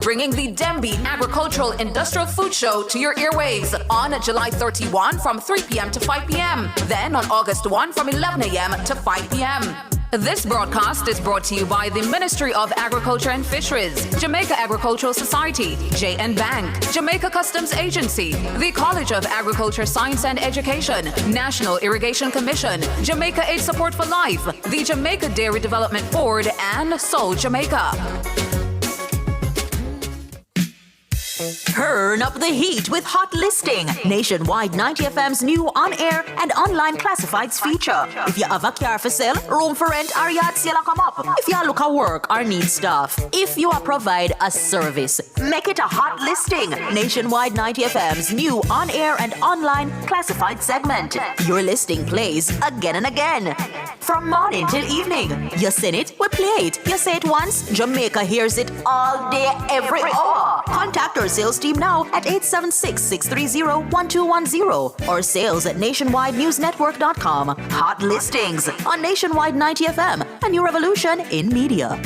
Bringing the Denby Agricultural Industrial Food Show to your earwaves on July 31 from 3 p.m. to 5 p.m. Then on August 1 from 11 a.m. to 5 p.m. This broadcast is brought to you by the Ministry of Agriculture and Fisheries, Jamaica Agricultural Society, JN Bank, Jamaica Customs Agency, the College of Agriculture, Science and Education, National Irrigation Commission, Jamaica Aid Support for Life, the Jamaica Dairy Development Board, and Soul Jamaica. Turn up the heat with Hot Listing, Nationwide 90 FM's new on-air and online classifieds feature. If you have a car for sale, room for rent, or yard sale come up. If you look at work or need stuff. If you provide a service, make it a Hot Listing, Nationwide 90 FM's new on-air and online classified segment. Your listing plays again and again. From morning till evening. You sing it, we play it. You say it once, Jamaica hears it all day, every hour. Contact our sales team now at 876-630-1210 or sales at nationwidenewsnetwork.com. Hot Listings on Nationwide 90 FM, a new revolution in media.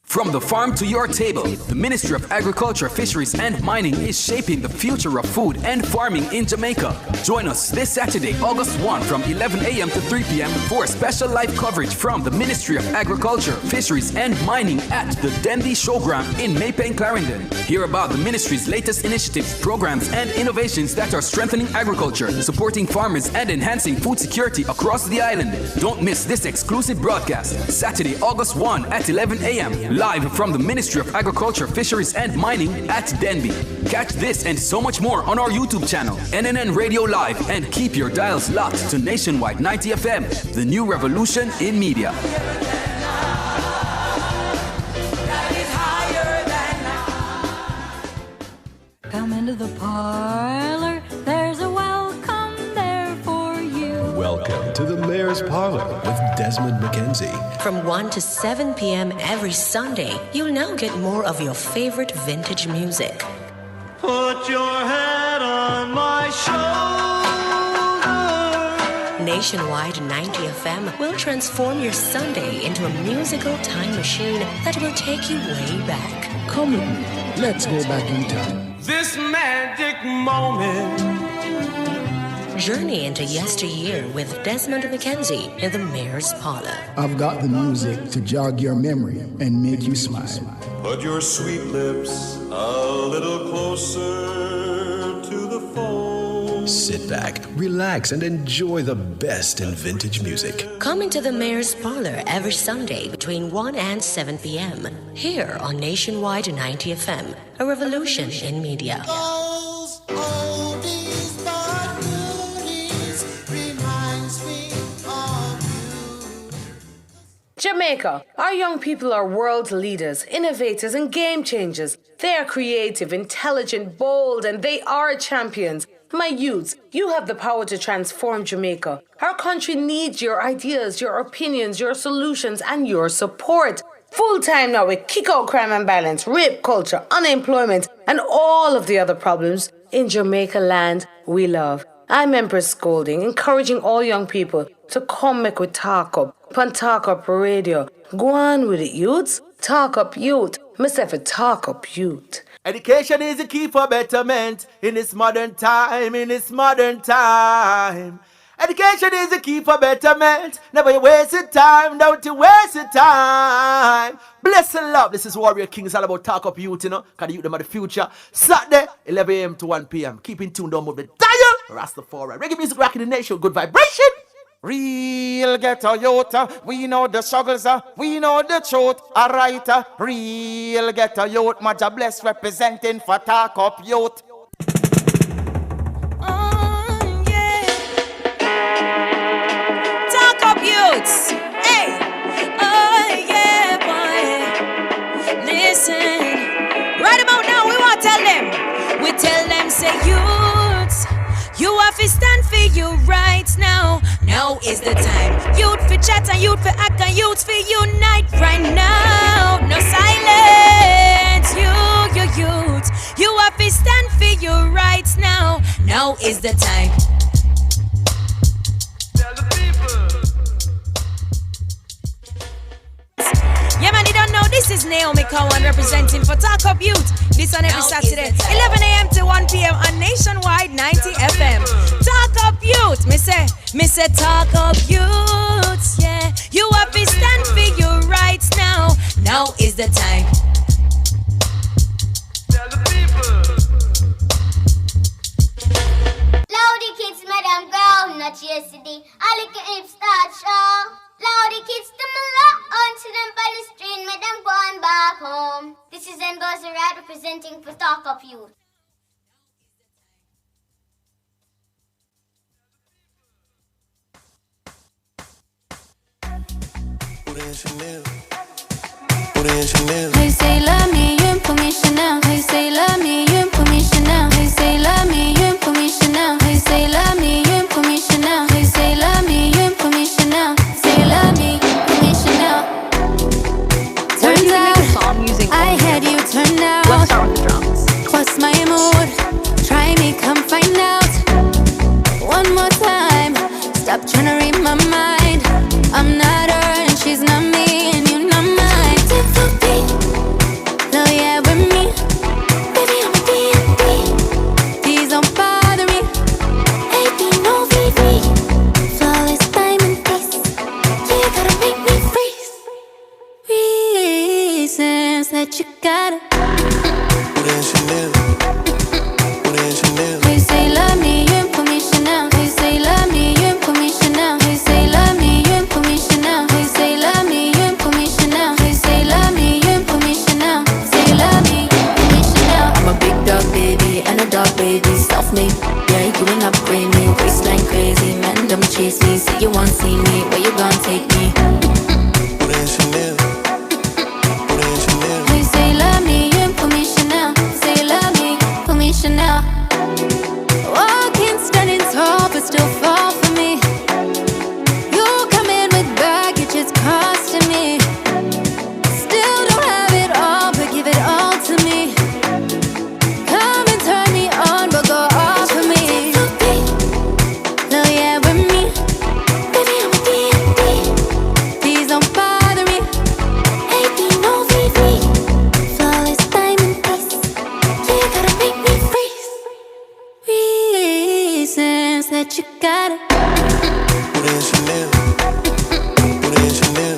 From the farm to your table, the Ministry of Agriculture, Fisheries and Mining is shaping the future of food and farming in Jamaica. Join us this Saturday, August 1 from 11 a.m. to 3 p.m. for special live coverage from the Ministry of Agriculture, Fisheries and Mining at the Denby Showground in Maypen, Clarendon. Hear about the Ministry's latest initiatives, programs and innovations that are strengthening agriculture, supporting farmers and enhancing food security across the island. Don't miss this exclusive broadcast, Saturday, August 1 at 11 a.m. live from the Ministry of Agriculture, Fisheries and Mining at Denby. Catch this and so much more on our YouTube channel, NNN Radio Live, and keep your dials locked to Nationwide 90 FM, the new revolution in media. Come into the parlor, there's a welcome there for you. Welcome to the Mayor's Parlor with Desmond McKenzie. From 1 to 7 p.m. every Sunday, you'll now get more of your favorite vintage music. Put your head on my shoulder. Nationwide 90 FM will transform your Sunday into a musical time machine that will take you way back. Come with me. Let's go back in time. This magic moment. Journey into yesteryear with Desmond McKenzie in the Mayor's Parlor. I've got the music to jog your memory and make you smile. Put your sweet lips a little closer to the phone. Sit back, relax, and enjoy the best in vintage music. Come into the Mayor's Parlor every Sunday between 1 and 7 p.m. here on Nationwide 90 FM, a revolution in media. Jamaica, our young people are world leaders, innovators and game changers. They are creative, intelligent, bold, and they are champions. My youths, you have the power to transform Jamaica. Our country needs your ideas, your opinions, your solutions, and your support. Full time now, we kick out crime and violence, rape culture, unemployment, and all of the other problems in Jamaica land we love. I'm Empress Scolding, encouraging all young people to come make we talk up. Pan Talk Up Radio. Go on with it, youths. Talk up youth. Myself a talk up youth. Education is the key for betterment in this modern time, Education is the key for betterment. Never you waste your time, don't you waste your time. Bless and love. This is Warrior King. It's all about talk up youth, Cause the youth them are the future. Saturday, 11 a.m. to 1 p.m. Keep in tune, don't move the dial. Rastafari. Reggae music rocking the nation. Good vibration. Real ghetto youth, we know the struggles, we know the truth, alright. Real ghetto youth, Maja Bless representing for Talk Up Youth. Talk up youths. Hey. Oh yeah, boy. Listen. Right about now, we want to tell them. We tell them, say youths, you have to stand for your rights now. Now is the time. Youth for chat and youth for act and youth for unite right now. No silence. You youth. You have to stand for your rights now. Now is the time. Yeah, man, is Naomi Cowan representing for Talk Up Youth. This on every Saturday, 11 a.m. to 1 p.m. on Nationwide 90 FM. Talk Up Youth, me say Talk Up Youth, yeah. You have to stand for your rights now. Now is the time. Tell the people. Loudy kids, madam ground, not yesterday. I like a hip start show. Loudy kids, to my on to them by the street, madam going back home. This is Ngozi Ride representing for Talk Up Youth. Hey, say love me, you ain't permission now. Hey, say love me, you ain't permission now. Hey, say love me, you ain't permission now. Hey, say love me, you ain't permission now. Hey, say love me, you ain't permission now. Say love me, permission now. Turns out I had you turned out. Let's start with the drums. What's my mood? Try me, come find out. One more time. Stop trying to read my mind. I'm not her and she's not me, and you're not mine. No, yeah, with me. Baby, I'm a D&D. Please don't bother me. AB, no VV. Flawless diamond piece. You gotta make me freeze. Reasons that you gotta. Hey, say love me, you ain't permission now. Hey, say love me, you ain't permission now. Hey, say love me, you ain't permission now. Hey, say love me, you ain't permission now. Hey, say love me, you ain't permission now. Say love me, permission now. I'm a big dog baby and a dog baby, self-made. Yeah, you ain't upgrade me, waistline crazy. Man, don't chase me, say you want see me. Where you gon' take me? Hey, say love me, you ain't permission now. Say love me, permission now. Walking, standing tall, but still fall for me. You come in with baggage, it's costing me. Still don't have it all, but give it all to me. Come and turn me on, but go off for me. No, yeah, with me. Baby, I'm a D&D. Please don't bother me. AB, no VV. Flawless diamond piece. You gotta make me freeze. Reasons that you gotta.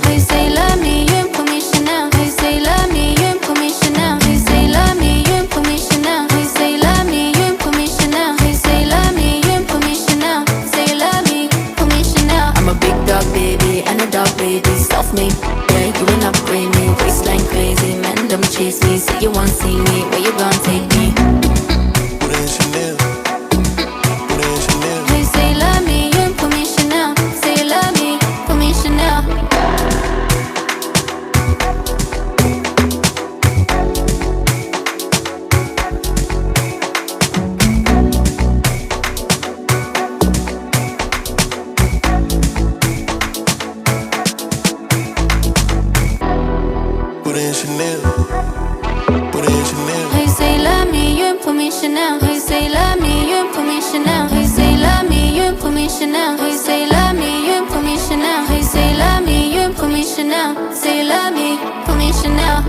Hey, say love me, you ain't permission now. Hey, say love me, you ain't permission now. Hey, say love me, you ain't permission now. Hey, say love me, you ain't permission now. Hey, say love me, you ain't permission now. Say love me, permission now. I'm a big dog baby and a dog baby, self-made. Yeah, you ain't upgrade me, waistline crazy. Man, don't chase me, say you want see me. Where you gon' take me? Hey, say love me, you ain't permission now. Say love me, permission now. Hey, say love me, you ain't permission now. Hey, say love me, you ain't permission now. Hey, say love me, you ain't permission now. Hey, say love me, you ain't permission now. Hey, say love me, you ain't permission now. Say love me, permission now.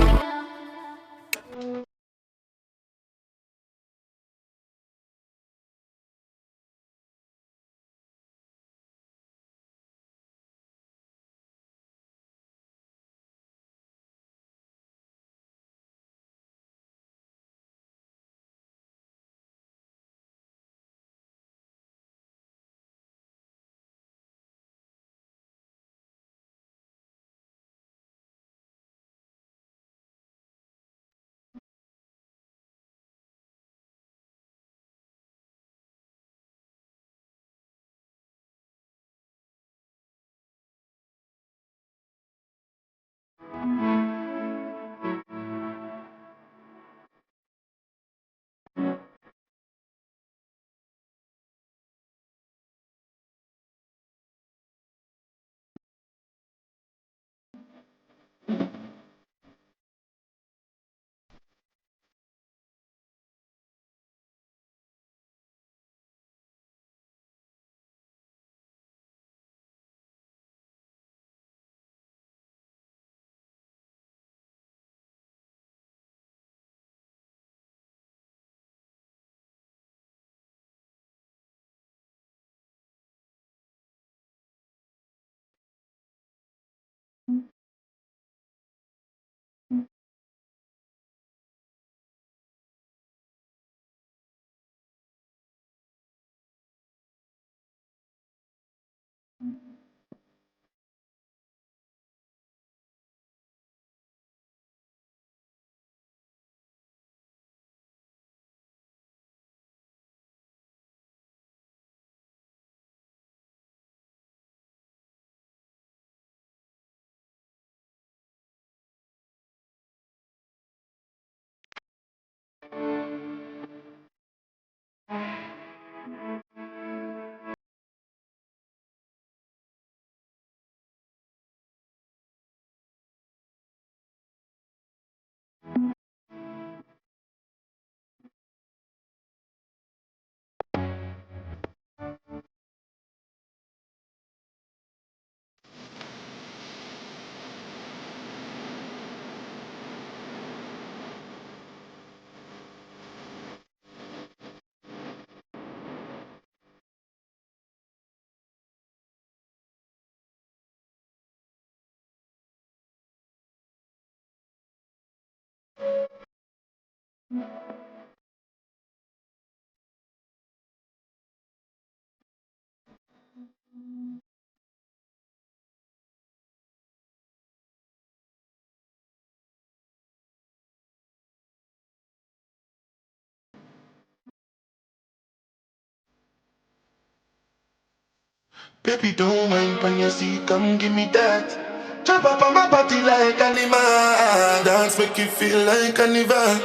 Baby, don't mind when you see, come give me that. Jump up on my body like animal. Dance make you feel like carnival.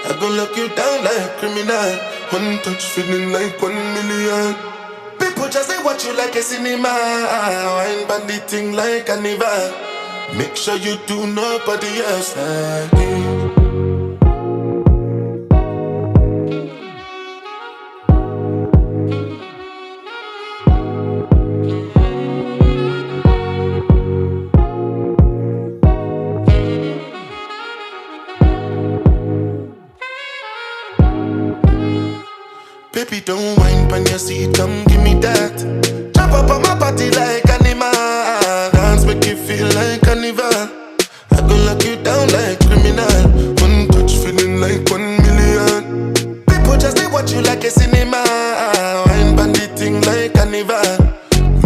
I go lock you down like criminal. One touch feeling like 1,000,000. People just say watch you like a cinema. Wine bandit thing like carnival. Make sure you do nobody else like me. Baby, don't whine when you see it, come give me that. Jump up on my body like animal. Dance make you feel like carnival. I go lock you down like criminal. One touch feeling like 1,000,000. People just they watch you like a cinema. Wine bandit thing like carnival.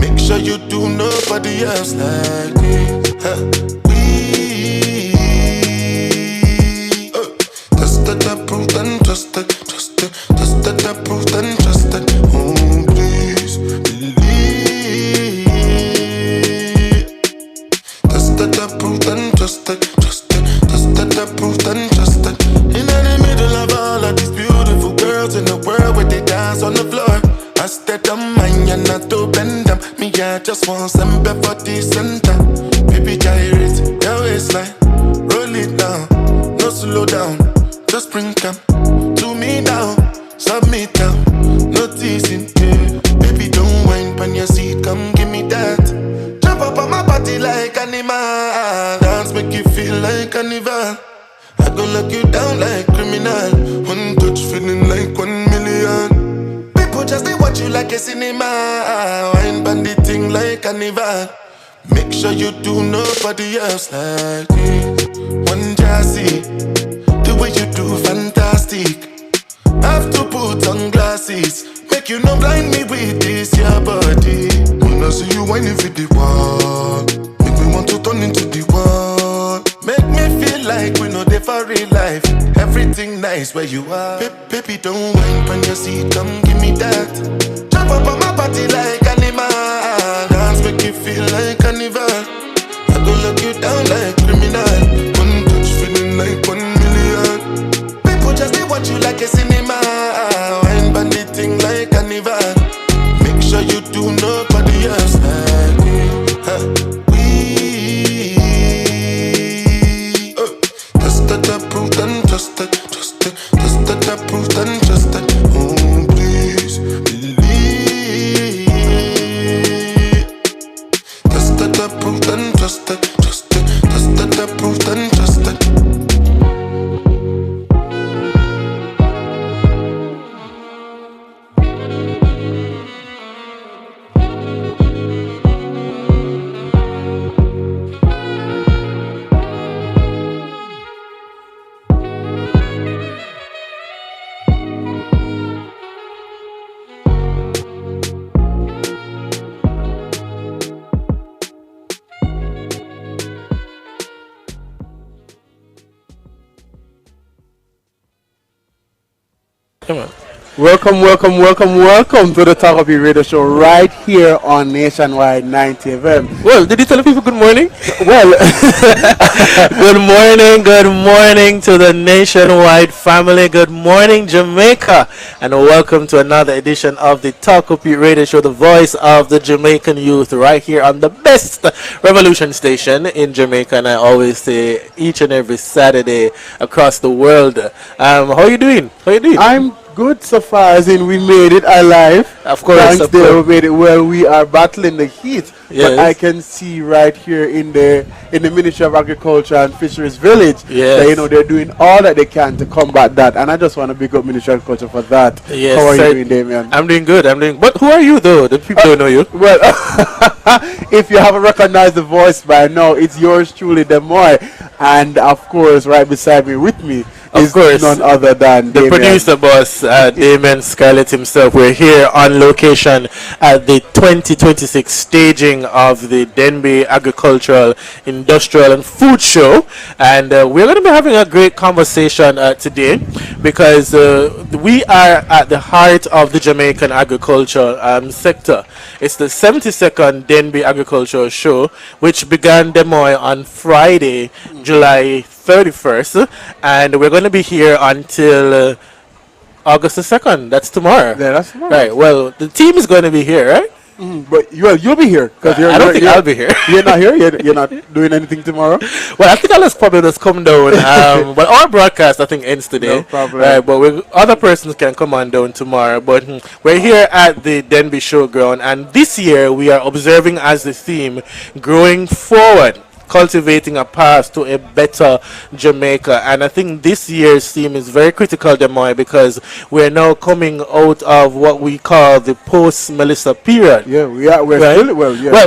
Make sure you do nobody else like me. Just that proof and trust it. Just that approved and trusted. Oh, please believe. Just that approved and trusted. Just that approved and trusted. In the middle of all of these beautiful girls in the world where they dance on the floor. I stayed on mine and not to bend them. Me, I just want some for the center. Baby, gyrate your waistline. Roll it down, no slow down. Just bring them to me now. Submit now, no teasing, yeah. Baby, don't whine when you see it, come give me that. Jump up on my body like animal. Dance make you feel like carnival. I go lock you down like criminal. One touch feeling like 1,000,000. People just they watch you like a cinema. Wine bandit thing like carnival. Make sure you do nobody else like me. One jassy, the way you do fantastic. Have to put on glasses. Make you no blind me with this your body. When I see you whining for the wall, make me want to turn into the wall. Make me feel like we know they for real life. Everything nice where you are. Baby, don't whine when you see it, come give me that. Jump up on my body like animal. Dance make you feel like carnival. I go lock you down like criminal. One touch feeling like 1,000,000. People just they watch you like a cinema. Wine bandit thing like carnival. Make sure you do nobody else like me. Just that approved and trusted. Just that approved and trusted. Oh, please believe. Just that approved and trusted. Just that approved and trusted. Come on. Welcome to the Talk of Your Radio Show right here on Nationwide 90 FM. Well, did you tell the people good morning? Well, good morning to the Nationwide family. Good morning, Jamaica, and welcome to another edition of the Talk of Your Radio Show, the voice of the Jamaican youth, right here on the best revolution station in Jamaica. And I always say each and every Saturday across the world. How are you doing? I'm good so far, as in we made it alive. Of course. Thanks there, we made it. Well, we are battling the heat. Yes. But I can see right here in the Ministry of Agriculture and Fisheries Village that, they're doing all that they can to combat that. And I just want to big up Ministry of Agriculture for that. Yes, how are you doing, Damien? I'm doing good. But who are you, though? The people don't know you. Well, if you haven't recognized the voice by now, it's yours truly, Demoy. And of course, right beside me, with me, is none other than the producer boss, Damien Scarlett himself. We're here on location at the 2026 staging of the Denby Agricultural, Industrial and Food Show, and we're going to be having a great conversation today because we are at the heart of the Jamaican agricultural sector. It's the 72nd Denby Agricultural Show, which began Demoy on Friday, July 31st, and we're going to be here until August the 2nd. That's tomorrow. Yeah, that's tomorrow. Right. Well, the team is going to be here, right? But you'll be here because I don't think I'll be here. You're not here. You're not doing anything tomorrow. Well, I think I'll probably just come down. But our broadcast I think ends today. No problem. Right, but other persons can come on down tomorrow. But we're here at the Denby Showground, and this year we are observing as the theme "Growing Forward." Cultivating a path to a better Jamaica, and I think this year's theme is very critical, Demoy, because we're now coming out of what we call the post-Melissa period. Yeah, we are. We're still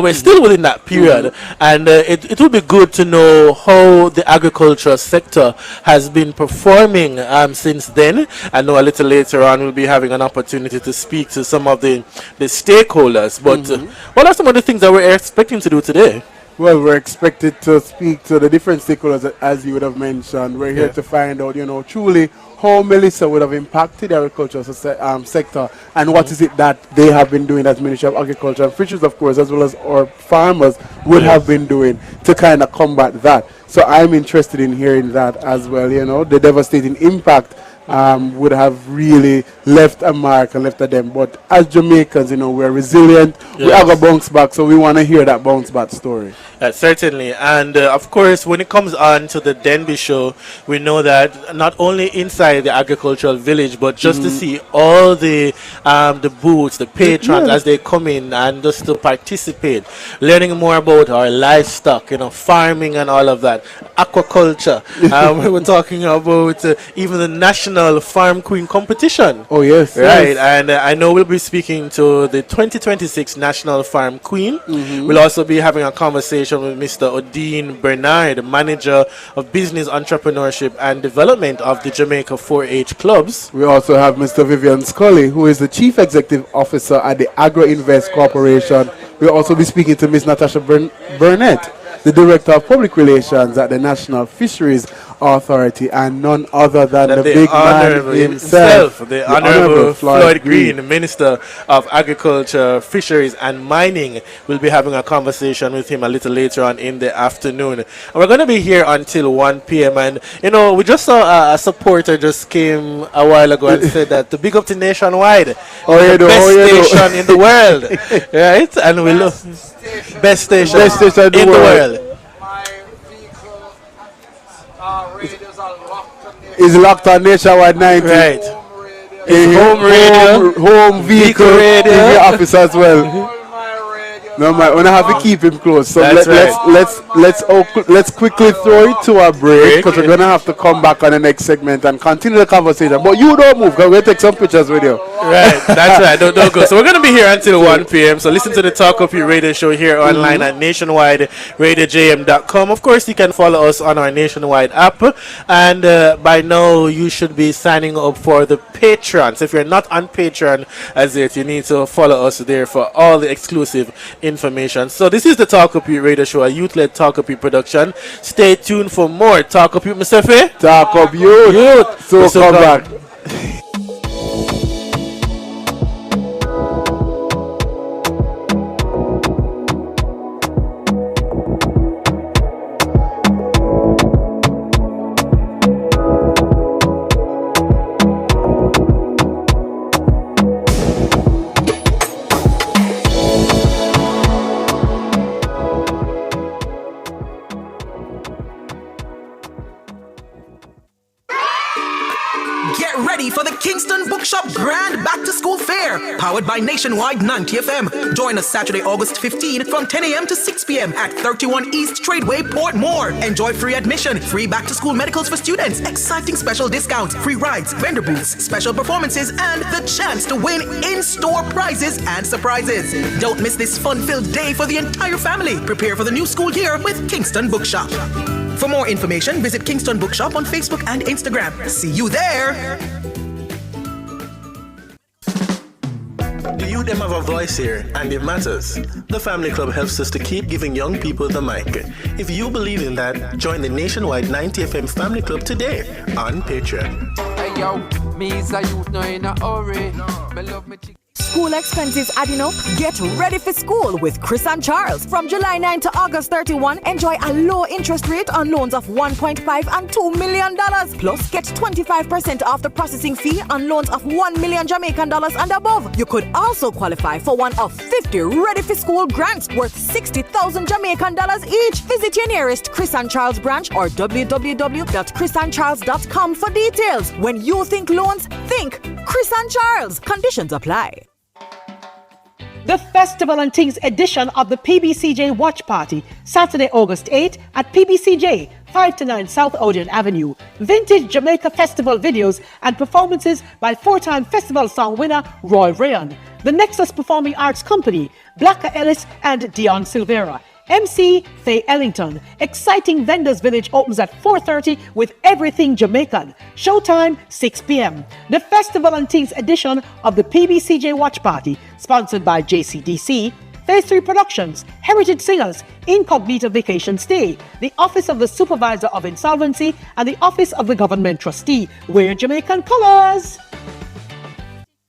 we're still within that period, and it would be good to know how the agricultural sector has been performing since then. I know a little later on we'll be having an opportunity to speak to some of the stakeholders. But what are some of the things that we're expecting to do today? Well, we're expected to speak to the different stakeholders, as you would have mentioned. We're here to find out, truly how Melissa would have impacted the agricultural sector and what is it that they have been doing as Ministry of Agriculture and Fisheries, of course, as well as our farmers would have been doing to kind of combat that. So I'm interested in hearing that as well, the devastating impact would have really left a mark and left a them. But as Jamaicans, we're resilient. We have a bounce back, so we want to hear that bounce back story. Certainly. And of course, when it comes on to the Denby show, we know that not only inside the agricultural village, but just to see all the booths, the patrons as they come in and just to participate, learning more about our livestock, farming and all of that, aquaculture. We were talking about even the National Farm Queen competition. Oh, yes. Right. Yes. And I know we'll be speaking to the 2026 National Farm Queen. We'll also be having a conversation with Mr. Odine Bernard, Manager of Business Entrepreneurship and Development of the Jamaica 4-H Clubs. We also have Mr. Vivian Scully, who is the Chief Executive Officer at the Agro Invest Corporation. We'll also be speaking to Ms. Natasha Burnett, the Director of Public Relations at the National Fisheries Authority, and none other than the big man himself, the Honorable Floyd Green, Minister of Agriculture, Fisheries and Mining. We'll be having a conversation with him a little later on in the afternoon. And we're going to be here until 1 p.m. And, we just saw a supporter just came a while ago and said that to big up to Nationwide, the best station in the world. Right? And we love best station in the world. Is locked on Nationwide 90. Right. It's home radio, home vehicle radio office as well. No, man, we have to keep him close. So let's quickly throw it to a break because we're gonna have to come back on the next segment and continue the conversation. But you don't move because we'll take some pictures with you. Right, that's right. Don't go. So we're gonna be here until 1 p.m. So listen to the Talk Up Your Radio show here online at nationwideradiojm.com. Of course, you can follow us on our Nationwide app, and by now you should be signing up for the Patrons. If you're not on Patreon as yet, you need to follow us there for all the exclusive information. So this is the Talk Up Your Radio show, a youth-led Talk Up Your production. Stay tuned for more Talk Up Your, Mr. Faye. Talk Up Youth. So come back. Powered by Nationwide 90 FM. Join us Saturday, August 15 from 10 a.m. to 6 p.m. at 31 East Tradeway, Portmore. Enjoy free admission, free back-to-school medicals for students, exciting special discounts, free rides, vendor booths, special performances, and the chance to win in-store prizes and surprises. Don't miss this fun-filled day for the entire family. Prepare for the new school year with Kingston Bookshop. For more information, visit Kingston Bookshop on Facebook and Instagram. See you there! Do you them have a voice here and it matters? The Family Club helps us to keep giving young people the mic. If you believe in that, join the nationwide 90 FM Family Club today on Patreon. Hey yo, me is a youth, no in a hurry. Me love me School expenses adding up? Get ready for school with Chris and Charles. From July 9 to August 31, enjoy a low interest rate on loans of $1.5 and $2 million. Plus, get 25% off the processing fee on loans of $1 million Jamaican dollars and above. You could also qualify for one of 50 ready for school grants worth 60,000 Jamaican dollars each. Visit your nearest Chris and Charles branch or www.chrisandcharles.com for details. When you think loans, think Chris and Charles. Conditions apply. The Festival and Things edition of the PBCJ Watch Party, Saturday, August 8 at PBCJ, 5 to 9 South Odeon Avenue. Vintage Jamaica Festival videos and performances by four-time festival song winner Roy Rayon. The Nexus Performing Arts Company, Blacka Ellis and Dion Silvera. MC Faye Ellington. Exciting Vendors Village opens at 4:30 with everything Jamaican. Showtime 6 p.m. The Festival and Things edition of the PBCJ Watch Party, sponsored by JCDC, Phase 3 Productions, Heritage Singers, Incognito Vacation Stay, the Office of the Supervisor of Insolvency, and the Office of the Government Trustee. Wear Jamaican colors.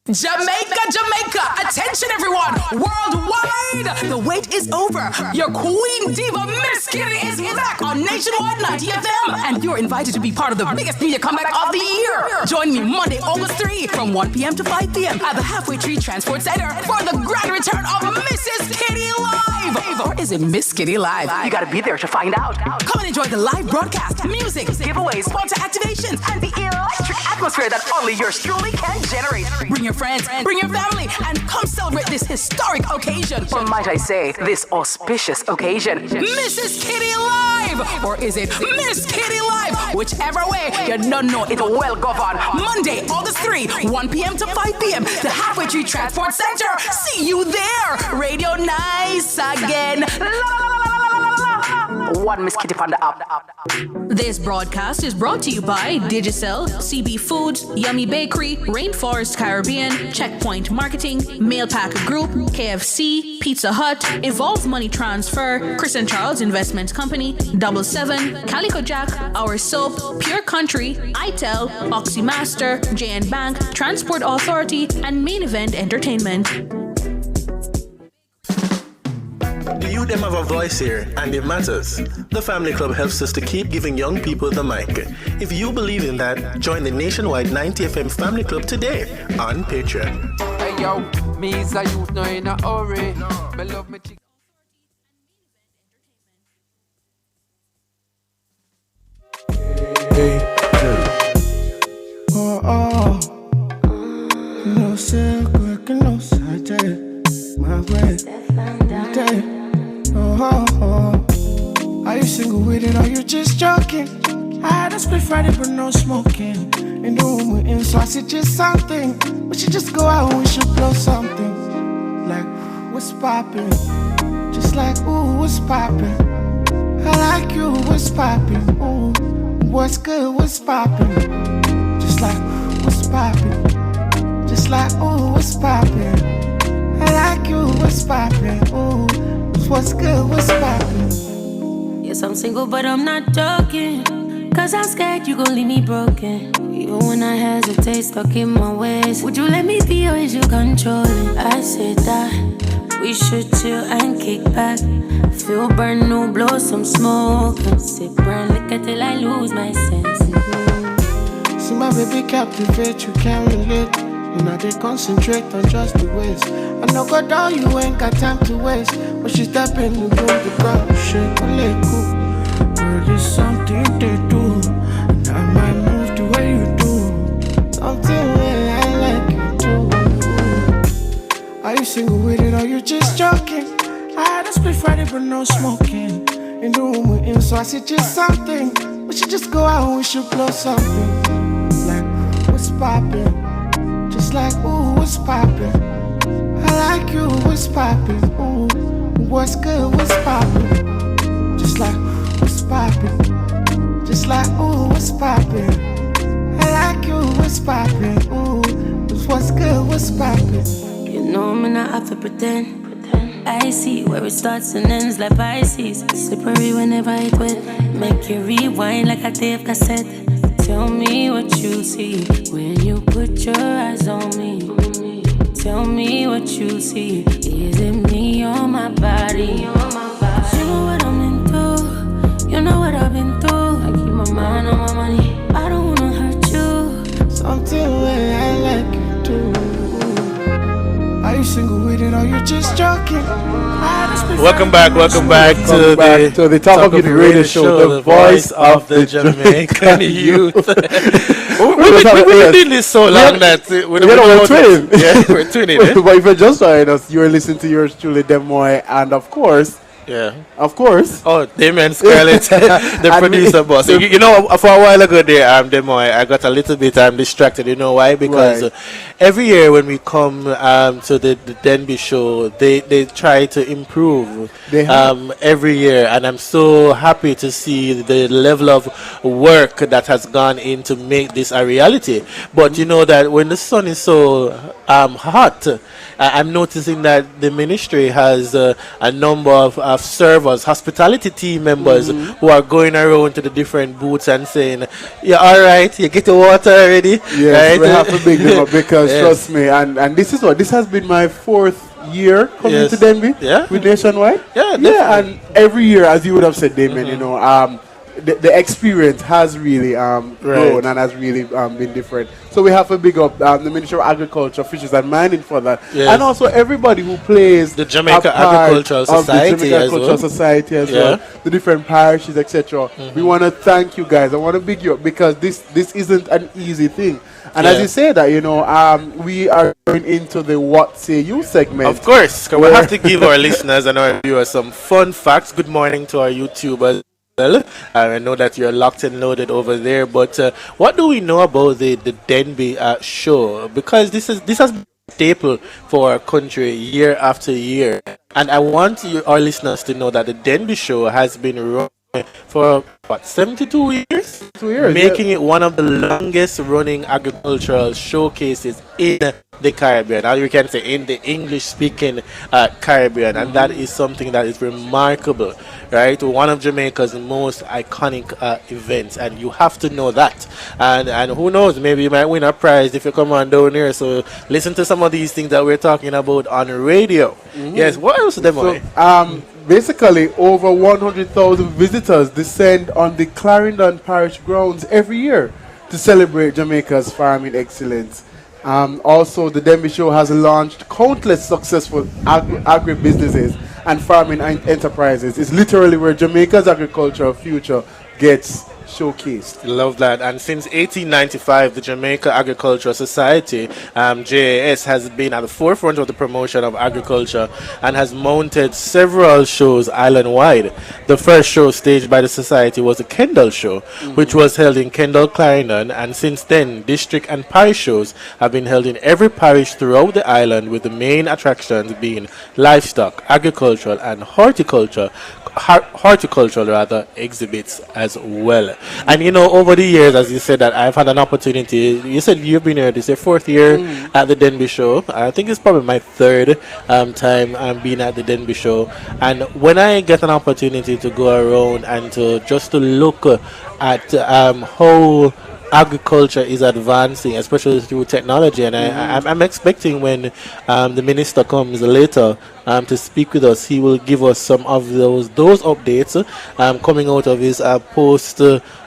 Jamaica, attention everyone, worldwide, the wait is over. Your queen diva Miss Kitty is back on Nationwide 90 FM, and you're invited to be part of the biggest media comeback of the year. Join me Monday, August 3 from 1 p.m. to 5 p.m. at the Halfway Tree Transport Center for the grand return of Mrs. Kitty Live. Or is it Miss Kitty Live? You gotta be there to find out. Come and enjoy the live broadcast, music, giveaways, sponsor activations, and the electric atmosphere that only yours truly can generate. Bring your friends, bring your family, and come celebrate this historic occasion. Or might I say, this auspicious occasion. Mrs. Kitty Live! Or is it Miss Kitty Live? Whichever way, you don't know it well governed. Monday, August 3, 1 p.m. to 5 p.m. The Halfway Tree Transport Center. See you there! Radio Nice again. One Miss Kitty on the app. This broadcast is brought to you by Digicel, CB Foods, Yummy Bakery, Rainforest Caribbean, Checkpoint Marketing, Mailpack Group, KFC, Pizza Hut, Evolve Money Transfer, Chris and Charles Investment Company, 77, Calico Jack, Our Soap, Pure Country, ITEL, Oxymaster, JN Bank, Transport Authority, and Main Event Entertainment. Do you them have a voice here and it matters? The Family Club helps us to keep giving young people the mic. If you believe in that, join the nationwide 90 FM Family Club today on Patreon. Hey yo, me is a youth, no in a hurry. Me love me chick. No secret, no side, my way. Are you single with it or you just joking? I had a split Friday but no smoking. In the room we're in, so I suggest something. We should just go out and we should blow something. Like, what's poppin'? Just like, ooh, what's poppin'? I like you, what's poppin'? Ooh, what's good, what's poppin'? Just like, what's poppin'? Just like, ooh, what's poppin'? I like you, what's poppin'? Ooh, what's good, what's poppin'? Yes, I'm single, but I'm not joking. Cause I'm scared you gon' leave me broken. Even when I hesitate, stuck in my ways. Would you let me be or is you controlling? I said that we should chill and kick back. Feel burn, no blow some smoke. And sip burn liquor till I lose my sense. See my baby captivate, you can't relate. You know they concentrate on just the ways. I know God down, you ain't got time to waste. When she step in the room, the ground shake a leg cool. Girl, it's something they do, and I might move the way you do. Something way I like you too. Are you single with it or you just joking? I had a split Friday but no smoking. In the room we're in, so I suggest something. We should just go out and we should blow something. Like, what's poppin'? Just like, ooh, what's poppin'? I like you, what's poppin'? Ooh, what's good, what's poppin'? Just like, what's poppin'? It's like, ooh, what's poppin'? I like you, what's poppin'? Ooh, what's good, what's poppin'? You know me not have to pretend. I see where it starts and ends like Pisces. Slippery whenever it wet. Make you rewind like a tape cassette. Tell me what you see when you put your eyes on me. Tell me what you see. Is it me or my body? 'Cause you know what I'm into. You know what I've been through. I keep my mind on my money. I don't wanna hurt you. Something way I like you too. Are you single with it or you just joking? Welcome back to the Talk of the Radio Show, the voice of the Jamaican youth. We've been doing this so long that we're twinning. Yeah, we're twinning. But if you're just joining us, you're listening to yours truly, Demoy, and of course. Of course. Oh, Damien Scarlett, the producer boss. You know, for a while ago there, Demoy, I got a little bit distracted. You know why? Because every year when we come to the Denby show, they try to improve every year. And I'm so happy to see the level of work that has gone in to make this a reality. But you know that when the sun is so hot, I'm noticing that the ministry has a number of servers, hospitality team members who are going around to the different booths and saying, "Yeah, all right, you get the water already." Yes, right? we have to big them up because trust me, and this has been my 4th year coming to Denby with Nationwide. Yeah, and every year, as you would have said, Damien, you know, the experience has really grown and has really been different. So we have to big up the Ministry of Agriculture, Fisheries and Mining for that. And also everybody who plays the Jamaica Agricultural Society as well. The different parishes, etc. We want to thank you guys. I want to big you up because this isn't an easy thing. And as you say that, you know, we are going into the What Say You segment. Of course, we have to give our listeners and our viewers some fun facts. Good morning to our YouTubers. Well, I know that you're locked and loaded over there, but what do we know about the Denby show? Because this has been a staple for our country year after year, and I want our listeners to know that the Denby show has been running for 72 years? 2 years, making it one of the longest running agricultural showcases in the Caribbean, or you can say in the English speaking Caribbean, and that is something that is remarkable, right? One of Jamaica's most iconic events, and you have to know that. And who knows, maybe you might win a prize if you come on down here. So listen to some of these things that we're talking about on radio. Yes, what else, Demoy? Basically, over 100,000 visitors descend on the Clarendon Parish grounds every year to celebrate Jamaica's farming excellence. Also, the Denby Show has launched countless successful agribusinesses and farming enterprises. It's literally where Jamaica's agricultural future gets showcased. Love that. And since 1895, the Jamaica Agricultural Society, JAS, has been at the forefront of the promotion of agriculture and has mounted several shows island-wide. The first show staged by the society was the Kendall Show, which was held in Kendall, Clarendon, and since then, district and parish shows have been held in every parish throughout the island, with the main attractions being livestock, agricultural, and horticultural exhibits as well. And you know, over the years, as you said, that I've had an opportunity. You said you've been here, this is your 4th year at the Denby Show. I think it's probably my 3rd time being at the Denby Show. And when I get an opportunity to go around and to look at how agriculture is advancing, especially through technology, and I'm expecting when the minister comes later to speak with us, he will give us some of those updates coming out of his post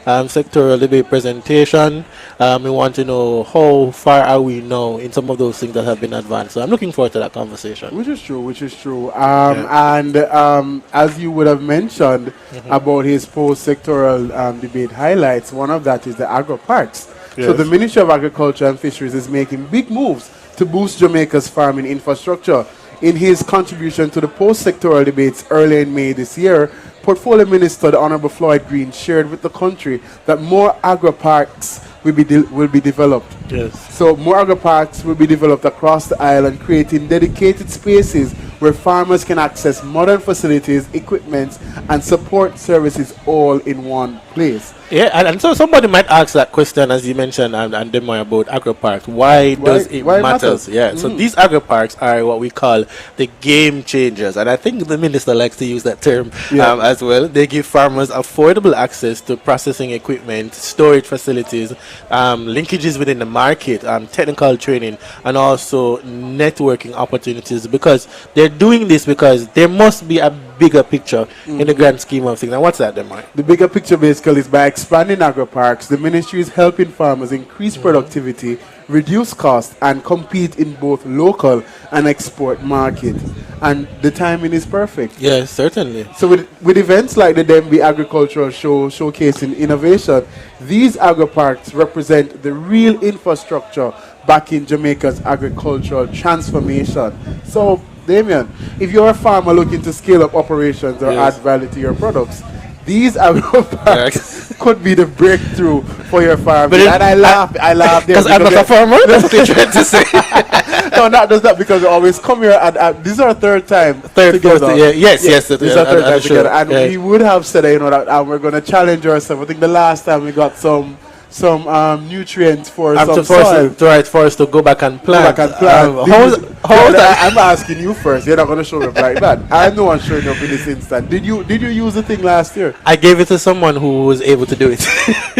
sectoral debate presentation. We want to know how far are we now in some of those things that have been advanced. So I'm looking forward to that conversation. Which is true. And as you would have mentioned about his post sectoral debate highlights, one of that is the agro parks. So the Ministry of Agriculture and Fisheries is making big moves to boost Jamaica's farming infrastructure. In his contribution to the post-sectoral debates earlier in May this year, Portfolio Minister the Honourable Floyd Green shared with the country that more agro parks will be developed. Yes. So more agri parks will be developed across the island, creating dedicated spaces where farmers can access modern facilities, equipment, and support services all in one place. Yeah, and so somebody might ask that question, as you mentioned, and then more about agri parks. Why does it matter? Yeah, so these agri parks are what we call the game changers, and I think the minister likes to use that term as well. They give farmers affordable access to processing equipment, storage facilities, linkages within the market, technical training, and also networking opportunities, because they're doing this because there must be a bigger picture in the grand scheme of things. And what's that then, Mike? The bigger picture basically is by expanding agri-parks, the ministry is helping farmers increase productivity, reduce costs, and compete in both local and export market. And the timing is perfect. Yes, certainly. So with events like the Denby Agricultural Show showcasing innovation, these agri-parks represent the real infrastructure back in Jamaica's agricultural transformation. So Damien, if you're a farmer looking to scale up operations or add value to your products, these agri-parks could be the breakthrough for your farm. And I laugh because I'm not a farmer. That's what you're trying to say. No, not just that, because we always come here and this is our third time together. Yes. This is our third time together, and we would have said that we're going to challenge ourselves. I think the last time we got some nutrients for some soil. For us to go back and plant. I'm asking you first. You're not going to show up like that. I'm the one showing up in this instant. Did you use the thing last year? I gave it to someone who was able to do it.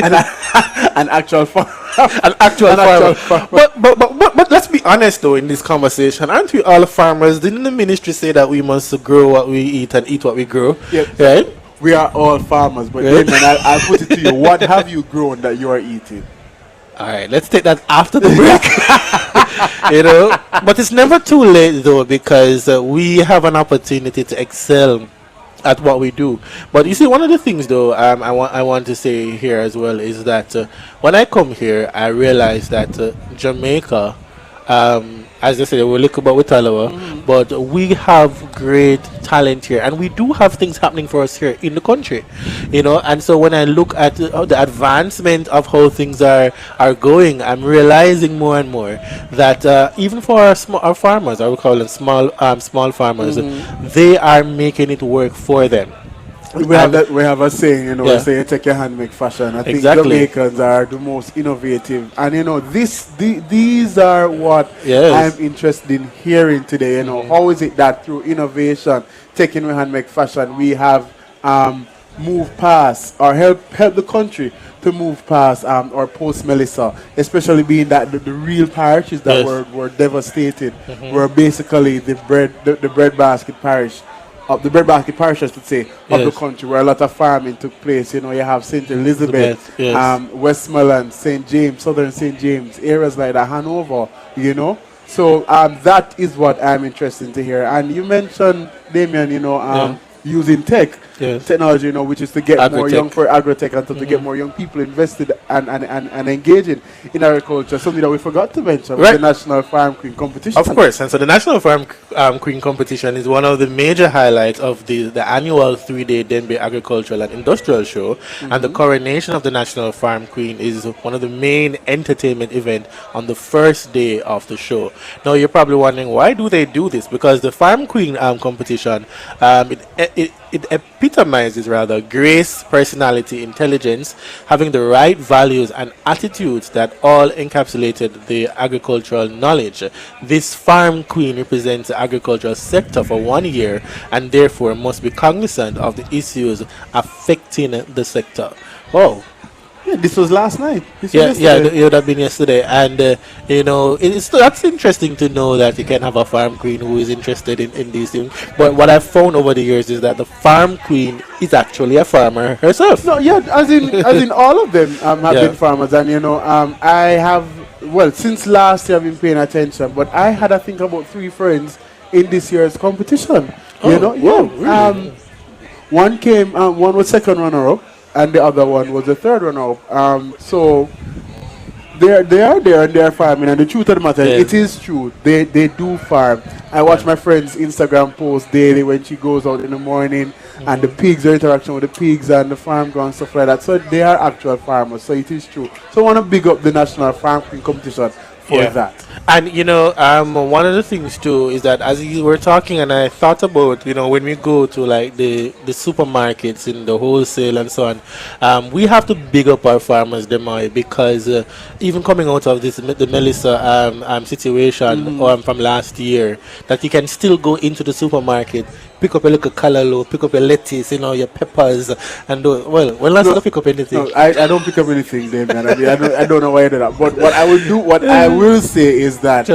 An actual farmer. But let's be honest though, in this conversation, aren't we all farmers? Didn't the ministry say that we must grow what we eat and eat what we grow? Yep. Right? We are all farmers, but Damien, I'll put it to you. What have you grown that you are eating? All right, let's take that after the break. But it's never too late though, because we have an opportunity to excel at what we do. But you see, one of the things though, I want to say here as well is that when I come here, I realize that Jamaica, as they say, we're looking about with Talawa, but we have great talent here, and we do have things happening for us here in the country, and so when I look at the advancement of how things are going, I'm realizing more and more that even for our farmers, I would call them small farmers, they are making it work for them. We have a saying, we say take your hand, make fashion. I think Jamaicans are the most innovative, and these are what I'm interested in hearing today. How is it that through innovation, taking your hand, make fashion, we have moved past or help the country to move past or post Melissa, especially being that the real parishes that were devastated were basically the breadbasket parish. Of the breadbasket parishes, to say, of the country, where a lot of farming took place. You have St. Elizabeth, Westmoreland, St. James, Southern St. James, areas like that, Hanover, So that is what I'm interested to hear. And you mentioned, Damien, using technology, which is to get more young for agri-tech and to get more young people invested and engaging in agriculture. Something that we forgot to mention was the National Farm Queen Competition. Of course, and so the National Farm Queen Competition is one of the major highlights of the annual 3-day Denby Agricultural and Industrial Show, and the coronation of the National Farm Queen is one of the main entertainment events on the first day of the show. Now, you're probably wondering, why do they do this? Because the Farm Queen competition, it epitomizes grace, personality, intelligence, having the right values and attitudes that all encapsulated the agricultural knowledge. This farm queen represents the agricultural sector for 1 year and therefore must be cognizant of the issues affecting the sector. Oh. Yeah, this was last night. It would have been yesterday, and that's interesting to know that you can have a farm queen who is interested in these things. But what I've found over the years is that the farm queen is actually a farmer herself. No, as in all of them have been farmers, and I have since last year I've been paying attention. But I had I think about 3 friends in this year's competition. Really? One came, one was second runner-up, and the other one was the third runner-up. So they are there and they are farming. And the truth of the matter, it is true. They do farm. I watch my friend's Instagram post daily when she goes out in the morning and the pigs, their interaction with the pigs and the farm ground stuff like that. So they are actual farmers. So it is true. So I want to big up the National Farm Queen competition for that. And one of the things too is that as you were talking, and I thought about when we go to like the supermarkets in the wholesale and so on, we have to big up our farmers, Demoy, because even coming out of this the Melissa situation from last year, that you can still go into the supermarket, pick up a little callaloo, pick up your lettuce, your peppers, and when last time pick up anything? No, I don't pick up anything there, man. I mean, I don't know why I do that. But what I will say is that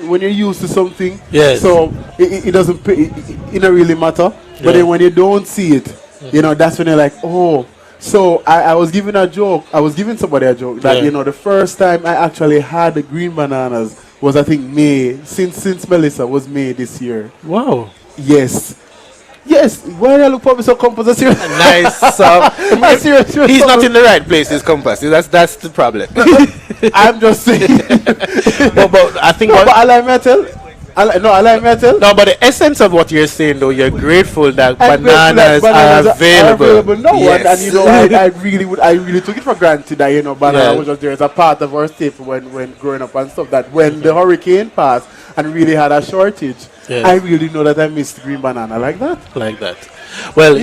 when you're used to something, so it doesn't it don't really matter. But then when you don't see it, that's when you're like, oh. So I was giving somebody a joke that the first time I actually had the green bananas was, I think, May, since Melissa was May this year. Wow. Yes. Why do I look for me so compass? Nice. He's not in the right place, this compass. That's the problem. I'm just saying. but I think... but I like metal. I like metal. No, but the essence of what you're saying, though, you're grateful that bananas are available. And I really took it for granted that banana was just there as a part of our staple when growing up and stuff. That when the hurricane passed and really had a shortage, I really know that I missed green banana like that. Well,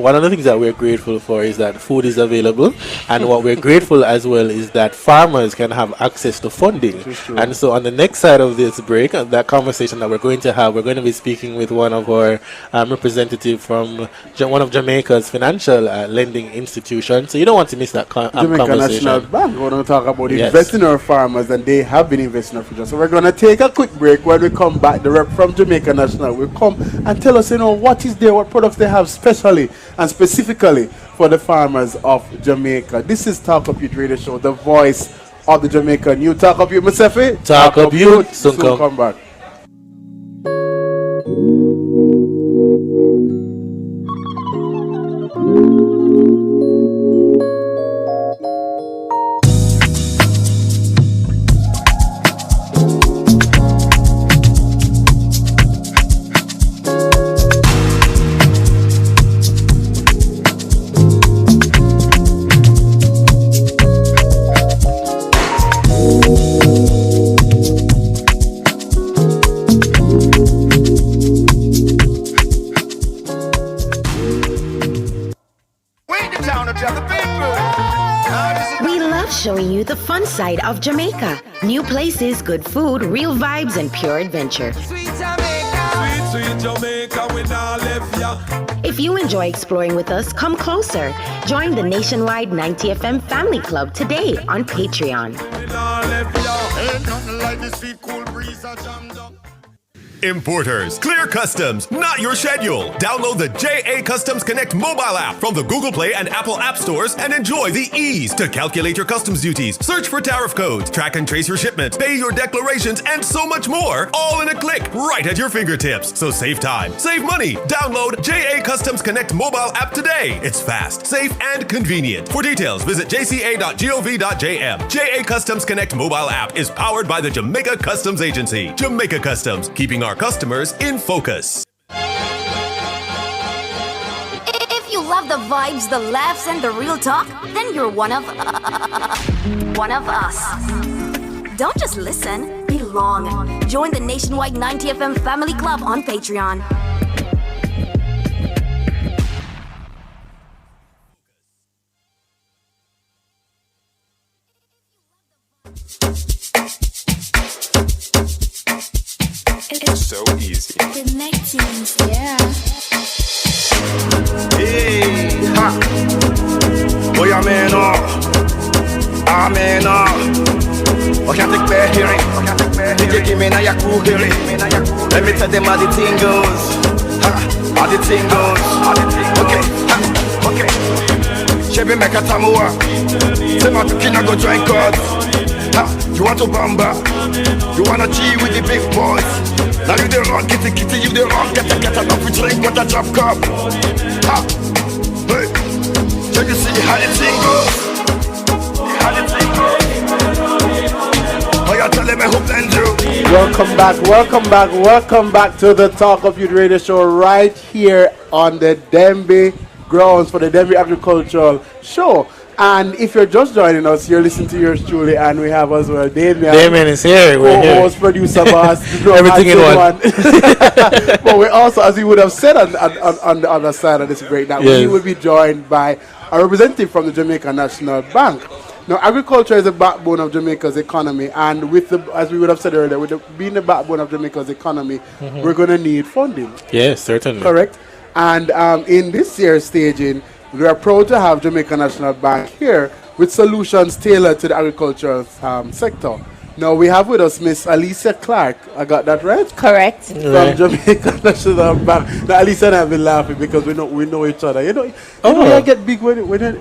one of the things that we're grateful for is that food is available, and what we're grateful as well is that farmers can have access to funding. And so on the next side of this break, that conversation that we're going to have, we're going to be speaking with one of our representatives from one of Jamaica's financial lending institutions. So you don't want to miss that Jamaica conversation. National Bank. We're going to talk about investing in our farmers, and they have been investing in our future. So we're going to take a quick break. When we come back, the rep from Jamaica National will come and tell us, what is there, what products they have specially and specifically for the farmers of Jamaica. This is Talk Up Youth Radio Show, the voice of the Jamaican Youth. Talk Up Youth, Musefi. Talk Up Youth. Soon come back. Showing you the fun side of Jamaica. New places, good food, real vibes, and pure adventure. Sweet Jamaica. Sweet Jamaica, we not left ya. If you enjoy exploring with us, come closer. Join the nationwide 90 FM Family Club today on Patreon. We not left ya. Ain't nothing like this sweet cool breeze I jammed up. Importers, clear customs, not your schedule. Download the JA Customs Connect mobile app from the Google Play and Apple App Stores and enjoy the ease to calculate your customs duties, search for tariff codes, track and trace your shipment, pay your declarations, and so much more, all in a click, right at your fingertips. So save time, save money. Download JA Customs Connect mobile app today. It's fast, safe, and convenient. For details, visit jca.gov.jm. JA Customs Connect mobile app is powered by the Jamaica Customs Agency. Jamaica Customs, keeping our customers in focus. If you love the vibes, the laughs, and the real talk, then you're one of us. Don't just listen, belong. Join the nationwide 90 FM Family Club on Patreon. It's so easy. Connecting, yeah. Hey, ha. Boy, amen, amen, I can't take back hearing. DJ give me now your cool hearing. Let me tell them how the thing goes. How the thing goes. Okay, okay. Chevy make a tamua. Say my tukina go join God. You want to bamba? You wanna G with the big boys? Now you the wrong, kitty, you the wrong, get enough, we drink, what a drop cup. Hey, can you see how the thing goes? How the thing goes? Oh, you tell me who blend you? Welcome back to the Talk of Youth Radio Show right here on the Denby grounds for the Denby Agricultural Show. And if you're just joining us, you're listening to yours truly, and we have as well Damien. Damien is here. We're here. Co-host, producer, boss. Everything in one. But we also, as we would have said on the other side of this break, that we will be joined by a representative from the Jamaica National Bank. Now, agriculture is the backbone of Jamaica's economy, and as we would have said earlier, being the backbone of Jamaica's economy, we're going to need funding. Yes, certainly. Correct. And in this year's staging, we are proud to have Jamaica National Bank here with solutions tailored to the agricultural sector. Now we have with us Miss Alicia Clark. I got that right? Correct. From Jamaica National Bank. Now Alicia and I have been laughing because we know each other. You know I get big when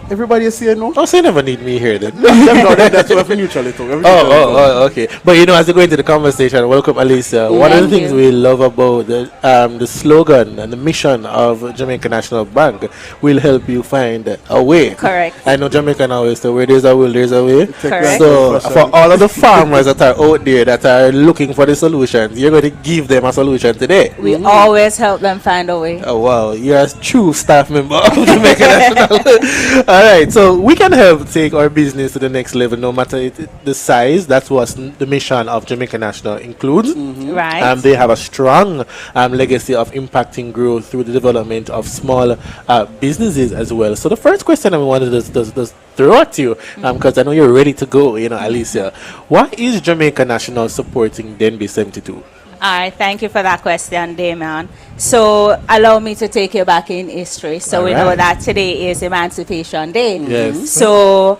everybody is saying no. Oh, so you never need me here then. No, that's what we mutually talk. Okay. But as we go into the conversation, welcome Alicia. One of the things we love about the slogan and the mission of Jamaica National Bank will help you find a way. Correct. I know Jamaica now is where there's a will, there's a way. Correct. So for all of the farmers that are out there that are looking for the solutions, you're going to give them a solution today. We always help them find a way. Oh wow, you're a true staff member of Jamaica National. All right, so we can help take our business to the next level, no matter the size. That's what the mission of Jamaica National includes. Right. They have a strong legacy of impacting growth through the development of small businesses as well. So the first question I wanted to throw at you, because I know you're ready to go, Alicia. Why is Jamaica National supporting Denby 72? All right, thank you for that question, Damien. So allow me to take you back in history. So we know that today is Emancipation Day. Yes. So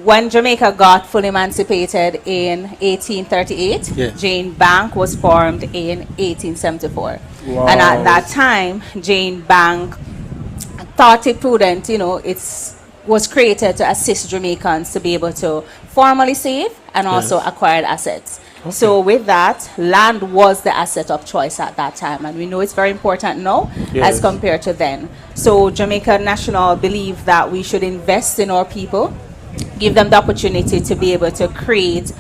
when Jamaica got fully emancipated in 1838, Jane Bank was formed in 1874. Wow. And at that time, Jane Bank thought it prudent, was created to assist Jamaicans to be able to formally save and also acquire assets. Okay. So with that, land was the asset of choice at that time, and we know it's very important now as compared to then. So Jamaica National believed that we should invest in our people, give them the opportunity to be able to create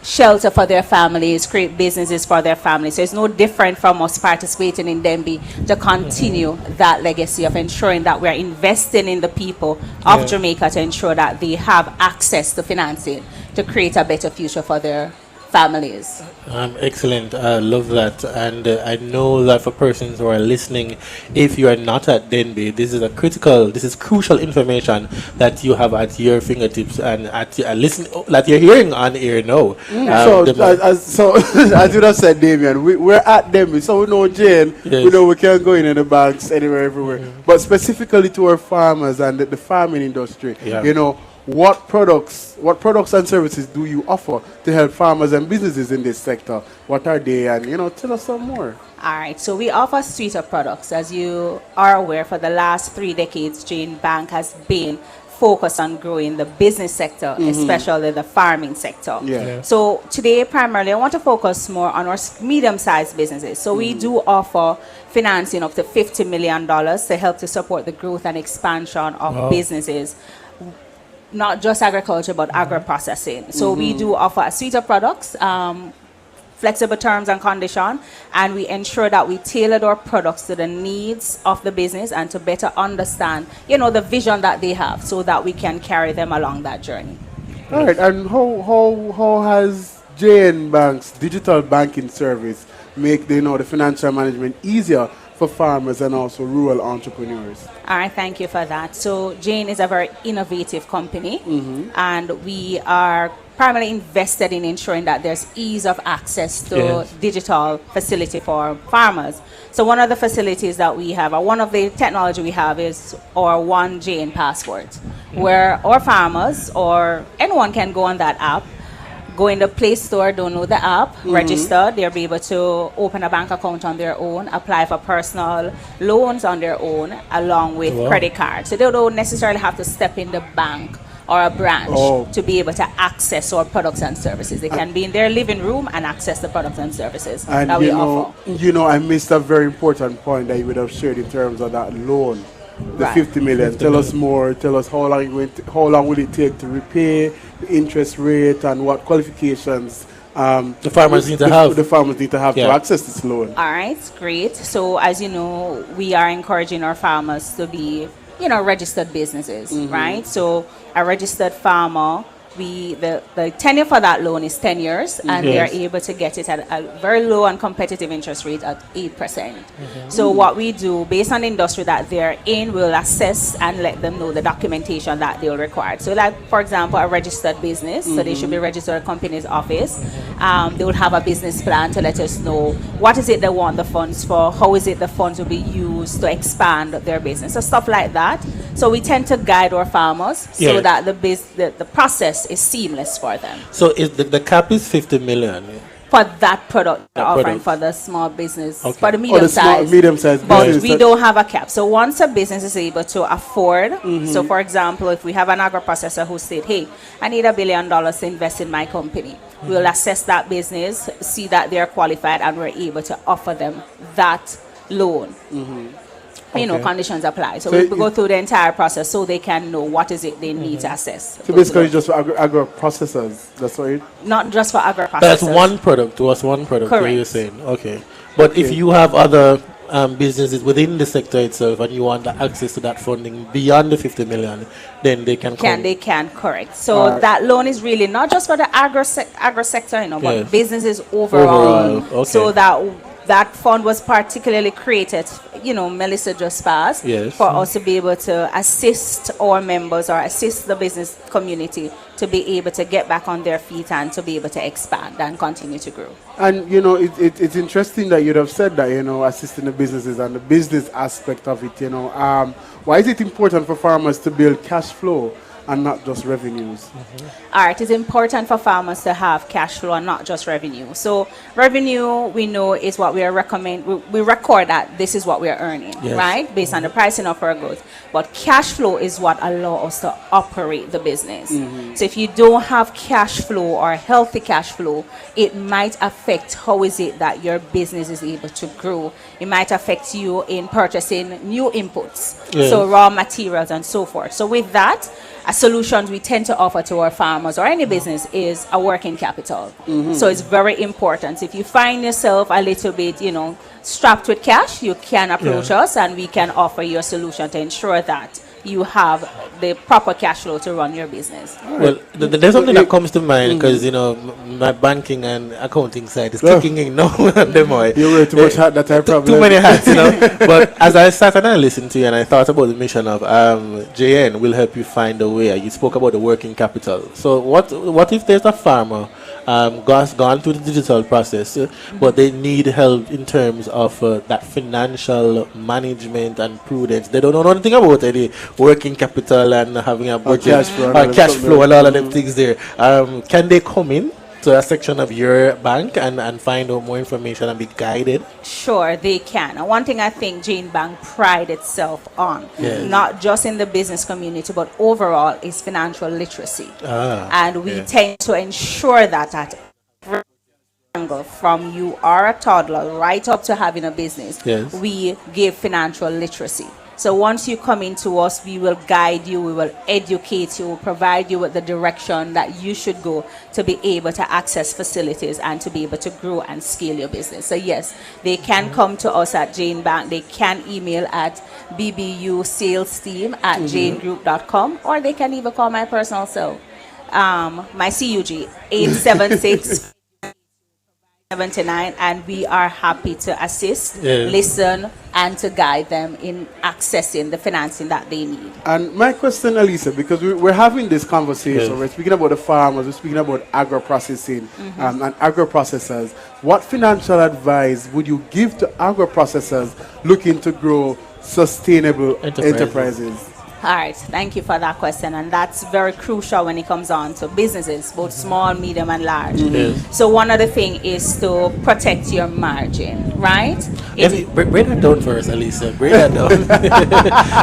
shelter for their families, create businesses for their families. So it's no different from us participating in Denby to continue that legacy of ensuring that we're investing in the people of Jamaica to ensure that they have access to financing to create a better future for their families. Excellent. I love that. And I know that for persons who are listening, if you are not at Denby, this is crucial information that you have at your fingertips and that you're hearing on air now. So as you have said, Damien, we're at Denby, so we know Jane, we know we can go in the banks anywhere, everywhere. But specifically to our farmers and the farming industry, what products and services do you offer to help farmers and businesses in this sector? What are they? And tell us some more. All right, so we offer a suite of products. As you are aware, for the last 3 decades, Jane Bank has been focused on growing the business sector, especially the farming sector. So today, primarily, I want to focus more on our medium-sized businesses. So we do offer financing up to $50 million to help to support the growth and expansion of businesses. Not just agriculture, but agro-processing. So we do offer a suite of products, flexible terms and conditions, and we ensure that we tailor our products to the needs of the business and to better understand, the vision that they have, so that we can carry them along that journey. All right, and how has Jane Bank's digital banking service make the financial management easier for farmers and also rural entrepreneurs? All right, thank you for that. So Jane is a very innovative company, and we are primarily invested in ensuring that there's ease of access to digital facility for farmers. So one of the facilities that we have, or one of the technology we have, is our One Jane Passport, where our farmers or anyone can go on that app, go in the Play Store, download the app, register. They'll be able to open a bank account on their own, apply for personal loans on their own, along with credit cards. So they don't necessarily have to step in the bank or a branch to be able to access our products and services. They can be in their living room and access the products and services that we offer. I missed a very important point that you would have shared in terms of that loan. The 50 million. Tell us more. Tell us how long will it take to repay, the interest rate, and what qualifications The farmers need to have. The farmers need to have Yeah. to access this loan. All right, great. So as you know, we are encouraging our farmers to be, registered businesses, right? So a registered farmer, the tenure for that loan is 10 years, and they are able to get it at a very low and competitive interest rate at 8%. So what we do, based on the industry that they're in, we'll assess and let them know the documentation that they'll require. So like, for example, a registered business, so they should be registered at a company's office. They will have a business plan to let us know what is it they want the funds for, how is it the funds will be used to expand their business, so stuff like that. So we tend to guide our farmers so that the process is seamless for them. So is the cap is 50 million for that product That offering product. for the small business, Okay. for the medium size. medium-sized But business. we don't have a cap. So once a business is able to afford, so for example, if we have an agro-processor who said, hey, I need $1 billion to invest in my company, we'll assess that business, see that they're qualified, and we're able to offer them that loan. Conditions apply. So we go through the entire process so they can know what is it they need to assess. So basically, just for agro processors. That's what it. Not just for agro-processors. That's one product. Was one product. Correct. You're saying okay, but if you have other businesses within the sector itself and you want the access to that funding beyond the 50 million, then they can come. They can, correct. So that loan is really not just for the agro sector, but Yes. businesses overall. Okay. So that fund was particularly created, Melissa just passed, for us to be able to assist our members or assist the business community to be able to get back on their feet and to be able to expand and continue to grow. And it's interesting that you'd have said that, assisting the businesses and the business aspect of it. Why is it important for farmers to build cash flow and not just revenues? All right, it's important for farmers to have cash flow and not just revenue. So revenue, we know, is what we we record that this is what we are earning, right? Based on the pricing of our goods. But cash flow is what allows us to operate the business. So if you don't have cash flow or healthy cash flow, it might affect how is it that your business is able to grow. It might affect you in purchasing new inputs, so raw materials and so forth. So with that, a solution we tend to offer to our farmers or any business is a working capital. So it's very important. If you find yourself a little bit, strapped with cash, you can approach us and we can offer you a solution to ensure that you have the proper cash flow to run your business. Well, there's something that comes to mind because my banking and accounting side is kicking in now. You wear too much hat, that I probably too many hats, But as I sat and I listened to you and I thought about the mission of JN will help you find a way. You spoke about the working capital. So what if there's a farmer gone through the digital process, but they need help in terms of that financial management and prudence? They don't know anything about any working capital and having a budget, cash flow and all of them things there. Can they come in to a section of your bank and find out more information and be guided? Sure, they can. And one thing I think Jane Bank pride itself on, not just in the business community, but overall, is financial literacy. And we tend to ensure that at every angle, from you are a toddler right up to having a business, we give financial literacy. So once you come into us, we will guide you, we will educate you, provide you with the direction that you should go to be able to access facilities and to be able to grow and scale your business. So yes, they can come to us at Jane Bank. They can email at bbusalesteam@janegroup.com, or they can even call my personal cell, my CUG, 876 79, and we are happy to assist, listen, and to guide them in accessing the financing that they need. And my question, Elisa, because we're having this conversation, we're speaking about the farmers, we're speaking about agro-processing and agro-processors. What financial advice would you give to agro-processors looking to grow sustainable enterprises? All right, thank you for that question, and that's very crucial when it comes on to businesses, both small, medium, and large. So one of the things is to protect your margin, right? Break that down for us, Elisa. Break that down.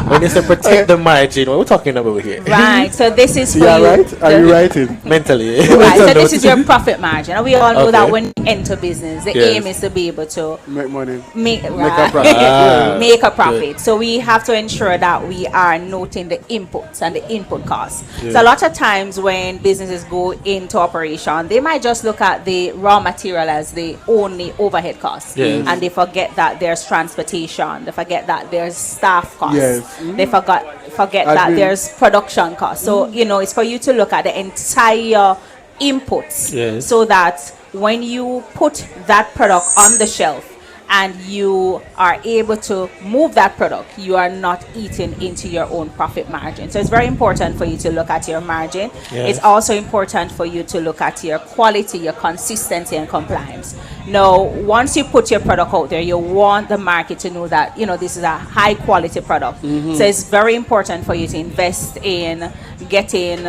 When you say protect the margin, what are we talking about here? Right, so this is for you. Right? Are you writing? Mentally. Right, so this is your profit margin. And we all know that when you enter business, the aim is to be able to make money. Make a profit. Make a profit. So we have to ensure that we are noting in the inputs and the input costs. So a lot of times when businesses go into operation, they might just look at the raw material as the only overhead cost, and they forget that there's transportation, they forget that there's staff costs, they forget that there's production costs. So it's for you to look at the entire inputs, so that when you put that product on the shelf and you are able to move that product, you are not eating into your own profit margin. So it's very important for you to look at your margin. It's also important for you to look at your quality, your consistency and compliance. Now, once you put your product out there, you want the market to know that this is a high quality product. So it's very important for you to invest in getting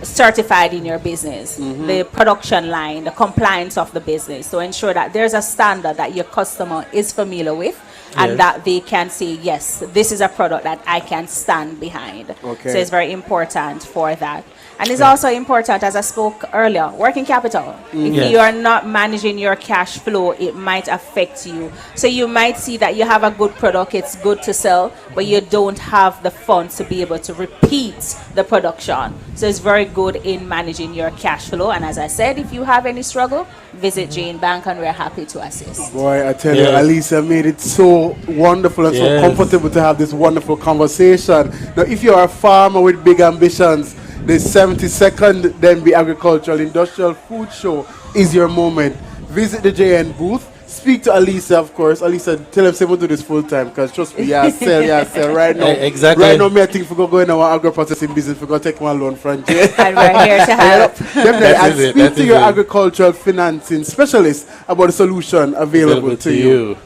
certified in your business, the production line, the compliance of the business, to ensure that there's a standard that your customer is familiar with, and that they can say, yes, this is a product that I can stand behind. So it's very important for that. And it's also important, as I spoke earlier, working capital. If you are not managing your cash flow, it might affect you. So you might see that you have a good product, it's good to sell, but you don't have the funds to be able to repeat the production. So it's very good in managing your cash flow. And as I said, if you have any struggle, visit Jane Bank and we're happy to assist. Boy, I tell you, Alisa made it so wonderful and so comfortable to have this wonderful conversation. Now, if you're a farmer with big ambitions, the 72nd Denby Agricultural Industrial Food Show is your moment. Visit the JN booth. Speak to Alisa, of course. Alisa, tell them to do this full time, because trust me, sell right now. Exactly. Right now, me, I think if we go in our agro-processing business, we're going to take one loan from Jay. And we're here to help. And speak to your agricultural financing specialist about the solution available to you.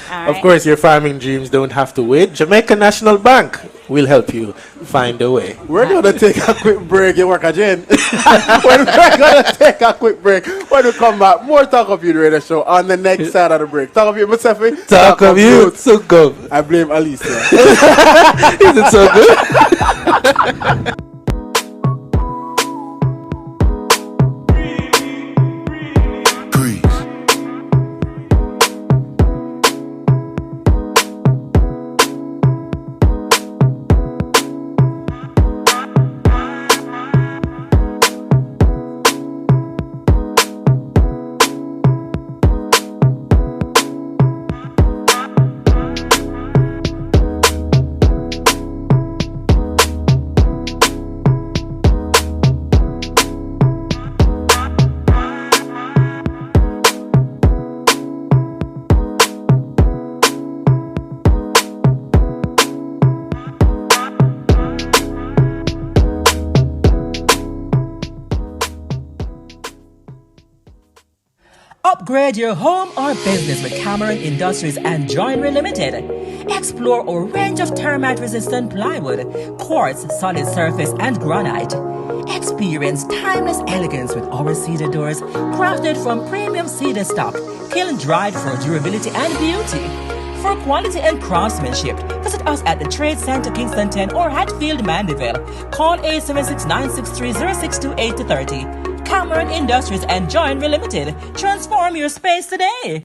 Of course, your farming dreams don't have to wait. Jamaica National Bank will help you find a way. We're going to take a quick break. You work again. We're going to take a quick break. When we come back, more Talk of Youth Radio Show on the next side of the break. Talk of Youth, myself. Talk of Youth. So good. I blame Alicia. Is it so good? Upgrade your home or business with Cameron Industries and Joinery Limited. Explore our range of termite-resistant plywood, quartz, solid surface, and granite. Experience timeless elegance with our cedar doors, crafted from premium cedar stock, kiln-dried for durability and beauty. For quality and craftsmanship, visit us at the Trade Center Kingston 10 or Hatfield Mandeville. Call 876-963-0628-30. Cameron Industries and Joinery Limited. Transform your space today.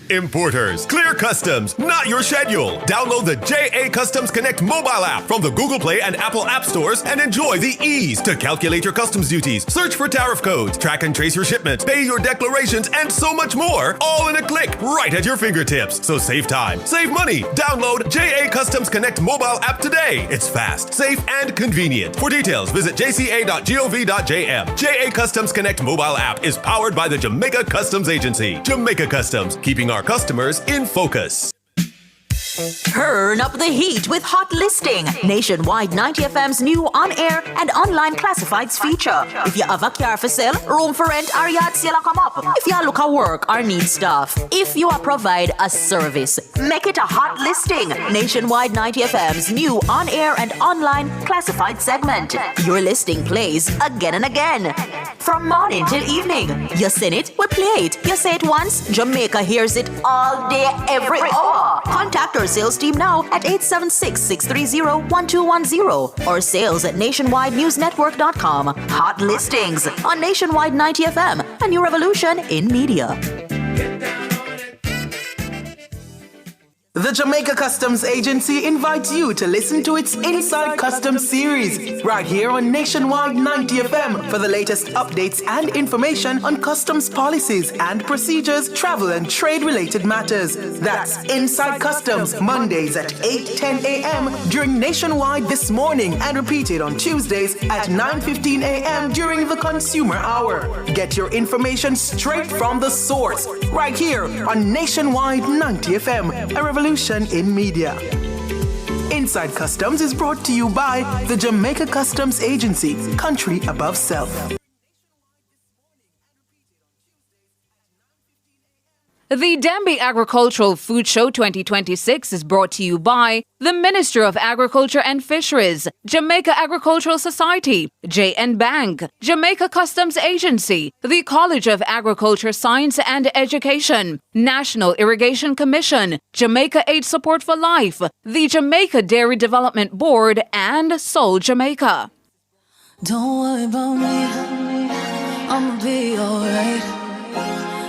Importers, clear customs, not your schedule. Download the JA Customs Connect mobile app from the Google Play and Apple App Stores and enjoy the ease to calculate your customs duties, search for tariff codes, track and trace your shipments, pay your declarations, and so much more, all in a click, right at your fingertips. So save time, save money. Download JA Customs Connect mobile app today. It's fast, safe, and convenient. For details, visit jca.gov.jm. JA Customs Connect mobile app is powered by the Jamaica Customs Agency. Jamaica Customs, keeping our customers in focus. Turn up the heat with Hot Listing, Nationwide 90 FM's new on-air and online classifieds feature. If you have a car for sale, room for rent, or yard sale come up. If you look at work or need stuff. If you provide a service, make it a Hot Listing, Nationwide 90 FM's new on-air and online classified segment. Your listing plays again and again. From morning till evening. You sing it, we play it. You say it once, Jamaica hears it all day, every hour. Contact our sales team now at 876-630-1210 or sales at nationwidenewsnetwork.com. Hot Listings on Nationwide 90 FM, a new revolution in media. The Jamaica Customs Agency invites you to listen to its Inside Customs series right here on Nationwide 90 FM for the latest updates and information on customs policies and procedures, travel and trade-related matters. That's Inside Customs, Mondays at 8:10 a.m. during Nationwide This Morning and repeated on Tuesdays at 9:15 a.m. during the Consumer Hour. Get your information straight from the source right here on Nationwide 90 FM, a revolution in media. Inside Customs is brought to you by the Jamaica Customs Agency, country above self. The Danby Agricultural Food Show 2026 is brought to you by the Minister of Agriculture and Fisheries, Jamaica Agricultural Society, JN Bank, Jamaica Customs Agency, the College of Agriculture, Science and Education, National Irrigation Commission, Jamaica Aid Support for Life, the Jamaica Dairy Development Board, and Soul Jamaica. Don't worry about me, I'ma be alright.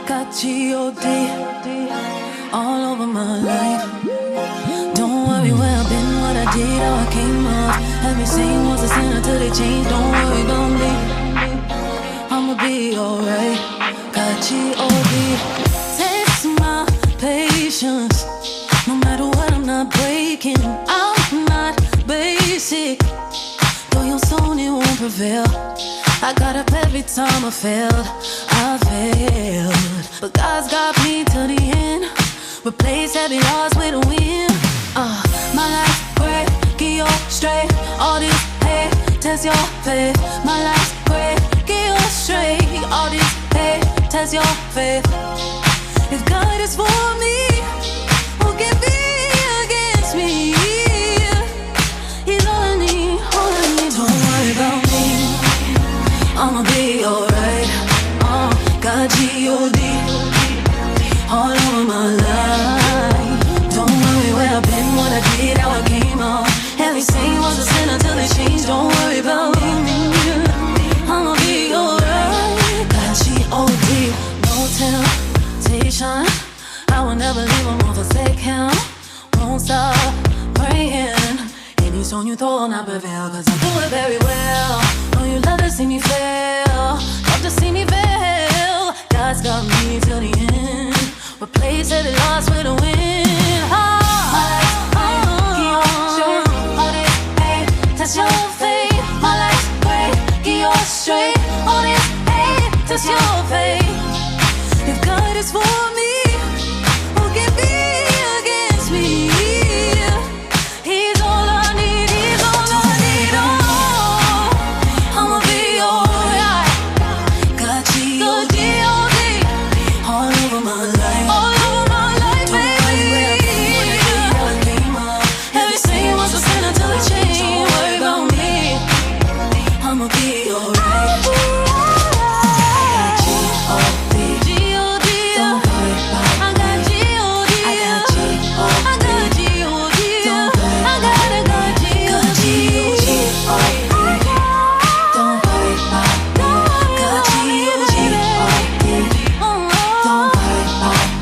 Got G.O.D. all over my life. Don't worry where I've been, what I did, how I came up. Every scene was a sin until they changed. Don't worry about me, I'ma be alright. Got G.O.D. Test my patience. No matter what, I'm not breaking. I'm not basic. Though your soul, it won't prevail. I got up every time I failed. But God's got me till the end. Replace heavy odds with a win. My life's great, get your straight. All this hate, test your faith. My life's great, get your straight. All this hate, test your faith. If God is for me, who can be against me? He's all I need, all I need. Don't worry about me, I'ma be alright. Got G.O.D. all over my life. Don't worry where I've been, what I did, how I came out. Every scene was a sin until it changed. Don't worry about me, I'ma be alright. Got G.O.D. no temptation. I will never leave them off a second. Won't stop praying. Any song you throw, not prevail. Cause I do it very well. Know you love to see me fail, love to see me fail. God's got me till the end. Replace every loss with a win. Test your faith. My life's great, get yours straight. All this hate, test your faith. If God is for me, who can be against me? He's all I need, he's all I need. Oh, I'ma be alright. Got G.O.D. all over my life. All over my life, baby. Every scene was a sin until it changed. Don't worry about me, I'ma be alright. G.O.D. Don't worry about me. I got G.O.D. I got G.O.D. Don't worry about me. I got G.O.D. Don't worry about me. Got G.O.D.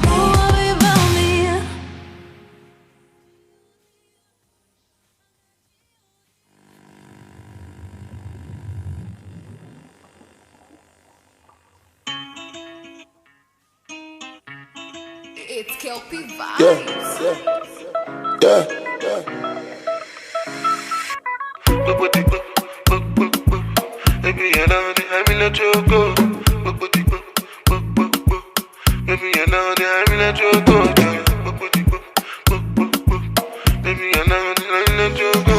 Don't worry about me. It's Kelpie Vibes. Yeah. Baby, I know that I will let you go. Baby, I know that I will let you go. Baby, I know that I will let you go.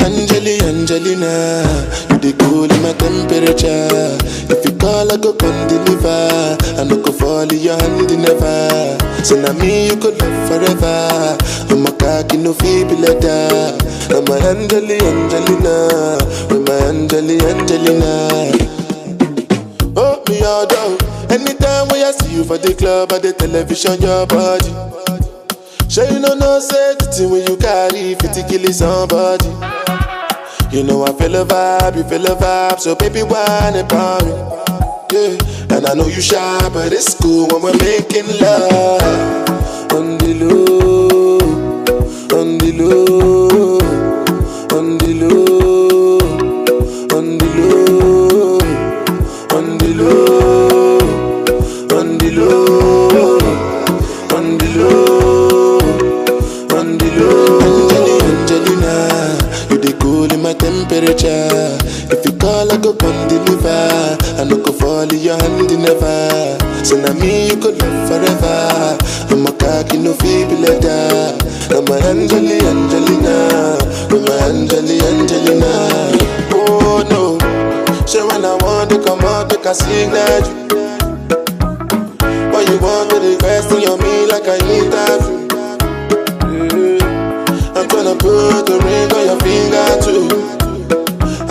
Angelina, you the cool in my temperature. If you call, I go come deliver. I no go fall in your hand never. So now me you could love forever. I'm a cocky no feeble letter. I'm a Angelina, with my Angelina. Oh me all down. Anytime when I see you for the club or the television, your body. Sure you know say the thing when you carry 50 kill somebody. You know I feel a vibe, you feel a vibe, so baby whine about me. Yeah, And I know you shy, but it's cool when we're making love. On the low, on the low, on the low, on the low, on the low, on the low, on the low, on the low. Angelina, you the cool in my temperature. If you call, I go come deliver. I no go fall in your hand never. So now me you could love forever. I'm a cocky no feeble letter. I'm a Angelina. I'm a Angelina. Oh no. So when I want to come out, make a signal. When you want to request on me like I need that. I'm gonna put a ring on your finger too.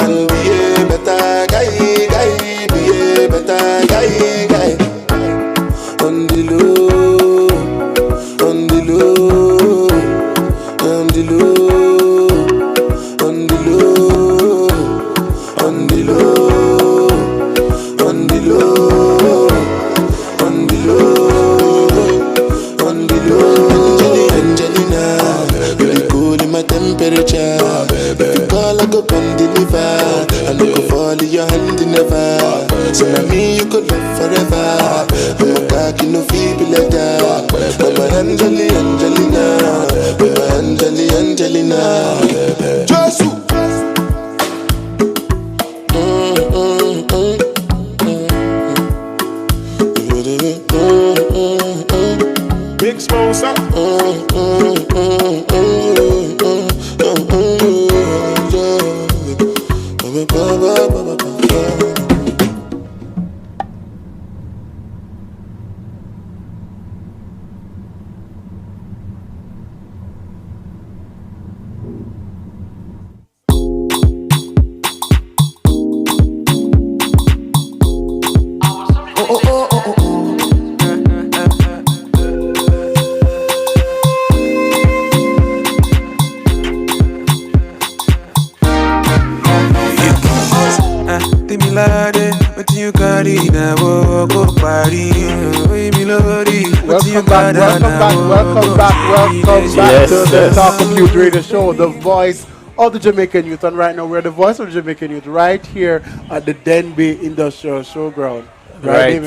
And be a better guy, be a better guy. On the low, on the low, on the low, on the low, on the low, on the low, on the low, on the low. Angelina, you be cool in my temperature. If you call, I go come deliver. I no go fall in your hand never. So now me you could love forever. I'm a cocky no feeble letter. I'm a Angelina. I'm a Angelina. Josu. Big sponsor. Welcome back to the Talk Compute Radio Show, the voice of the Jamaican youth. And right now we're the voice of the Jamaican youth right here at the Denby Industrial Showground. Right,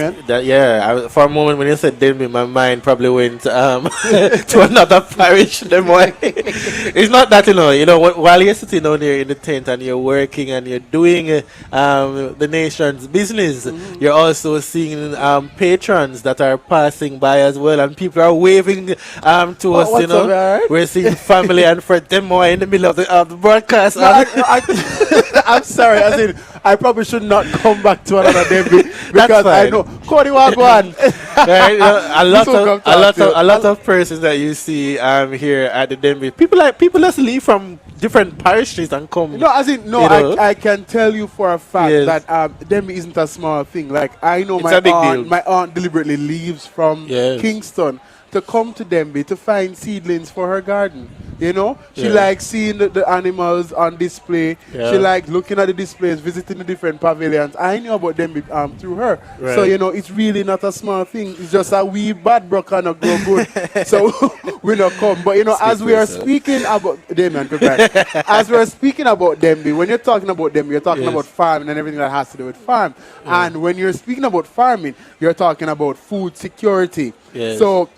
for a moment when you said Denby, my mind probably went to another parish. It's not that, while you're sitting down there in the tent and you're working and you're doing the nation's business, you're also seeing patrons that are passing by as well, and people are waving to us. Right? We're seeing family and friends. Them more in the middle of the broadcast. No, I'm sorry. I probably should not come back to another Denby because I know Cody Wagwan. A lot of persons that you see here at the Denby. People just leave from different parishes and come. I can tell you for a fact that Denby isn't a small thing. Like I know my aunt deliberately leaves from Kingston to come to Denby to find seedlings for her garden. She likes seeing the animals on display. She likes looking at the displays, visiting the different pavilions. I knew about Denby through her. Right. So, it's really not a small thing. It's just that we bad bro cannot grow good. So we not come. But, as we are speaking about Damien, as we are speaking about Denby, when you're talking about Denby, you're talking about farming and everything that has to do with farm. And when you're speaking about farming, you're talking about food security. So,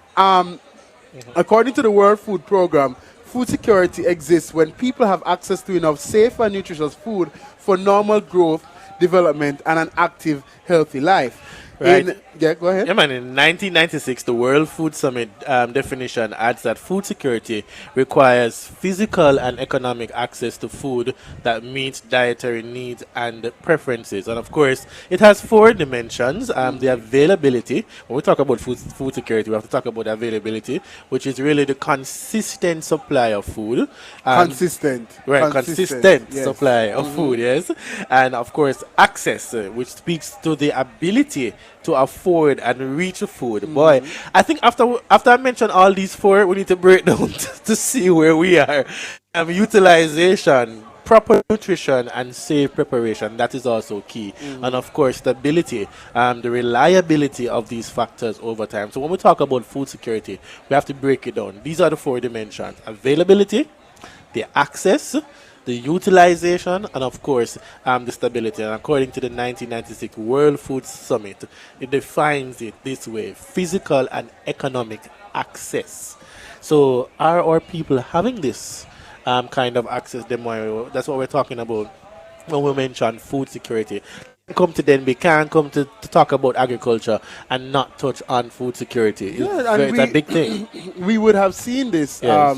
according to the World Food Program, food security exists when people have access to enough safe and nutritious food for normal growth, development, and an active, healthy life. Right. Go ahead. Yeah, man. In 1996, the World Food Summit definition adds that food security requires physical and economic access to food that meets dietary needs and preferences. And of course, it has 4 dimensions. The availability. When we talk about food security, we have to talk about availability, which is really the consistent supply of food. Consistent Supply of food, yes. And of course, access, which speaks to the ability to afford and reach food. Boy, I think after I mention all these 4, we need to break down to see where we are. Utilization proper nutrition and safe preparation, that is also key. And of course, stability, the reliability of these factors over time. So when we talk about food security, we have to break it down. These are the 4 dimensions: availability, the access, the utilization, and of course, the stability. And according to the 1996 World Food Summit, it defines it this way: physical and economic access. So are our people having this kind of access? That's what we're talking about when we mention food security. Come to Denby, can't come to talk about agriculture and not touch on food security. It's a big thing. We would have seen this. Yes.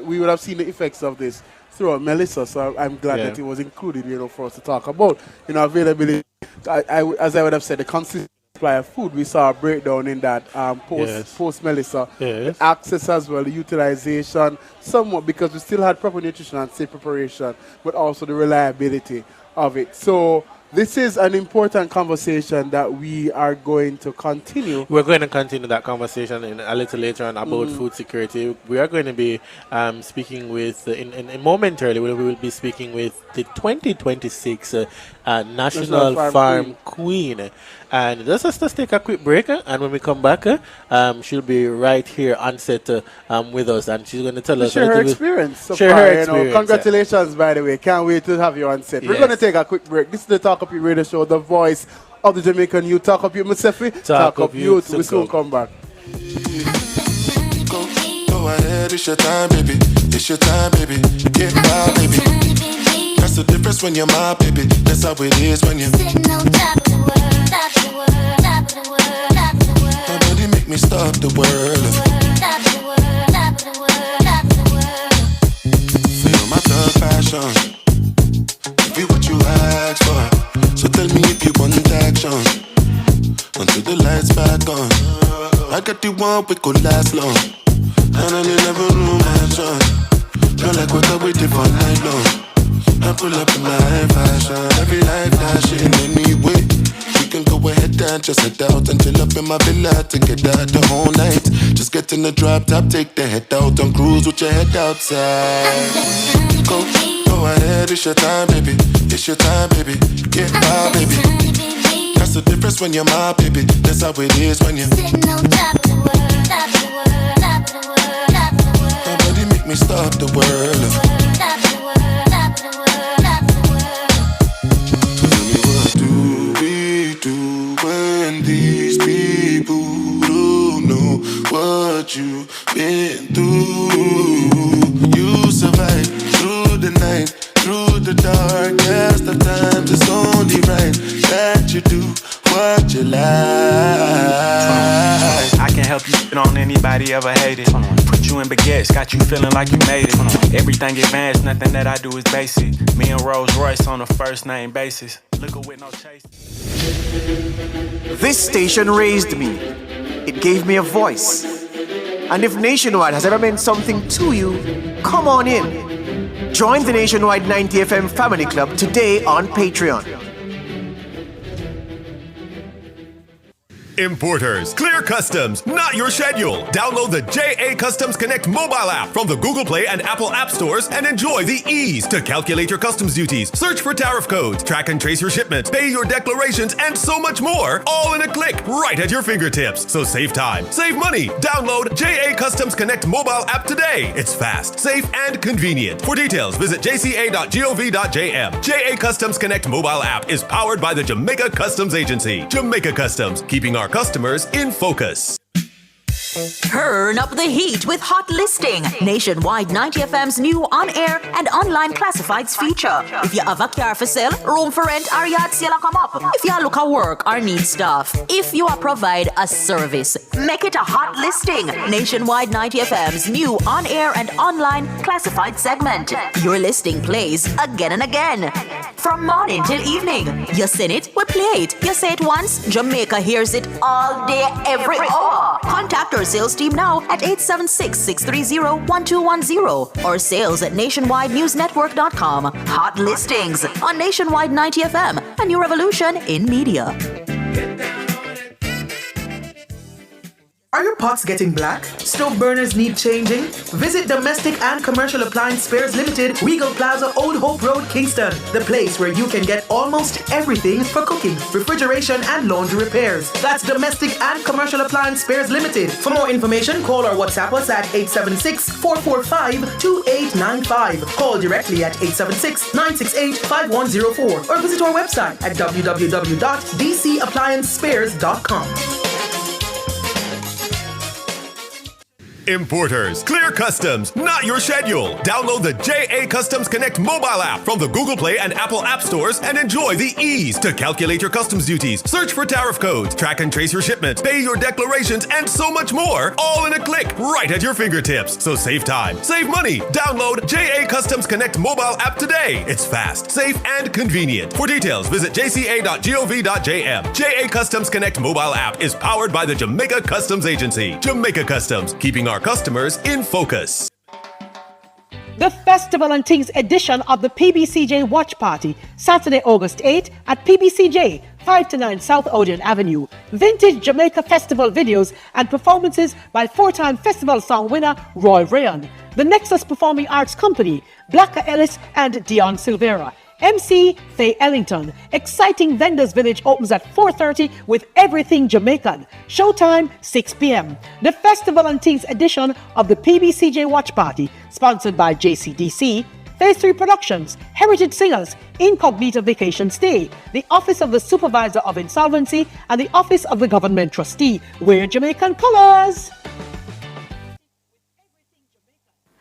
We would have seen the effects of this throughout Melissa. So I'm glad that it was included, for us to talk about, availability. As I would have said, the consistent supply of food. We saw a breakdown in that post Melissa. The access as well, the utilization, somewhat because we still had proper nutrition and safe preparation, but also the reliability of it. So this is an important conversation that we are going to continue. We're going to continue that conversation a little later on about food security. We are going to be speaking with, momentarily, we will be speaking with the 2026 National Farm Queen. And let's take a quick break, and when we come back, she'll be right here on set with us, and she's going to tell us her experience. Congratulations, by the way. Can't wait to have you on set. We're going to take a quick break. This is the Talk Up Youth Radio Show, the voice of the Jamaican youth. Talk Up Youth, Musefi. Talk Up Youth. We soon come back. Go ahead, it's your time, baby. It's your time, baby. Get wild, baby. That's the difference when you're my baby. That's how it is when you're sitting on top of the world, top of the world, top of the world, top of the world. Nobody make me stop the world. Top of the world, top of the world, top of the world. Feel my thug passion. Give you what you ask for. So tell me if you want action. Until the lights back on. I got the one we could last long. And I never knew my son. Feel like what I waited for night long. I pull up in my high fashion. Every life dashing anyway. We can go ahead and just head out and chill up in my villa to get out the whole night. Just get in the drop top, take the head out and cruise with your head outside. Go ahead, it's your time, baby. It's your time, baby. Get wild, baby. That's the difference when you're my baby. That's how it is when you're sitting on top of the world, top of the world, top of the world, top of the world. Nobody make me stop the world. Top of the world, top of the world, top of the world. Tell me what do we do when these people don't know what you've been through? You survive through the night, through the darkest of times. It's only right that you do what you like. I can help you on anybody ever hated. Put you in baguettes, got you feeling like you made it. Everything advanced, nothing that I do is basic. Me and Rolls Royce on a first name basis. Liquor with no chase. This station raised me. It gave me a voice. And if Nationwide has ever meant something to you, come on in. Join the Nationwide 90 FM Family Club today on Patreon. Importers, clear customs, not your schedule. Download the JA Customs Connect mobile app from the Google Play and Apple App Stores and enjoy the ease to calculate your customs duties, search for tariff codes, track and trace your shipments, pay your declarations, and so much more, all in a click right at your fingertips. So save time, save money. Download JA Customs Connect mobile app today. It's fast, safe, and convenient. For details, visit jca.gov.jm. JA Customs Connect mobile app is powered by the Jamaica Customs Agency. Jamaica Customs, keeping our customers in focus. Turn up the heat with Hot Listing, Nationwide 90 FM's new on-air and online classifieds feature. If you have a car for sale, room for rent, or yard sale come up. If you look at work or need stuff. If you provide a service, make it a Hot Listing, Nationwide 90 FM's new on-air and online classified segment. Your listing plays again and again. From morning till evening. You sing it, we play it. You say it once, Jamaica hears it all day, every hour. Contact our sales team now at 876-630-1210 or sales at nationwidenewsnetwork.com. Hot Listings on Nationwide 90 FM, a new revolution in media. Are your pots getting black? Stove burners need changing? Visit Domestic and Commercial Appliance Spares Limited, Regal Plaza, Old Hope Road, Kingston. The place where you can get almost everything for cooking, refrigeration, and laundry repairs. That's Domestic and Commercial Appliance Spares Limited. For more information, call or WhatsApp us at 876-445-2895. Call directly at 876-968-5104 or visit our website at www.dcappliancespares.com. Importers, clear customs, not your schedule. Download the JA Customs Connect mobile app from the Google Play and Apple App Stores and enjoy the ease to calculate your customs duties, search for tariff codes, track and trace your shipments, pay your declarations, and so much more, all in a click, right at your fingertips. So save time, save money. Download JA Customs Connect mobile app today. It's fast, safe, and convenient. For details, visit jca.gov.jm. JA Customs Connect mobile app is powered by the Jamaica Customs Agency. Jamaica Customs, keeping our customers in focus. The Festival and Things edition of the PBCJ Watch Party, Saturday, August 8 at PBCJ, 5 to 9 South Odeon Avenue. Vintage Jamaica Festival videos and performances by four-time festival song winner Roy Rayon. The Nexus Performing Arts Company, Blacka Ellis and Dion Silvera. MC Faye Ellington. Exciting Vendors Village opens at 4:30 with everything Jamaican. Showtime 6 p.m. The Festival and Things edition of the PBCJ Watch Party, sponsored by JCDC, Phase 3 Productions, Heritage Singers, Incognito Vacation Stay, the Office of the Supervisor of Insolvency, and the Office of the Government Trustee. Wear Jamaican colors.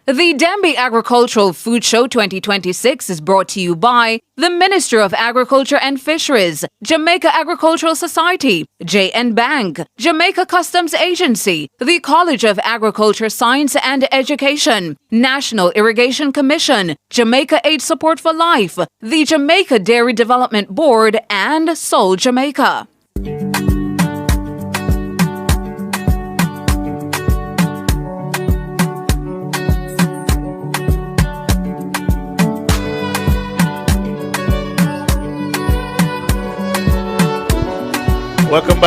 The Denby Agricultural Food Show 2026 is brought to you by the Minister of Agriculture and Fisheries, Jamaica Agricultural Society, JN Bank, Jamaica Customs Agency, the College of Agriculture, Science and Education, National Irrigation Commission, Jamaica Aid Support for Life, the Jamaica Dairy Development Board, and Soul Jamaica. Welcome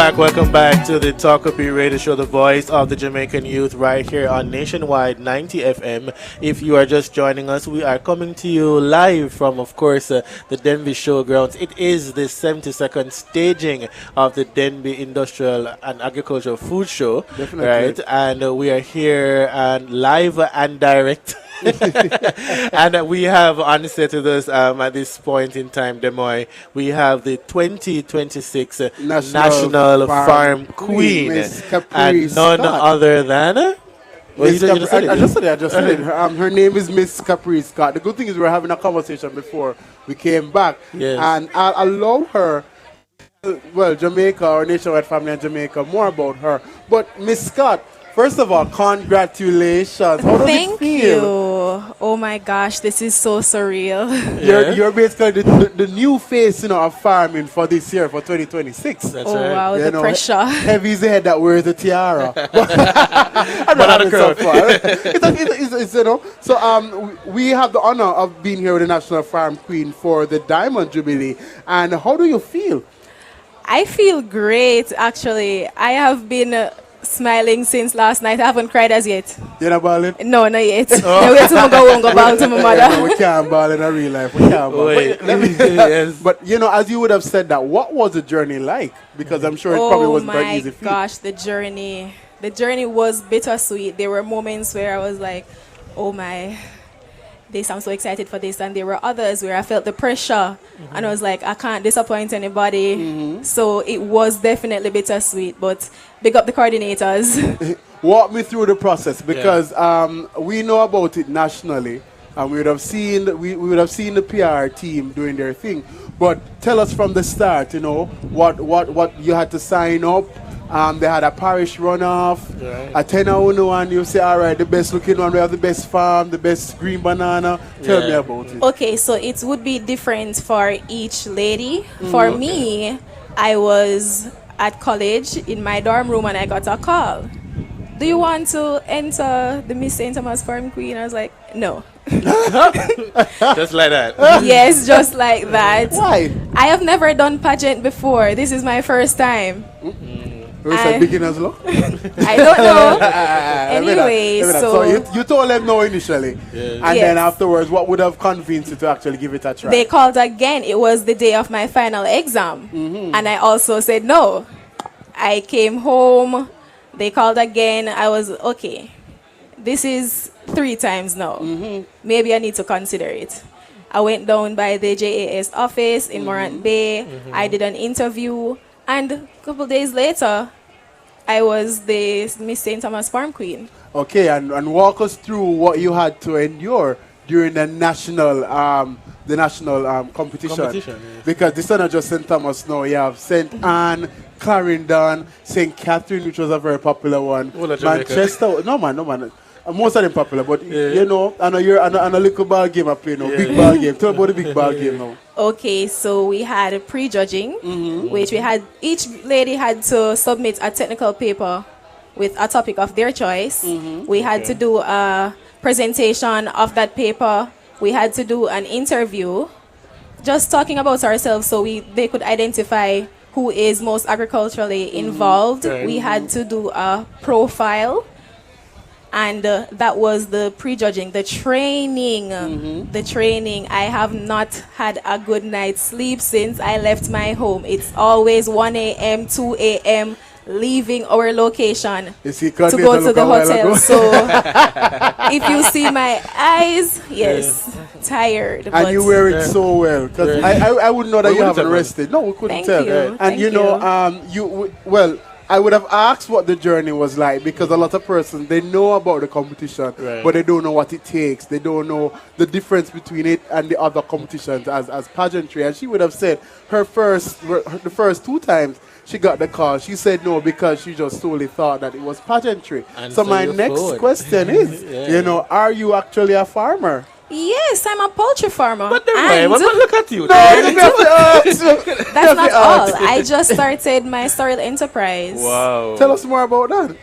back to the Talk Up Radio Show, the voice of the Jamaican youth, right here on Nationwide 90 FM. If you are just joining us, we are coming to you live from, of course, the Denby Showgrounds. It is the 72nd staging of the Denby Industrial and Agricultural Food Show. Definitely. Right? And we are here and live and direct. And we have on set with us at this point in time, Demoy, we have the 2026 National Farm Queen, and none other than I just said it. Her name is Miss Capri Scott. The good thing is we're having a conversation before we came back, and I'll allow her. Well, Jamaica or Nationwide Family and Jamaica, more about her. But Miss Scott, first of all, congratulations. How does it feel? Thank you. Oh my gosh, this is so surreal. You're basically the new face, of farming for this year, for 2026. That's right. Wow, the pressure. Heavy is the head that wears the tiara. So we have the honor of being here with the National Farm Queen for the Diamond Jubilee. And how do you feel? I feel great, actually. I have been smiling since last night. I haven't cried as yet. You're not balling? No, not yet. I wait till I go back to my mother. We can't ball in a real life. We can't ball. But, as you would have said that, what was the journey like? Because I'm sure it probably wasn't very easy for you. Oh my gosh, the journey was bittersweet. There were moments where I was like, oh my, I'm so excited for this. And there were others where I felt the pressure and I was like, I can't disappoint anybody. So it was definitely bittersweet, but big up the coordinators. Walk me through the process, because we know about it nationally, and we would have seen the PR team doing their thing. But tell us from the start, what you had to sign up. They had a parish runoff, a 10-1, you say, all right, the best looking one, we have the best farm, the best green banana. Tell me about it. Okay, so it would be different for each lady. For me, I was at college in my dorm room and I got a call. Do you want to enter the Miss St. Thomas Farm Queen? I was like, no. Just like that? Yes, just like that. Why? I have never done pageant before. This is my first time. beginner's luck? I don't know. Anyway, so you told them no initially, and then afterwards, what would have convinced you to actually give it a try? They called again. It was the day of my final exam, and I also said no. I came home. They called again. I was okay. This is 3 times now. Maybe I need to consider it. I went down by the JAS office in Morant Bay. I did an interview, and a couple days later, I was the Miss St. Thomas Farm Queen. Okay, and walk us through what you had to endure during the national competition. Because this is not just St. Thomas now. You have St. Anne, Clarendon, St. Catherine, which was a very popular one. Manchester. No man. Most of them popular, but you know, I know you're on a little ball game I play now. Big ball game. Tell about the big ball game now. Okay, so we had a pre-judging, which we had, each lady had to submit a technical paper with a topic of their choice. We had to do a presentation of that paper. We had to do an interview, just talking about ourselves, so they could identify who is most agriculturally involved. We had to do a profile. And that was the prejudging, the training. I have not had a good night's sleep since I left my home. It's always 1 a.m., 2 a.m., leaving our location to go to the hotel. So if you see my eyes, tired. And you wear it so well. Because I would know that you haven't rested. No, we couldn't tell. And you know, I would have asked what the journey was like, because a lot of persons, they know about the competition, but they don't know what it takes. They don't know the difference between it and the other competitions as pageantry. And she would have said the first 2 times she got the call, she said no because she just solely thought that it was pageantry. So my next question is, you know, are you actually a farmer? Yes, I'm a poultry farmer. But look at you. That's not all. I just started my storied enterprise. Wow. Tell us more about that.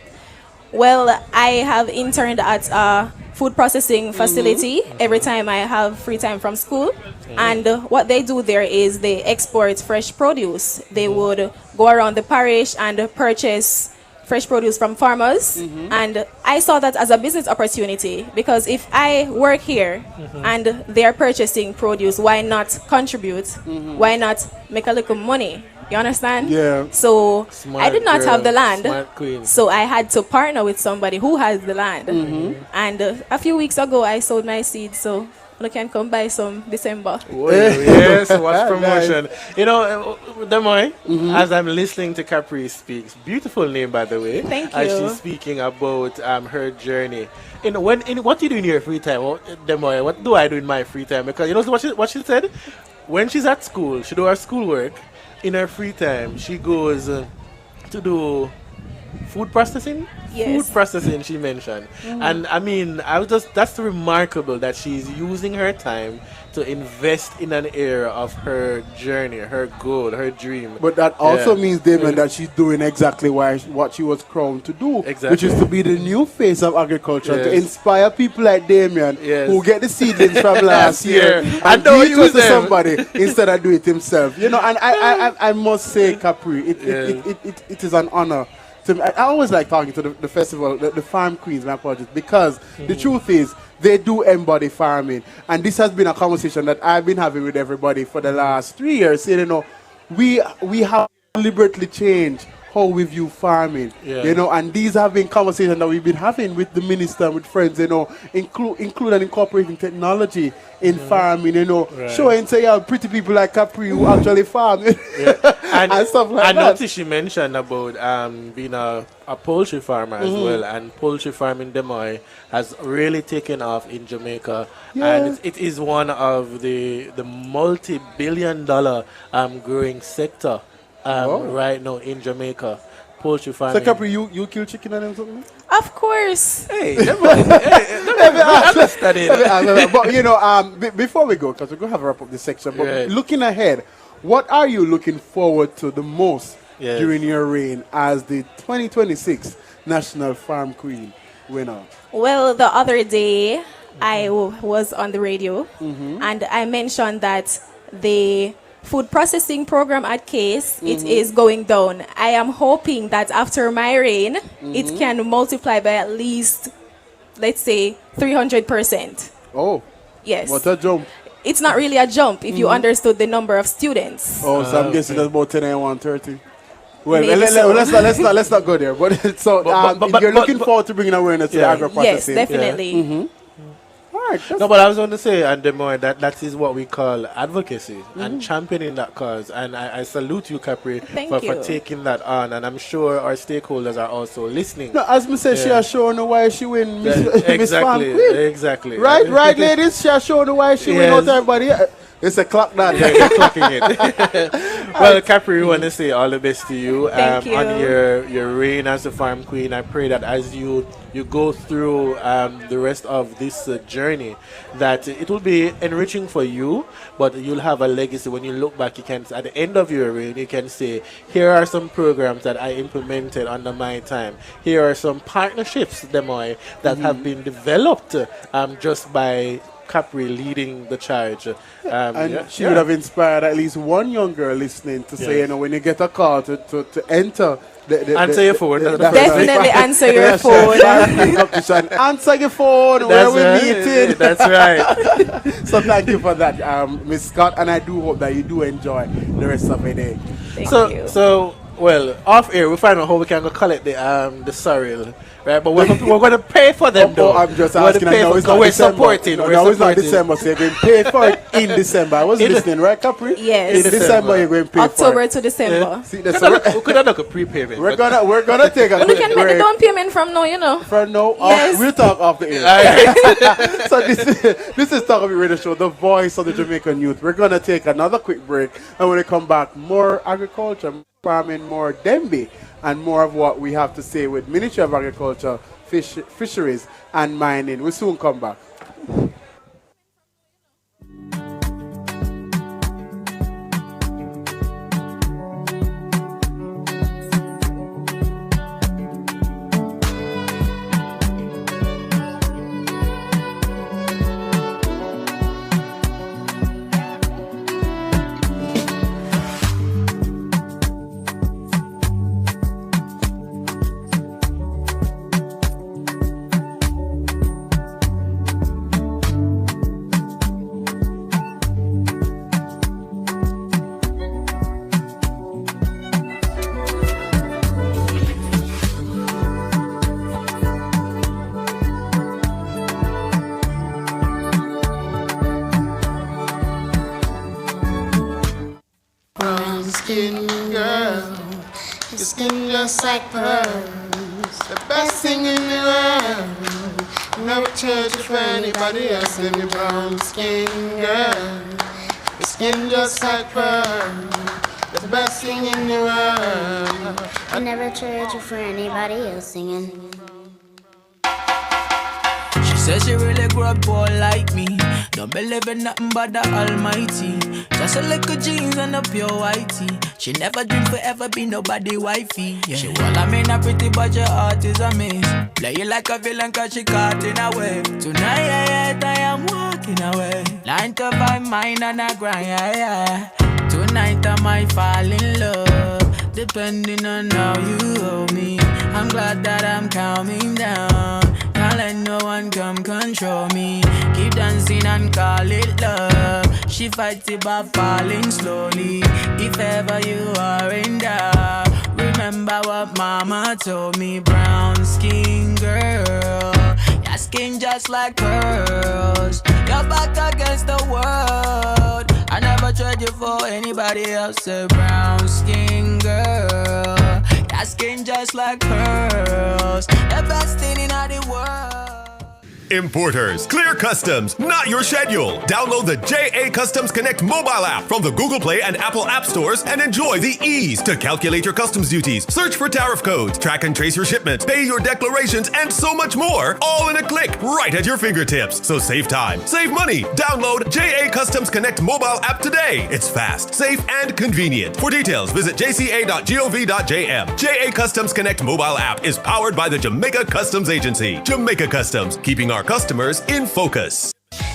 Well, I have interned at a food processing facility every time I have free time from school. And what they do there is they export fresh produce. They would go around the parish and purchase fresh produce from farmers, and I saw that as a business opportunity, because if I work here and they are purchasing produce, why not contribute? Why not make a little money? You understand? Yeah. So I did not have the land, so I had to partner with somebody who has the land. And a few weeks ago, I sold my seeds, so you can come buy some December. Yes, watch promotion. You know, Demoy, as I'm listening to Capri speaks, beautiful name by the way. Thank you. As she's speaking about her journey. You know, what do you do in your free time? Demoy, what do I do in my free time? Because you know what she said? When she's at school, she do her schoolwork. In her free time, she goes to do food processing. Yes. Food processing, she mentioned. And I mean, that's remarkable that she's using her time to invest in an area of her journey, her goal, her dream. But that also means, Damien, that she's doing exactly what she was crowned to do, which is to be the new face of agriculture, to inspire people like Damien who get the seedlings from last year and do it to somebody instead of do it himself. You know, and I must say, Capri, it is an honor. I always like talking to the festival, the farm queens, my apologies, because the truth is they do embody farming, and this has been a conversation that I've been having with everybody for the last 3 years. You know, we have deliberately changed how we view farming, you know, and these have been conversations that we've been having with the minister and with friends, you know, include and incorporating technology in farming, you know, showing, say, pretty people like Capri who actually farm and stuff like that. I noticed she mentioned about being a poultry farmer as well, and poultry farming Des Moines has really taken off in Jamaica, and it is one of the multi-billion-dollar growing sector right now in Jamaica. Poultry farming. So Capri, you kill chicken and something? Of course. Hey, but you know, before we go, because we're going to have to wrap up this section, but looking ahead, what are you looking forward to the most during your reign as the 2026 National Farm Queen winner? Well, the other day I was on the radio and I mentioned that the food processing program at Case, it is going down. I am hoping that after my reign, it can multiply by at least, let's say, 300%. Oh. Yes. What a jump. It's not really a jump if you understood the number of students. Oh, so I'm guessing that's about 10 and 130. Well, Maybe let's not go there. But so you're looking forward to bringing awareness to the agro-processing. Yes, definitely. No, but I was going to say, and the more that is what we call advocacy and championing that cause. And I salute you, Capri, for taking that on. And I'm sure our stakeholders are also listening. No, as me say, she has shown why she win Miss Farm Queen. Exactly. Right, ladies? She has shown why she win out everybody. It's a clock that. They're clocking it. Well, Capri, we want to say all the best to you. Thank you. On your reign as the farm queen. I pray that as you go through the rest of this journey, that it will be enriching for you, but you'll have a legacy. When you look back, you can, at the end of your reign, you can say, here are some programs that I implemented under my time. Here are some partnerships, Demoy, that have been developed just by Capri leading the charge. She would have inspired at least one young girl listening to say, when you get a call to enter answer your phone. Definitely answer your phone. Answer your phone. Where we meeting? That's right. So thank you for that, Miss Scott, and I do hope that you do enjoy the rest of the day. Thank you. So well, off air, we'll find out how we can go collect the sorrel. Right, but we're going to pay for them, though. I'm just asking. We're supporting. No, it's not December, so you're going to pay for it in December. I was listening, right, Capri? Yes. In December, you're going to pay October for it. to December. Yeah. See, we could have done a prepayment. We're gonna take a we can make the down payment from now, From now, yes. We'll talk off the air. So this is Talk Of It Radio Show, the voice of the Jamaican youth. We're gonna take another quick break, and when we come back, more agriculture, farming, more Dembe, and more of what we have to say with Ministry of Agriculture, Fisheries, and Mining. We'll soon come back. Skin girl, your skin just like pearls, the best thing in the world. Never change it for anybody else than your brown skin girl. Your skin just like pearls, the best thing in the world. I never trade you for anybody else singing. She says she really grew up poor like me. Don't believe in nothing but the Almighty. Just a little jeans and a pure whitey. She never dreamed forever be nobody wifey. Yeah. She well, I mean, a pretty but your heart is a miss. Play you like a villain cause she caught in a way. Tonight I am walking away. 9 to 5 mine and I grind, yeah. Tonight I might fall in love, depending on how you hold me. I'm glad that I'm calming down. Can't let no one come control me. Keep dancing and call it love. She fights it by falling slowly. If ever you are in doubt, remember what mama told me. Brown skin girl, your skin just like pearls. You're back against the world. I never trade you for anybody else. A brown skin girl, your skin just like pearls. The best thing in all the world. Importers, clear customs, not your schedule. Download the JA Customs Connect mobile app from the Google Play and Apple App Stores and enjoy the ease to calculate your customs duties, search for tariff codes, track and trace your shipments, pay your declarations, and so much more, all in a click, right at your fingertips. So save time, save money. Download JA Customs Connect mobile app today. It's fast, safe, and convenient. For details, visit jca.gov.jm. JA Customs Connect mobile app is powered by the Jamaica Customs Agency. Jamaica Customs, keeping our customers in focus.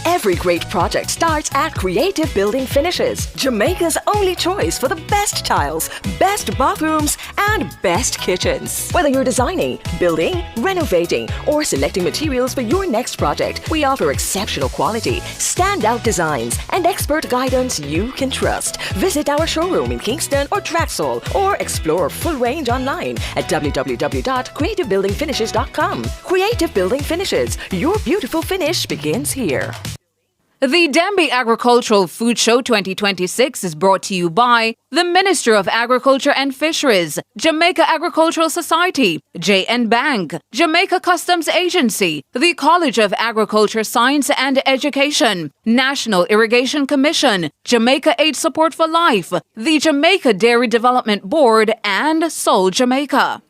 Every great project starts at Creative Building Finishes, Jamaica's only choice for the best tiles, best bathrooms, and best kitchens. Whether you're designing, building, renovating, or selecting materials for your next project, we offer exceptional quality, standout designs, and expert guidance you can trust. Visit our showroom in Kingston or Traxall, or explore full range online at www.creativebuildingfinishes.com. Creative Building Finishes, your beautiful finish begins here. The Denby Agricultural Food Show 2026 is brought to you by the Minister of Agriculture and Fisheries, Jamaica Agricultural Society, JN Bank, Jamaica Customs Agency, the College of Agriculture Science and Education, National Irrigation Commission, Jamaica Aid Support for Life, the Jamaica Dairy Development Board, and Soul Jamaica.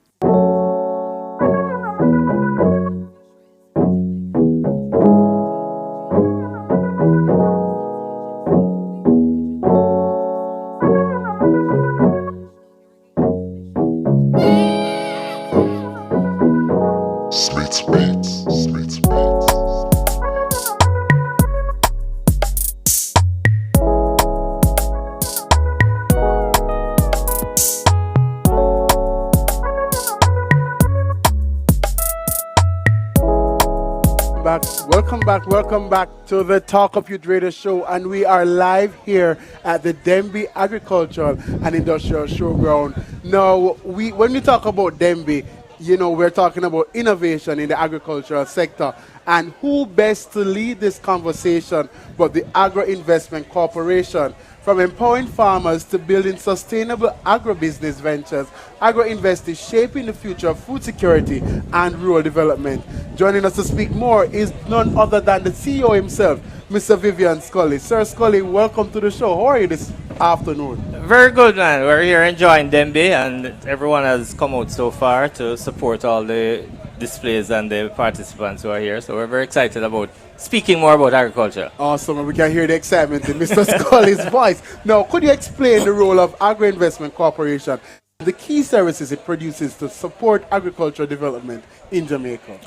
Welcome back to the Talk Up Youth Radio Show, and we are live here at the Denby Agricultural and Industrial Showground. Now, when we talk about Denby, we're talking about innovation in the agricultural sector, and who best to lead this conversation but the Agro Investment Corporation. From empowering farmers to building sustainable agribusiness ventures, AgroInvest is shaping the future of food security and rural development. Joining us to speak more is none other than the CEO himself, Mr. Vivian Scully. Sir Scully, welcome to the show. How are you this afternoon? Very good, man. We're here enjoying Denby, and everyone has come out so far to support all the displays and the participants who are here. So we're very excited about speaking more about agriculture. Awesome, and we can hear the excitement in Mr. Scully's voice. Now, could you explain the role of Agro Investment Corporation, the key services it produces to support agricultural development in Jamaica?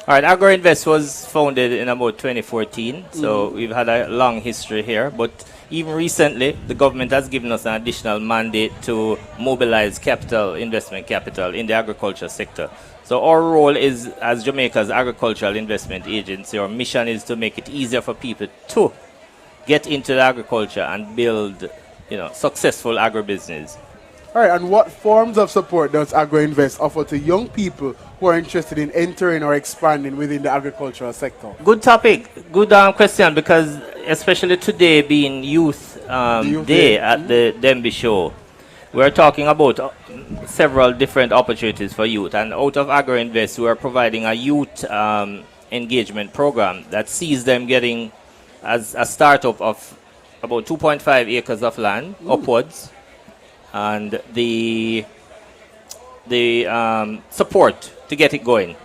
All right, AgroInvest was founded in about 2014, so we've had a long history here. But even recently, the government has given us an additional mandate to mobilize capital, investment capital in the agriculture sector. So our role is, as Jamaica's agricultural investment agency, our mission is to make it easier for people to get into the agriculture and build, successful agribusiness. All right, and what forms of support does AgroInvest offer to young people who are interested in entering or expanding within the agricultural sector? Good topic, good question, because especially today being Youth Day at the Denby Show, we're talking about several different opportunities for youth. And out of AgroInvest, we are providing a youth engagement program that sees them getting as a startup of about 2.5 acres of land upwards, and the support to get it going.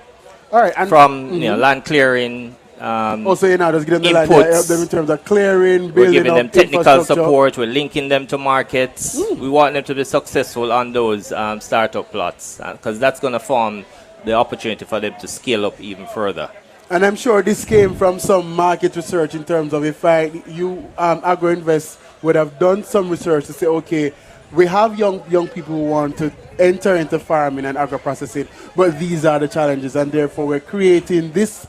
All right, and from land clearing. Also, just give them the land, help them in terms of clearing, building. We're giving them technical support. We're linking them to markets. We want them to be successful on those startup plots, because that's going to form the opportunity for them to scale up even further. And I'm sure this came from some market research in terms of AgroInvest would have done some research to say, okay, we have young people who want to enter into farming and agro-processing, but these are the challenges, and therefore we're creating these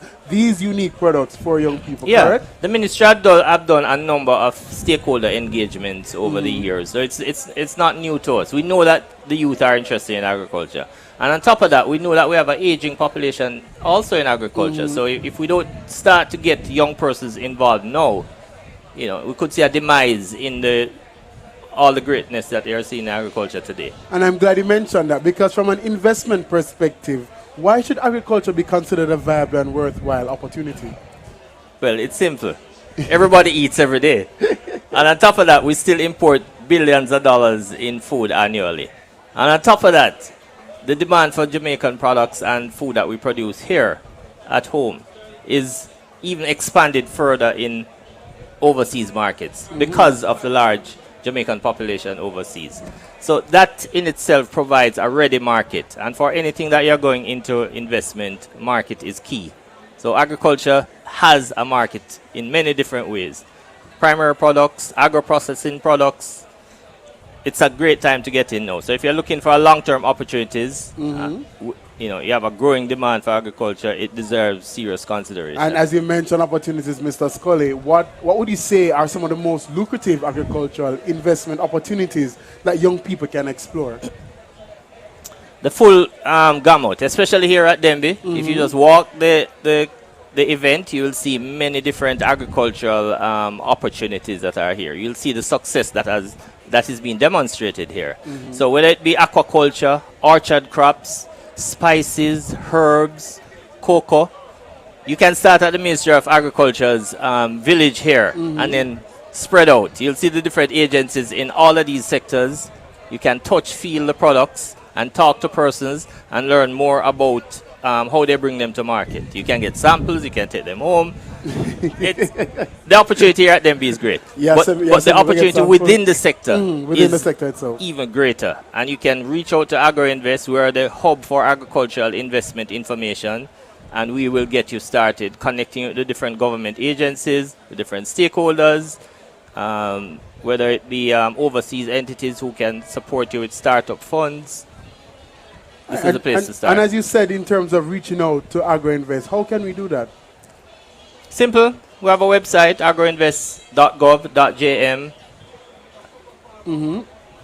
unique products for young people, correct? The ministry have done a number of stakeholder engagements over the years, so it's not new to us. We know that the youth are interested in agriculture, and on top of that, we know that we have an aging population also in agriculture. So if we don't start to get young persons involved now, we could see a demise in all the greatness that they are seeing in agriculture today. And I'm glad you mentioned that, because from an investment perspective, why should agriculture be considered a viable and worthwhile opportunity? Well, it's simple. Everybody eats every day. And on top of that, we still import billions of dollars in food annually. And on top of that, the demand for Jamaican products and food that we produce here at home is even expanded further in overseas markets because of the large Jamaican population overseas. So that in itself provides a ready market, and for anything that you're going into investment, market is key. So agriculture has a market in many different ways. Primary products, agro-processing products. It's a great time to get in now. So if you're looking for long-term opportunities, you have a growing demand for agriculture, it deserves serious consideration. And as you mentioned opportunities, Mr. Scully, what would you say are some of the most lucrative agricultural investment opportunities that young people can explore? The full gamut, especially here at Denby. If you just walk the event, you will see many different agricultural opportunities that are here. You'll see the success that is being demonstrated here. So whether it be aquaculture, orchard crops, spices, herbs, cocoa, you can start at the Ministry of Agriculture's village here and then spread out. You'll see the different agencies in all of these sectors. You can touch, feel the products and talk to persons and learn more about how they bring them to market. You can get samples, you can take them home. The opportunity here at Denby is great. But the opportunity within the sector is even greater. And you can reach out to AgroInvest. We are the hub for agricultural investment information. And we will get you started connecting with the different government agencies, the different stakeholders, whether it be overseas entities who can support you with startup funds. This is the place to start. And as you said, in terms of reaching out to AgroInvest, how can we do that? Simple. We have a website, agroinvest.gov.jm.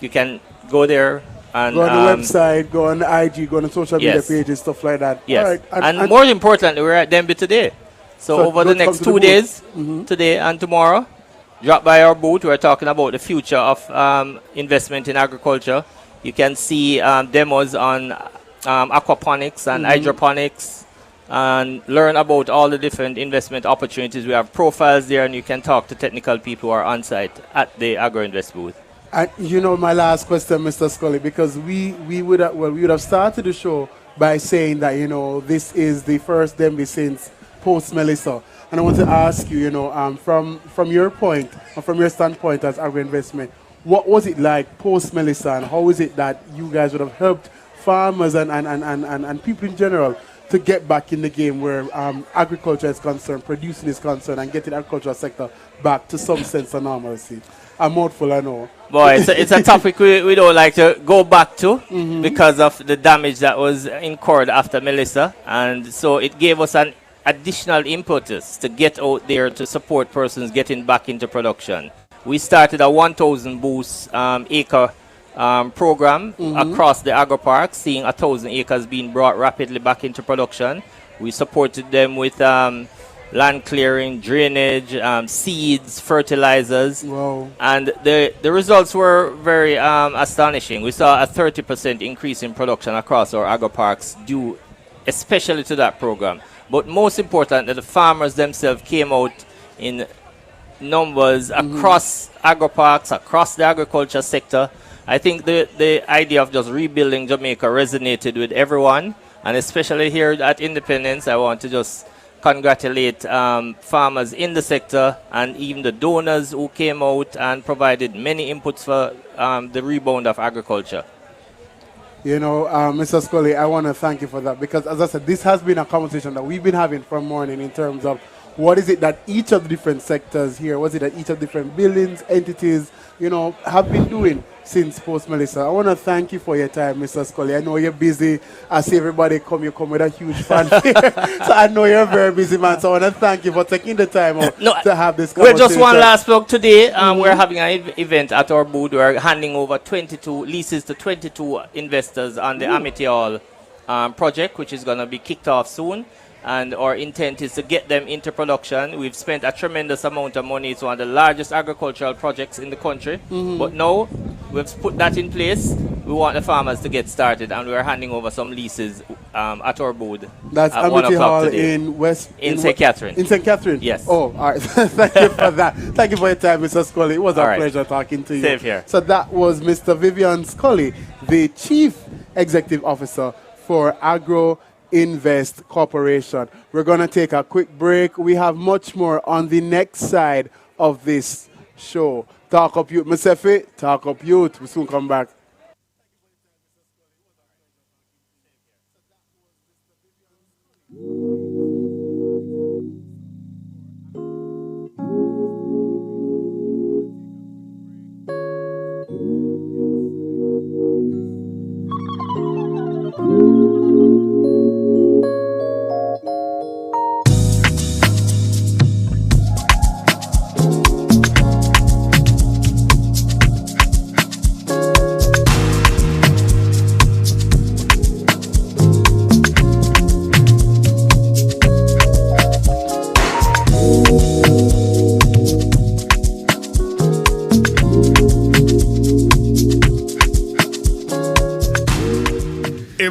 You can go there and go on the website, go on the IG, go on the social media pages, stuff like that. Yes. All right. And more importantly, we're at Denby today. So over the next 2 days, today and tomorrow, drop by our booth. We're talking about the future of investment in agriculture. You can see demos on aquaponics and hydroponics and learn about all the different investment opportunities. We have profiles there, and you can talk to technical people who are on site at the AgroInvest booth. And my last question, Mr. Scully, because we would have started the show by saying that this is the first Denby since post Melissa, and I want to ask you, from your point or from your standpoint as AgroInvestment, what was it like post Melissa, and how is it that you guys would have helped farmers and people in general to get back in the game where agriculture is concerned, producing is concerned, and getting the agricultural sector back to some sense of normalcy? A mouthful, I know. Boy, it's a topic we don't like to go back to because of the damage that was incurred after Melissa. And so it gave us an additional impetus to get out there to support persons getting back into production. We started a 1,000 booths acre program across the agro park, seeing 1,000 acres being brought rapidly back into production. We supported them with land clearing, drainage, seeds, fertilizers. Wow. And the results were very astonishing. We saw a 30% increase in production across our agro parks due especially to that program. But most important, that the farmers themselves came out in numbers across agro parks, across the agriculture sector. I think the idea of just rebuilding Jamaica resonated with everyone, and especially here at Independence, I want to just congratulate farmers in the sector and even the donors who came out and provided many inputs for the rebound of agriculture. Mr. Scully, I want to thank you for that, because as I said, this has been a conversation that we've been having from morning in terms of what is it that each of the different sectors here, what is it that each of the different buildings, entities, have been doing since post Melissa. I want to thank you for your time, Mr. Scully. I know you're busy. I see everybody you come with a huge fanfare. So I know you're a very busy man. So I want to thank you for taking the time out to have this conversation. We're just one last plug today. We're having an event at our booth. We're handing over 22 leases to 22 investors on the Amity Hall project, which is going to be kicked off soon. And our intent is to get them into production. We've spent a tremendous amount of money. It's one of the largest agricultural projects in the country. But now we've put that in place. We want the farmers to get started, and we're handing over some leases at our booth. That's at 1 Amity o'clock Hall today. in St. Catherine. In St. Catherine? Yes. Oh, all right. Thank you for that. Thank you for your time, Mr. Scully. It was a pleasure talking to you. Same here. So that was Mr. Vivian Scully, the Chief Executive Officer for AgroInvest Corporation. We're going to take a quick break. We have much more on the next side of this show. Talk Up Youth. Musefi, Talk Up Youth. We'll soon come back.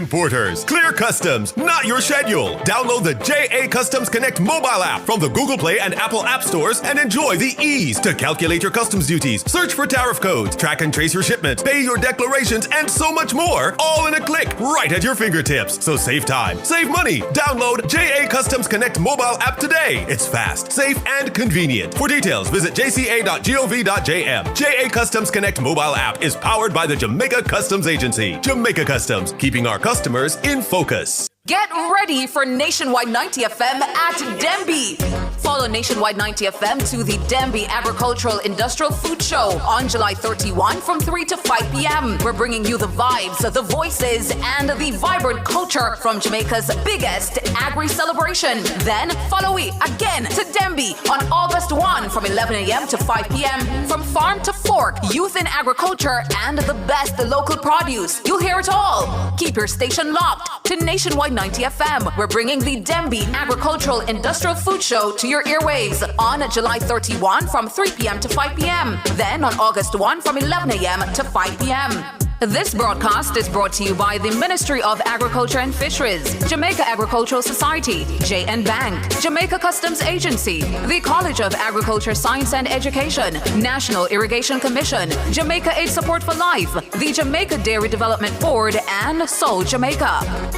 Importers, Clear Customs, not your schedule. Download the JA Customs Connect mobile app from the Google Play and Apple App Stores and enjoy the ease to calculate your customs duties, search for tariff codes, track and trace your shipments, pay your declarations, and so much more, all in a click right at your fingertips. So save time, save money. Download JA Customs Connect mobile app today. It's fast, safe, and convenient. For details, visit jca.gov.jm. JA Customs Connect mobile app is powered by the Jamaica Customs Agency. Jamaica Customs, keeping our customers in focus. Get ready for Nationwide 90 FM at Demby. Follow Nationwide 90 FM to the Demby Agricultural Industrial Food Show on July 31 from 3 to 5 p.m. We're bringing you the vibes, the voices, and the vibrant culture from Jamaica's biggest agri celebration. Then follow it again to Demby on August 1 from 11 a.m. to 5 p.m. From farm to fork, youth in agriculture, and the best local produce. You'll hear it all. Keep your station locked to Nationwide 90 FM. We're bringing the Demby Agricultural Industrial Food Show to your earwaves on July 31 from 3 p.m. to 5 p.m. Then on August 1 from 11 a.m. to 5 p.m. This broadcast is brought to you by the Ministry of Agriculture and Fisheries, Jamaica Agricultural Society, JN Bank, Jamaica Customs Agency, the College of Agriculture, Science and Education, National Irrigation Commission, Jamaica Aid Support for Life, the Jamaica Dairy Development Board, and Soul Jamaica.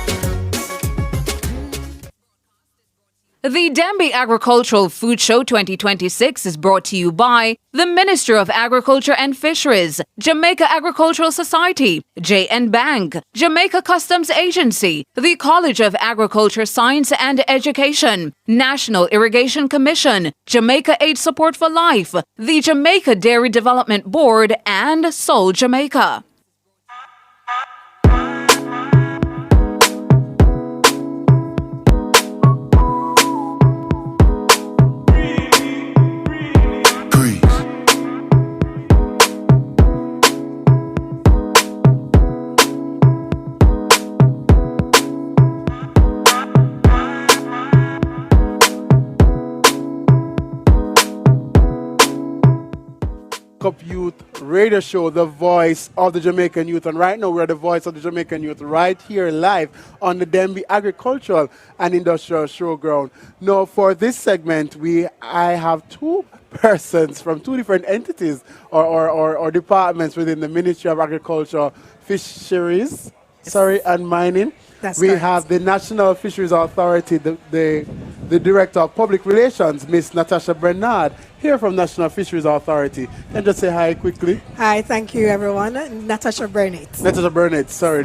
The Demby Agricultural Food Show 2026 is brought to you by the Ministry of Agriculture and Fisheries, Jamaica Agricultural Society, JN Bank, Jamaica Customs Agency, the College of Agriculture, Science and Education, National Irrigation Commission, Jamaica Aid Support for Life, the Jamaica Dairy Development Board, and Soul Jamaica. Up Youth Radio Show, the voice of the Jamaican youth. And right now we're the voice of the Jamaican youth right here live on the Demby Agricultural and Industrial Showground. Now for this segment, I have two persons from two different entities or departments within the Ministry of Agriculture, Fisheries, and Mining. That's we correct. have the National Fisheries Authority, the Director of Public Relations, Miss Natasha Bernard, here from National Fisheries Authority. Can you just say hi quickly? Hi, thank you everyone. Natasha Burnett. Natasha Burnett, sorry.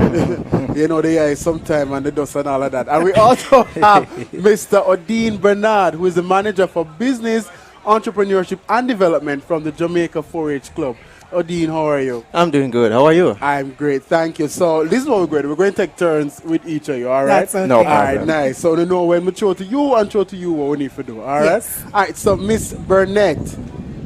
You know the eye sometime and the dust and all of that. And we also have Mr. Odin Bernard, who is the Manager for Business, Entrepreneurship and Development from the Jamaica 4-H Club. Odin, how are you? I'm doing good. How are you? I'm great, thank you. So this is what we're going to do. We're going to take turns with each of you, all right? That's okay. No All problem. right, nice. So we know when we show to you and show to you what we need to do, all right? Yes. All right, so Miss Burnett,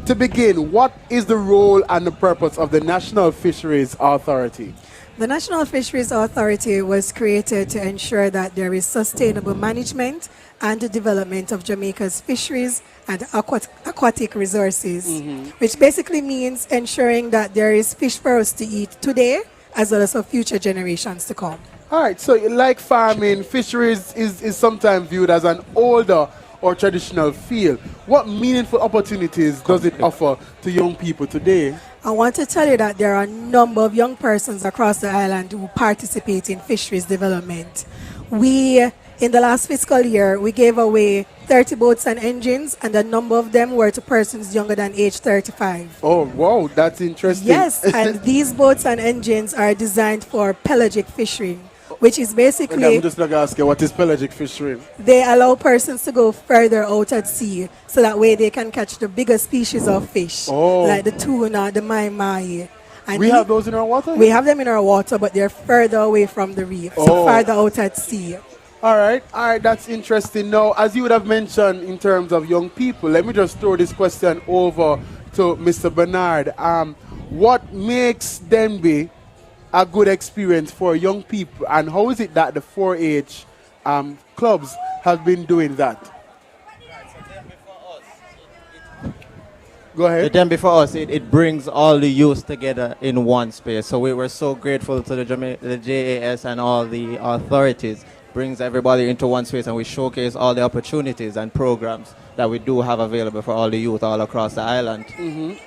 to begin, what is the role and the purpose of the National Fisheries Authority? The National Fisheries Authority was created to ensure that there is sustainable management and the development of Jamaica's fisheries and aquatic resources, which basically means ensuring that there is fish for us to eat today as well as for future generations to come. All right, so like farming, fisheries is sometimes viewed as an older or traditional field. What meaningful opportunities does it offer to young people today? I want to tell you that there are a number of young persons across the island who participate in fisheries development. In the last fiscal year, we gave away 30 boats and engines, and a number of them were to persons younger than age 35. Oh, wow, that's interesting. Yes, and these boats and engines are designed for pelagic fishing, which is basically... I'm just going to ask you, what is pelagic fishing? They allow persons to go further out at sea, so that way they can catch the bigger species of fish, like the tuna, the mai-mai. And we have those in our water? We have them in our water, but they're further away from the reef, so further out at sea. All right, that's interesting. Now, as you would have mentioned in terms of young people, let me just throw this question over to Mr. Bernard. What makes Demby a good experience for young people, and how is it that the 4-H clubs have been doing that? Go ahead. The Dembe for us, it brings all the youth together in one space. So we were so grateful to the JAS and all the authorities. Brings everybody into one space, and we showcase all the opportunities and programs that we do have available for all the youth all across the island.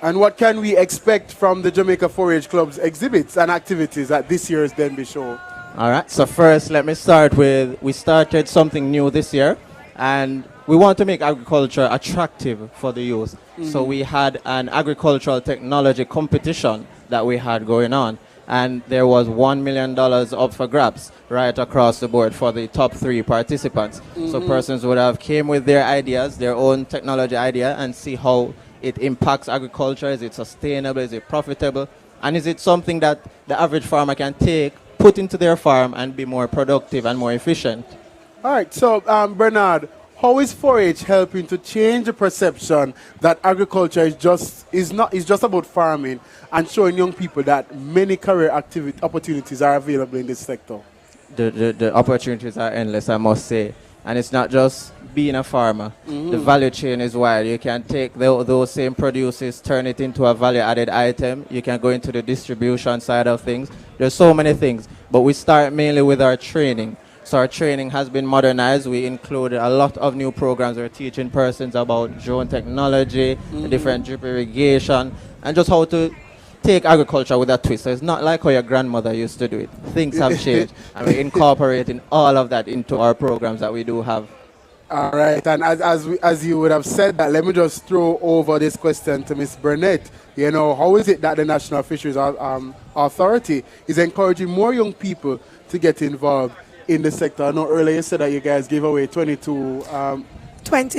And what can we expect from the Jamaica 4-H Club's exhibits and activities at this year's Denby show? All right, so first let me start with, we started something new this year, and we want to make agriculture attractive for the youth. So we had an agricultural technology competition that we had going on, and there was $1 million up for grabs right across the board for the top 3 participants. So persons would have came with their ideas, their own technology idea, and see how it impacts agriculture. Is it sustainable? Is it profitable? And is it something that the average farmer can take, put into their farm, and be more productive and more efficient? All right, so Bernard, how is 4-H helping to change the perception that agriculture is just about farming, and showing young people that many career opportunities are available in this sector? The opportunities are endless, I must say. And it's not just being a farmer. The value chain is wide. You can take those same produces, turn it into a value-added item. You can go into the distribution side of things. There's so many things. But we start mainly with our training. So our training has been modernized. We included a lot of new programs. We're teaching persons about drone technology, the different drip irrigation, and just how to take agriculture with a twist. So it's not like how your grandmother used to do it. Things have changed, and we're incorporating all of that into our programs that we do have. All right, and as you would have said that, let me just throw over this question to Ms. Burnett. You know, how is it that the National Fisheries Authority is encouraging more young people to get involved in the sector? I know earlier you said that you guys gave away 20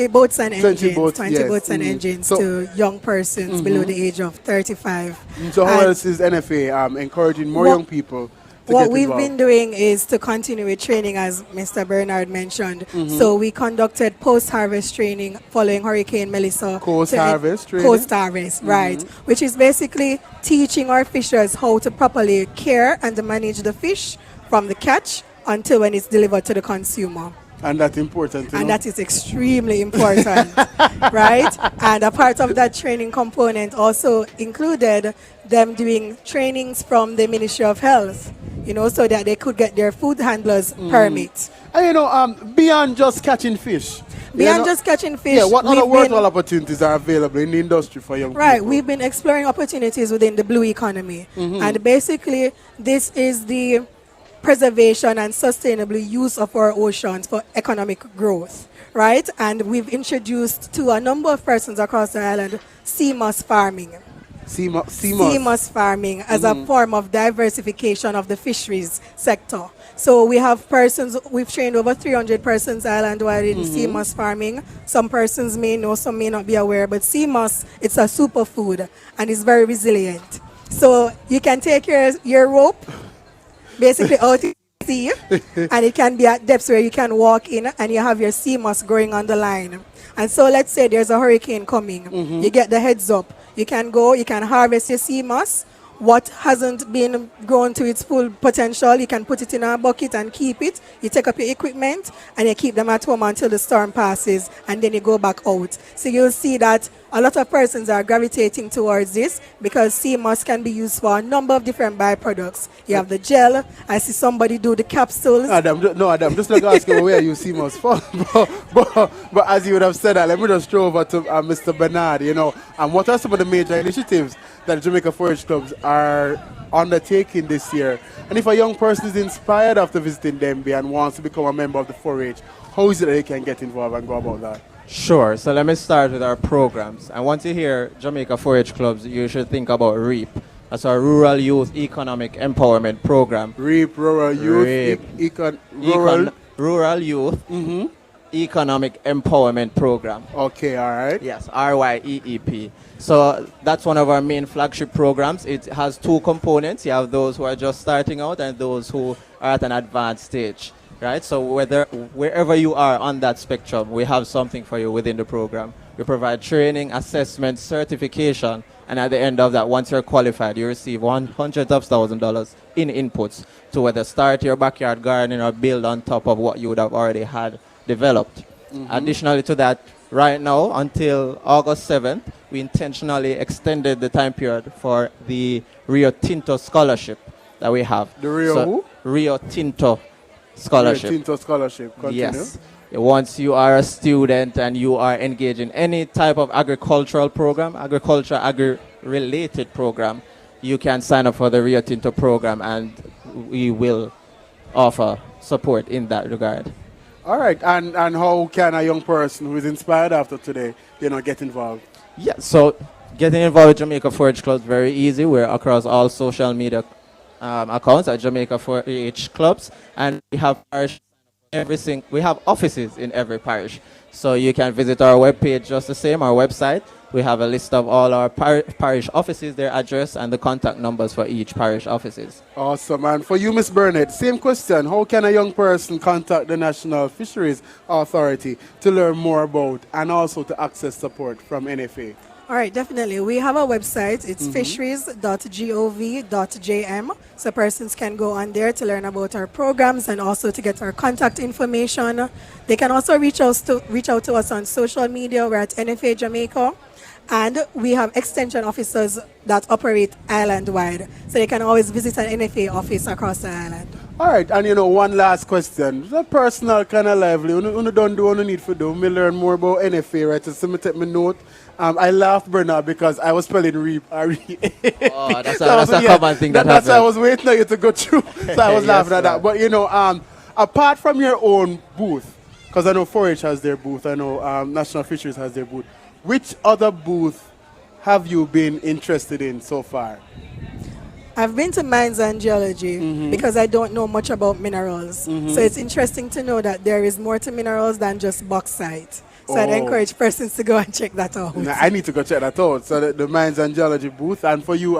boats and engines, 20 yes. boats and engines to young persons below the age of 35. So how else is NFA encouraging more young people to what get we've involved? been doing is to continue with training, as Mr. Bernard mentioned. So we conducted post-harvest training following Hurricane Melissa. Post-harvest training? Post-harvest, right. Which is basically teaching our fishers how to properly care and to manage the fish from the catch until when it's delivered to the consumer. And that's important. And that is extremely important, right? And a part of that training component also included them doing trainings from the Ministry of Health, you know, so that they could get their food handlers permit. And you know, beyond just catching fish. Beyond just catching fish. Yeah, what other worthwhile opportunities are available in the industry for young people? Right, we've been exploring opportunities within the blue economy. And basically, this is the preservation and sustainable use of our oceans for economic growth, right? And we've introduced to a number of persons across the island sea moss farming. Sea moss farming as a form of diversification of the fisheries sector. So we have persons, we've trained over 300 persons island-wide in sea moss farming. Some persons may know, some may not be aware, but sea moss, it's a superfood and it's very resilient. So you can take your rope basically out to sea, and it can be at depths where you can walk in and you have your sea moss growing on the line. And so let's say there's a hurricane coming. You get the heads up. You can go, you can harvest your sea moss. What hasn't been grown to its full potential, you can put it in a bucket and keep it. You take up your equipment and you keep them at home until the storm passes, and then you go back out. So you'll see that a lot of persons are gravitating towards this because sea moss can be used for a number of different byproducts. You have the gel. I see somebody do the capsules. Adam, just like asking where you see moss from. But as you would have said that, let me just throw over to Mr. Bernard, you know, and what are some of the major initiatives that Jamaica 4-H clubs are undertaking this year? And if a young person is inspired after visiting Denby and wants to become a member of the 4-H, how is it that they can get involved and go about that? Sure, so let me start with our programs. And once you hear Jamaica 4-H clubs, you should think about REAP. That's our Rural Youth Economic Empowerment Program. REAP, Rural Youth, Rural Youth Economic Empowerment Program. Okay, all right. Yes, RYEEP. So that's one of our main flagship programs. It has 2 components. You have those who are just starting out and those who are at an advanced stage. Right, so wherever you are on that spectrum, we have something for you within the program. We provide training, assessment, certification, and at the end of that, once you're qualified, you receive hundreds of $1,000s in inputs to whether start your backyard gardening or build on top of what you would have already had developed. Additionally to that, right now until August 7th, we intentionally extended the time period for the Rio Tinto scholarship that we have. The Rio who? Rio Tinto scholarship. Rio Tinto scholarship. Continue. Yes. Once you are a student and you are engaged in any type of agricultural program, agri-related program, you can sign up for the Rio Tinto program, and we will offer support in that regard. All right, and how can a young person who is inspired after today, get involved? Yeah, so getting involved with Jamaica 4-H Clubs very easy. We're across all social media accounts at Jamaica 4-H Clubs, and we have we have offices in every parish. So you can visit our webpage just the same, our website. We have a list of all our parish offices, their address, and the contact numbers for each parish offices. Awesome. And for you, Ms. Burnett, same question. How can a young person contact the National Fisheries Authority to learn more about and also to access support from NFA? All right, definitely. We have a website. It's fisheries.gov.jm. So persons can go on there to learn about our programs and also to get our contact information. They can also reach out to us on social media. We're at NFA Jamaica. And we have extension officers that operate island-wide. So they can always visit an NFA office across the island. All right, and one last question. It's a personal kind of lively. You don't do what you need to do. Me learn more about NFA, right? So me take my note. I laughed, Bernard, because I was spelling reap. Oh, that's a common thing that happens. That's why I was waiting for you to go through. So I was laughing at that. But, apart from your own booth, because I know 4-H has their booth, I know National Fisheries has their booth, which other booth have you been interested in so far? I've been to mines and geology because I don't know much about minerals. So it's interesting to know that there is more to minerals than just bauxite. So I'd encourage persons to go and check that out. I need to go check that out. So the mines and geology booth. And for you,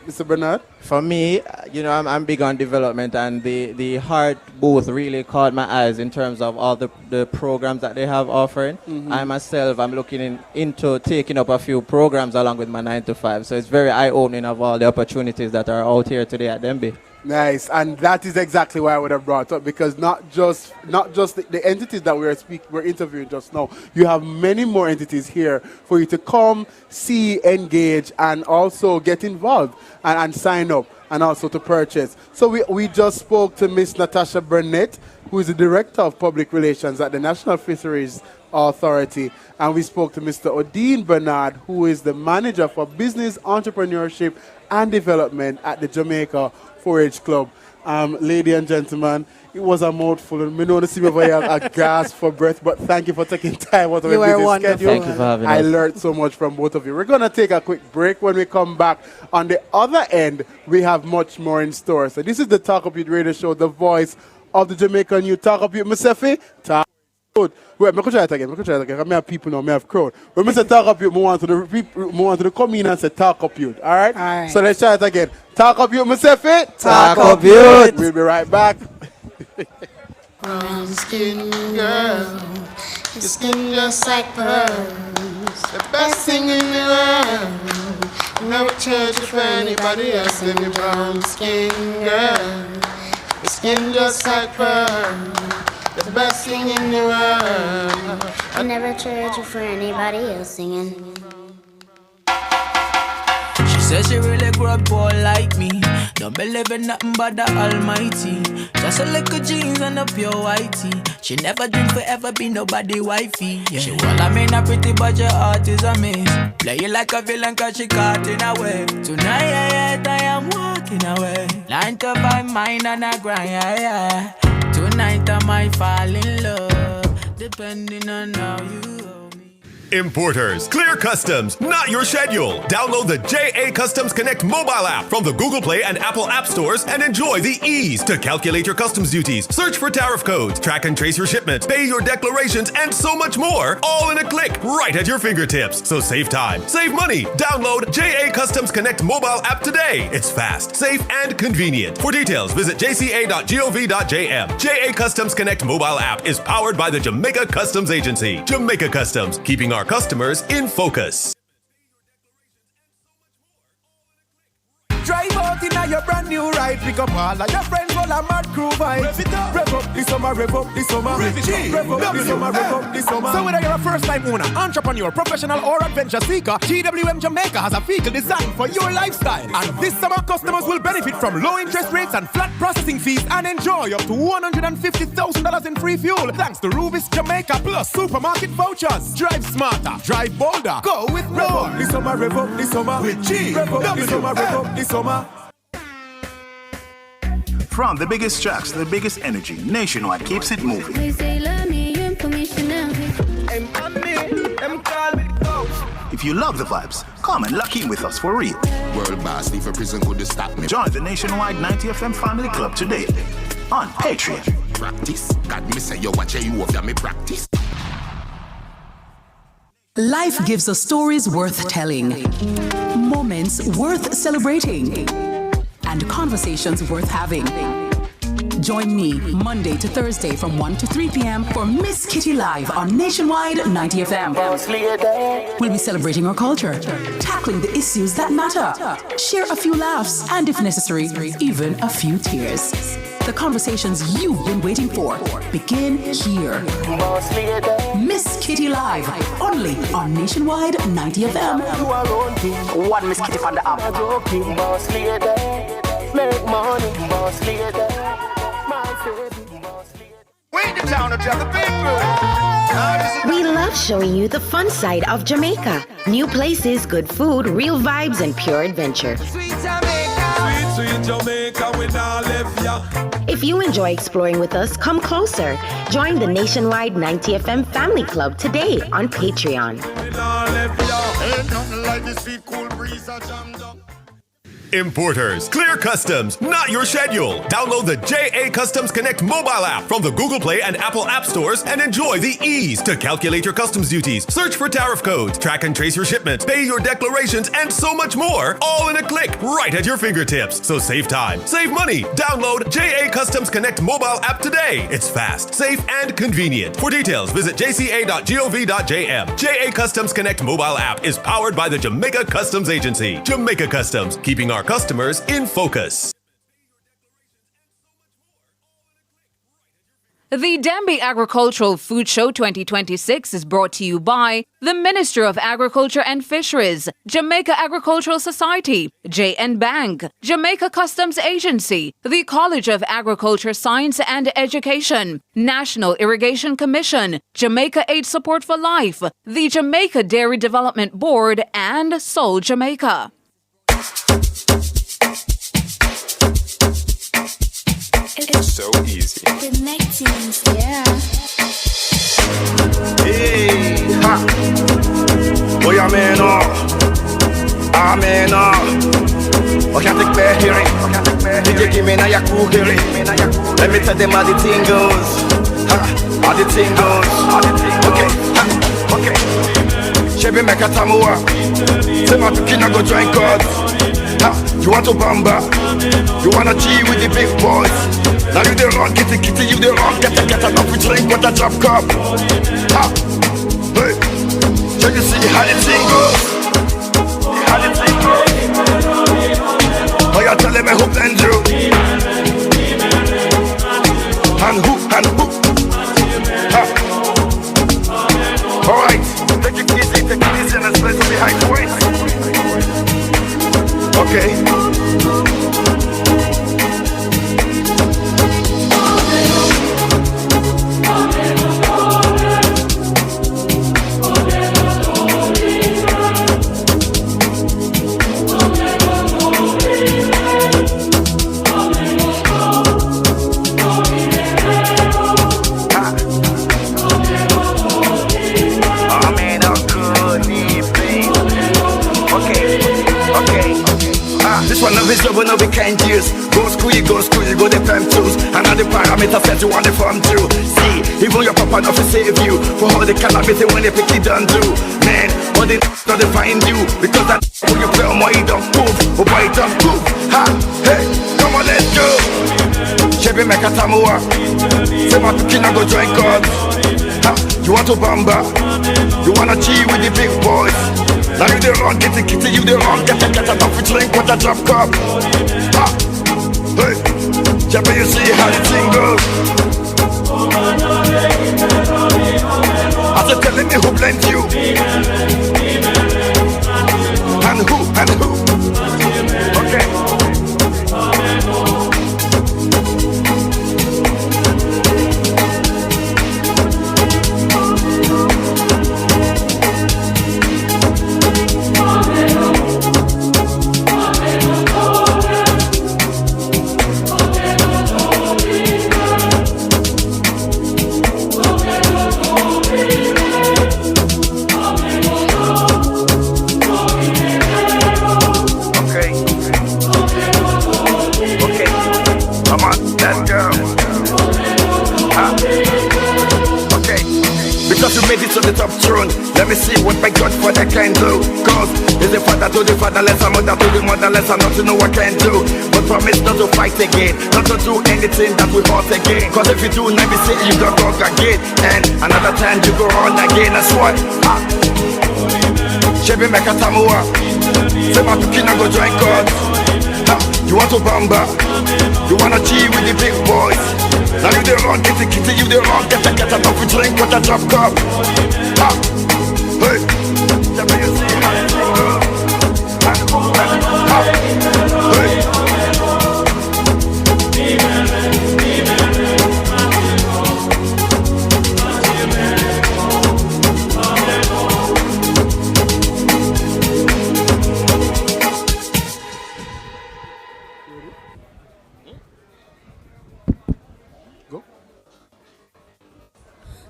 Mr. Bernard? For me, I'm big on development, and the Heart booth really caught my eyes in terms of all the programs that they have offering. I myself, I'm looking into taking up a few programs along with my 9 to 5. So it's very eye-opening of all the opportunities that are out here today at Denby. Nice, and that is exactly why I would have brought up, because not just the entities that we're interviewing just now. You have many more entities here for you to come, see, engage, and also get involved and sign up, and also to purchase. So we just spoke to Miss Natasha Burnett, who is the Director of Public Relations at the National Fisheries Authority, and we spoke to Mr. Odin Bernard, who is the Manager for Business, Entrepreneurship, and Development at the Jamaica 4-H Club. Ladies and gentlemen, it was a mouthful. I know to see me over here a gasp for breath, but thank you for taking time out of your busy schedule. Thank you for having us. I learned so much from both of you. We're going to take a quick break. When we come back, on the other end, we have much more in store. So this is the Talk Up Youth Radio Show, the voice of the Jamaican youth. Talk Up Youth, Musefi. Talk Good. Wait, I try it again. I have people now, I have crowd. When I say talk up youth, I want to come in and say talk up youth. All right? So let's try it again. Talk up youth, myself it. Talk up youth. We'll be right back. Brown skin girl, your skin just like pearls. The best thing in the world. Never change it for anybody else than your brown skin girl. Your skin just like pearls. The best thing in the world. I never trade you for anybody else singing. She says she really grew up poor like me. Don't believe in nothing but the Almighty. Just a little jeans and a pure whitey. She never dream forever be nobody wifey. Yeah. She well, I mean a pretty but your heart is a mess. Play you like a villain cause she caught in a web. Tonight I am walking away. 9 to 5 mine and I grind. Tonight I might fall in love, depending on how you hold me. Importers, clear customs, not your schedule. Download the JA Customs Connect mobile app from the Google Play and Apple App Stores and enjoy the ease to calculate your customs duties, search for tariff codes, track and trace your shipments, pay your declarations, and so much more, all in a click, right at your fingertips. So save time, save money. Download JA Customs Connect mobile app today. It's fast, safe, and convenient. For details, visit jca.gov.jm. JA Customs Connect mobile app is powered by the Jamaica Customs Agency. Jamaica Customs, keeping our customers in focus. Drive out in your brand new ride, pick up all of your friends. whole a mad crew vibe. Rev up this summer, rev up this summer. Rev up this summer, rev up this summer. So whether you're a first-time owner, entrepreneur, professional, or adventure seeker, GWM Jamaica has a vehicle designed for your lifestyle. And this summer, customers will benefit from low interest rates and flat processing fees and enjoy up to $150,000 in free fuel thanks to Rubis Jamaica plus supermarket vouchers. Drive smarter, drive bolder. Go with Rev Up this summer, Rev Up this summer. With G. Rev Up this summer, Rev Up this summer. From the biggest tracks to the biggest energy, Nationwide keeps it moving. If you love the vibes, come and lock in with us for real. World boss, leave a prison could stop me. Join the Nationwide 90FM Family Club today on Patreon. Practice. God me say you watch you off me practice. Life gives us stories worth telling, moments worth celebrating, and conversations worth having. Join me Monday to Thursday from 1 to 3 p.m. for Miss Kitty Live on Nationwide 90 FM. We'll be celebrating our culture, tackling the issues that matter, share a few laughs, and if necessary, even a few tears. The conversations you've been waiting for begin here. Miss Kitty Live, only on Nationwide 90 FM. One Miss Kitty on the app. Make money, boss lady. We love showing you the fun side of Jamaica. New places, good food, real vibes, and pure adventure. Sweet Jamaica, we not left ya. If you enjoy exploring with us, come closer. Join the Nationwide 90 FM Family Club today on Patreon. Importers, clear customs, not your schedule. Download the JA Customs Connect mobile app from the Google Play and Apple App Stores and enjoy the ease to calculate your customs duties, search for tariff codes, track and trace your shipments, pay your declarations, and so much more, all in a click, right at your fingertips. So save time, save money. Download JA Customs Connect mobile app today. It's fast, safe, and convenient. For details, visit jca.gov.jm. JA Customs Connect mobile app is powered by the Jamaica Customs Agency. Jamaica Customs, keeping our customers in focus. The Denby Agricultural Food Show 2026 is brought to you by the Minister of Agriculture and Fisheries, Jamaica Agricultural Society, JN Bank, Jamaica Customs Agency, the College of Agriculture, Science and Education, National Irrigation Commission, Jamaica Aid Support for Life, the Jamaica Dairy Development Board, and Soul Jamaica. It's so easy. Yeah. Hey, ha. Boy, I'm in I can't take my hearing. DJ give me now your cool hearing. Let me tell them how the thing goes. How the thing goes. Okay, okay. Chevy make a tamua. Say my picking I go join God. You want to bamba? You wanna G with the big boys? Now you the wrong, kitty, you the wrong. Get enough with drink with a drop cup. Hey, so you see how the thing goes? How the thing goes? Oh, you tell them I hope and do. And who? Alright, take it easy and let's play some behind points. Okay. This one of his love will not be kind years. Go school, you go the prime tools. And all the parameters that you want to form through. See, even your papa not to save you. For all the calamity when they pick it done do. Man, all the not to find you. Because that when you play on my don't move. Oh boy, don't move. Ha, hey, come on, let's go. Chevy make a tamua. Say my picking I go join God. Ha, you want to bamba? You wanna G with the big boys? Now you the wrong, kitty, you the wrong. Get enough with drink with a drop cup. Ha, hey, Jamaica, you see how the thing goes. As you're telling me who blends you, and who, okay. Because you made it to the top throne, let me see what my Godfather can do. Cause he's the father to the fatherless, a mother to the motherless, and not to know what can do. But promise not to fight again, not to do anything that we fought again. Cause if you do, let me see you go wrong again. And another time you go on again, that's what. Chevy Meka Tamua, say my Tukina go join God. You want to bamba, you wanna cheat with the big boys. Now you the wrong, get the kitty, you the wrong, get enough to drink with a drop cup. Hey, let me see how it goes.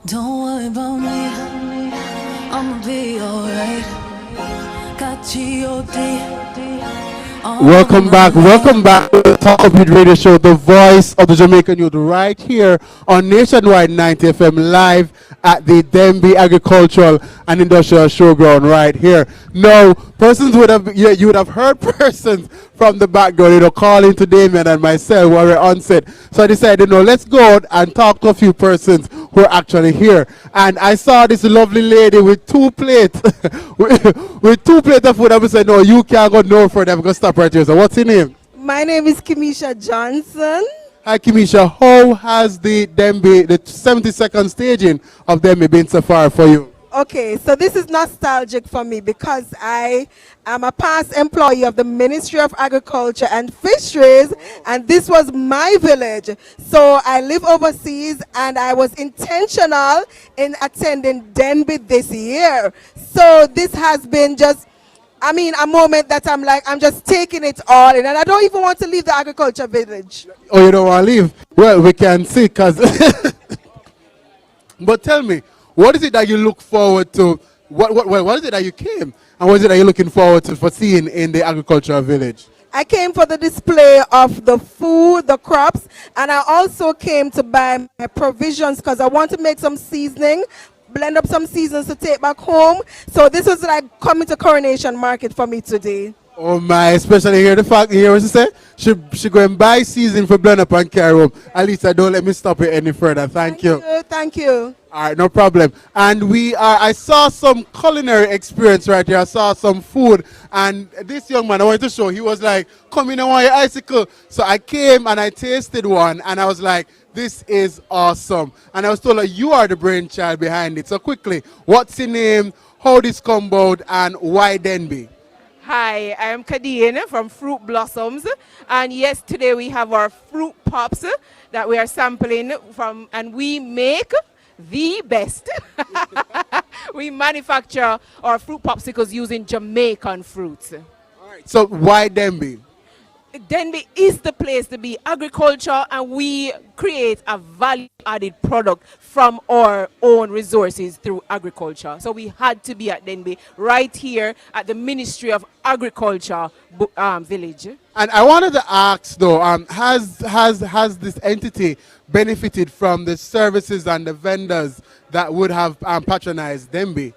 Don't worry about me, I'ma be alright. Got G.O.D. Welcome back to the Talk Up With Radio Show, the voice of the Jamaican youth, right here on Nationwide 90 FM, live at the Denby Agricultural and Industrial Showground right here. Now, persons would have, you would have heard persons from the background, calling to Damien and myself while we're on set. So I decided, let's go out and talk to a few persons who are actually here. And I saw this lovely lady with 2 plates, with 2 plates of food. I said, no, you can't go no further. I'm going to stop right here. So what's your name? My name is Kimisha Johnson. Hi, Kimisha. How has the 72nd staging of Denby been so far for you? Okay, so this is nostalgic for me because I am a past employee of the Ministry of Agriculture and Fisheries, and this was my village. So I live overseas, and I was intentional in attending Denby this year. So this has been just, a moment that I'm like, I'm just taking it all in, and I don't even want to leave the agriculture village. Oh, you don't want to leave? Well, we can see, because... But tell me, what is it that you look forward to? What is it that you came? And what is it that you're looking forward to for seeing in the agricultural village? I came for the display of the food, the crops, and I also came to buy my provisions because I want to make some seasoning, blend up some seasons to take back home. So this was like coming to Coronation Market for me today. Oh my, especially here the fact, here what she say? She go and buy season for blend up and carry home. At least don't let me stop it any further. Thank you. Thank you. All right, no problem. And I saw some culinary experience right here. I saw some food, and this young man I wanted to show, he was like, come in and want your icicle. So I came and I tasted one, and I was like, this is awesome. And I was told that you are the brainchild behind it. So quickly, what's your name, how this come about, and why Denby? Hi, I'm Kadeen from Fruit Blossoms, and yes, today we have our fruit pops that we are sampling from, and we make the best. We manufacture our fruit popsicles using Jamaican fruits. All right. So why Denby? Denby is the place to be. Agriculture, and we create a value-added product from our own resources through agriculture. So we had to be at Denby, right here at the Ministry of Agriculture village. And I wanted to ask though, has this entity benefited from the services and the vendors that would have patronized Denby?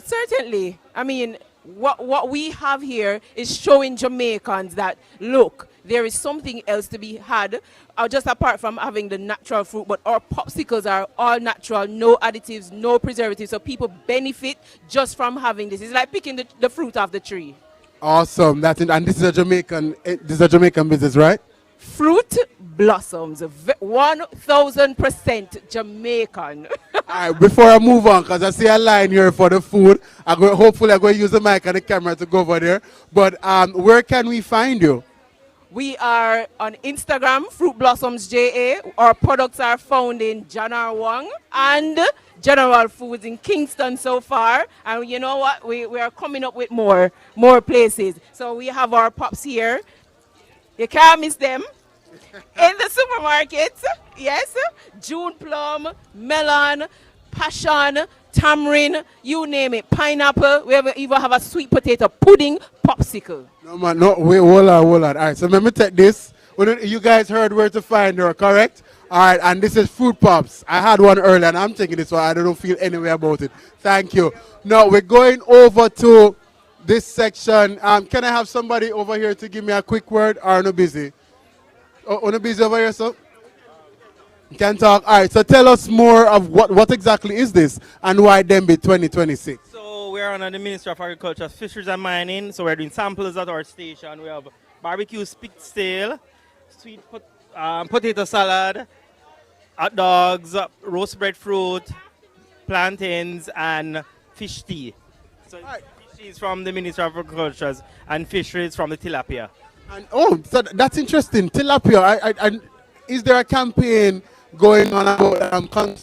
Certainly. I mean, what we have here is showing Jamaicans that, look, there is something else to be had, just apart from having the natural fruit, but our popsicles are all natural, no additives, no preservatives, so people benefit just from having this. It's like picking the fruit off the tree. Awesome. That's it. And this is a Jamaican business, right? Fruit blossoms. 1000% Jamaican. All right, before I move on, because I see a line here for the food, hopefully I'm going to use the mic and the camera to go over there. But where can we find you? We are on Instagram, Fruit Blossoms JA. Our products are found in Janar Wang and General Foods in Kingston so far. And you know what? We are coming up with more places. So we have our pops here. You can't miss them. In the supermarkets, yes. June plum, melon, passion, tamarind, you name it. Pineapple. We even have a sweet potato pudding popsicle. No, man, no, wait, hold on. All right, so let me take this. You guys heard where to find her, correct? All right, and this is Fruit Pops. I had one earlier, and I'm taking this one. I don't feel any way about it. Thank you. Now, we're going over to this section. Can I have somebody over here to give me a quick word, or no busy? Oh, no busy over here, sir? Can talk. All right, so tell us more of what exactly is this, and why Dembe 2026? So we're under the Ministry of Agriculture, Fisheries and Mining. So we're doing samples at our station. We have barbecue spit stale, sweet potato salad, hot dogs, roast breadfruit, plantains, and fish tea. So fish tea is from the Ministry of Agriculture and Fisheries from the tilapia. And so that's interesting. Tilapia. Is there a campaign going on about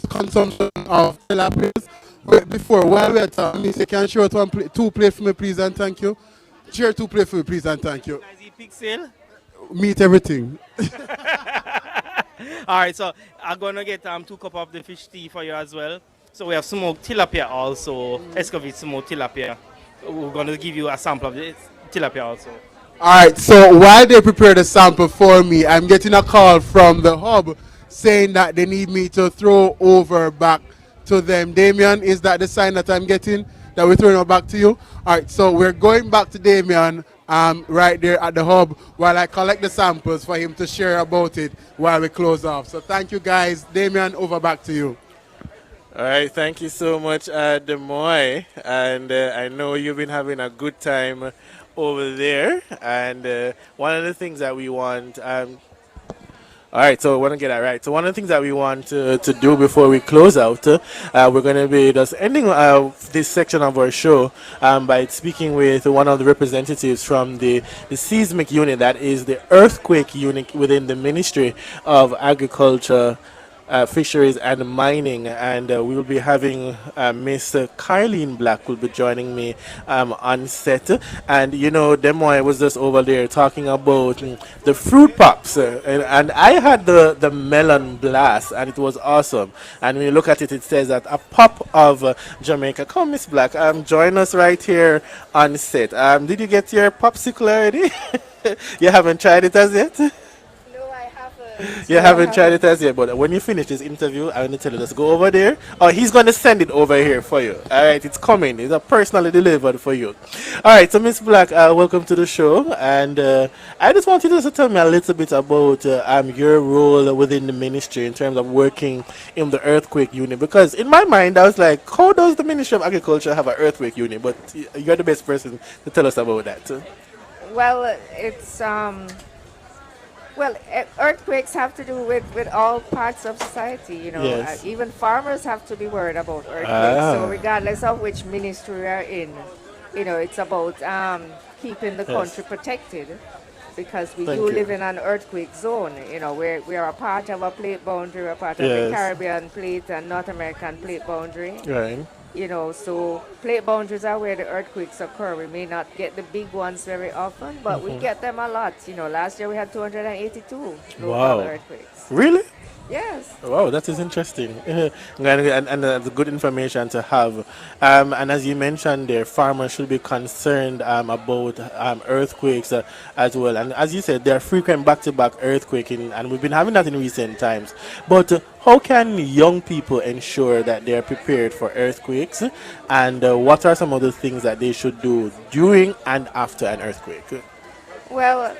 consumption of tilapias? While we're talking, you can share two plates for me, please, and thank you. Share 2 plates for me, please, and thank you. Can I eat pig sale? Meat everything. All right, so I'm going to get 2 cups of the fish tea for you as well. So we have smoked tilapia also, Escovitch smoked tilapia. We're going to give you a sample of the tilapia also. All right, so while they prepare the sample for me, I'm getting a call from the hub saying that they need me to throw over back to them. Damien, is that the sign that I'm getting, that we're throwing it back to you? All right, so we're going back to Damien right there at the hub while I collect the samples for him to share about it while we close off. So thank you, guys. Damien, over back to you. All right, thank you so much, Demoy. And I know you've been having a good time over there. And one of the things that we want... all right, so I want to get that right. So one of the things that we want to do before we close out, we're going to be just ending this section of our show by speaking with one of the representatives from the seismic unit, that is the earthquake unit within the Ministry of Agriculture, Fisheries and Mining, and we will be having Miss Carleen Black will be joining me on set. And you know, Demoy was just over there talking about the fruit pops, and I had the melon blast, and it was awesome. And when you look at it, it says that a pop of Jamaica. Come, Miss Black, join us right here on set. Did you get your popsicle already? You haven't tried it as yet? You haven't tried it as yet, but when you finish this interview, I'm going to tell you, just go over there. Oh, he's going to send it over here for you. All right, it's coming. It's personally delivered for you. All right, so Miss Black, welcome to the show. And I just want you to tell me a little bit about your role within the ministry in terms of working in the earthquake unit. Because in my mind, I was like, how does the Ministry of Agriculture have an earthquake unit? But you're the best person to tell us about that. Well, it's... Well, earthquakes have to do with all parts of society, you know. Yes. Even farmers have to be worried about earthquakes. So regardless of which ministry we are in, you know, it's about keeping the country protected, because we do live in an earthquake zone. You know, we are a part of a plate boundary, we're a part of the Caribbean plate and North American plate boundary. Right. You know, so plate boundaries are where the earthquakes occur. We may not get the big ones very often, but we get them a lot. You know, last year we had 282 local earthquakes. Really? Yes. Wow, that is interesting. and that's good information to have. And as you mentioned there, farmers should be concerned about earthquakes as well. And as you said, there are frequent back-to-back earthquakes, and we've been having that in recent times. But how can young people ensure that they are prepared for earthquakes? And what are some of the things that they should do during and after an earthquake? Well,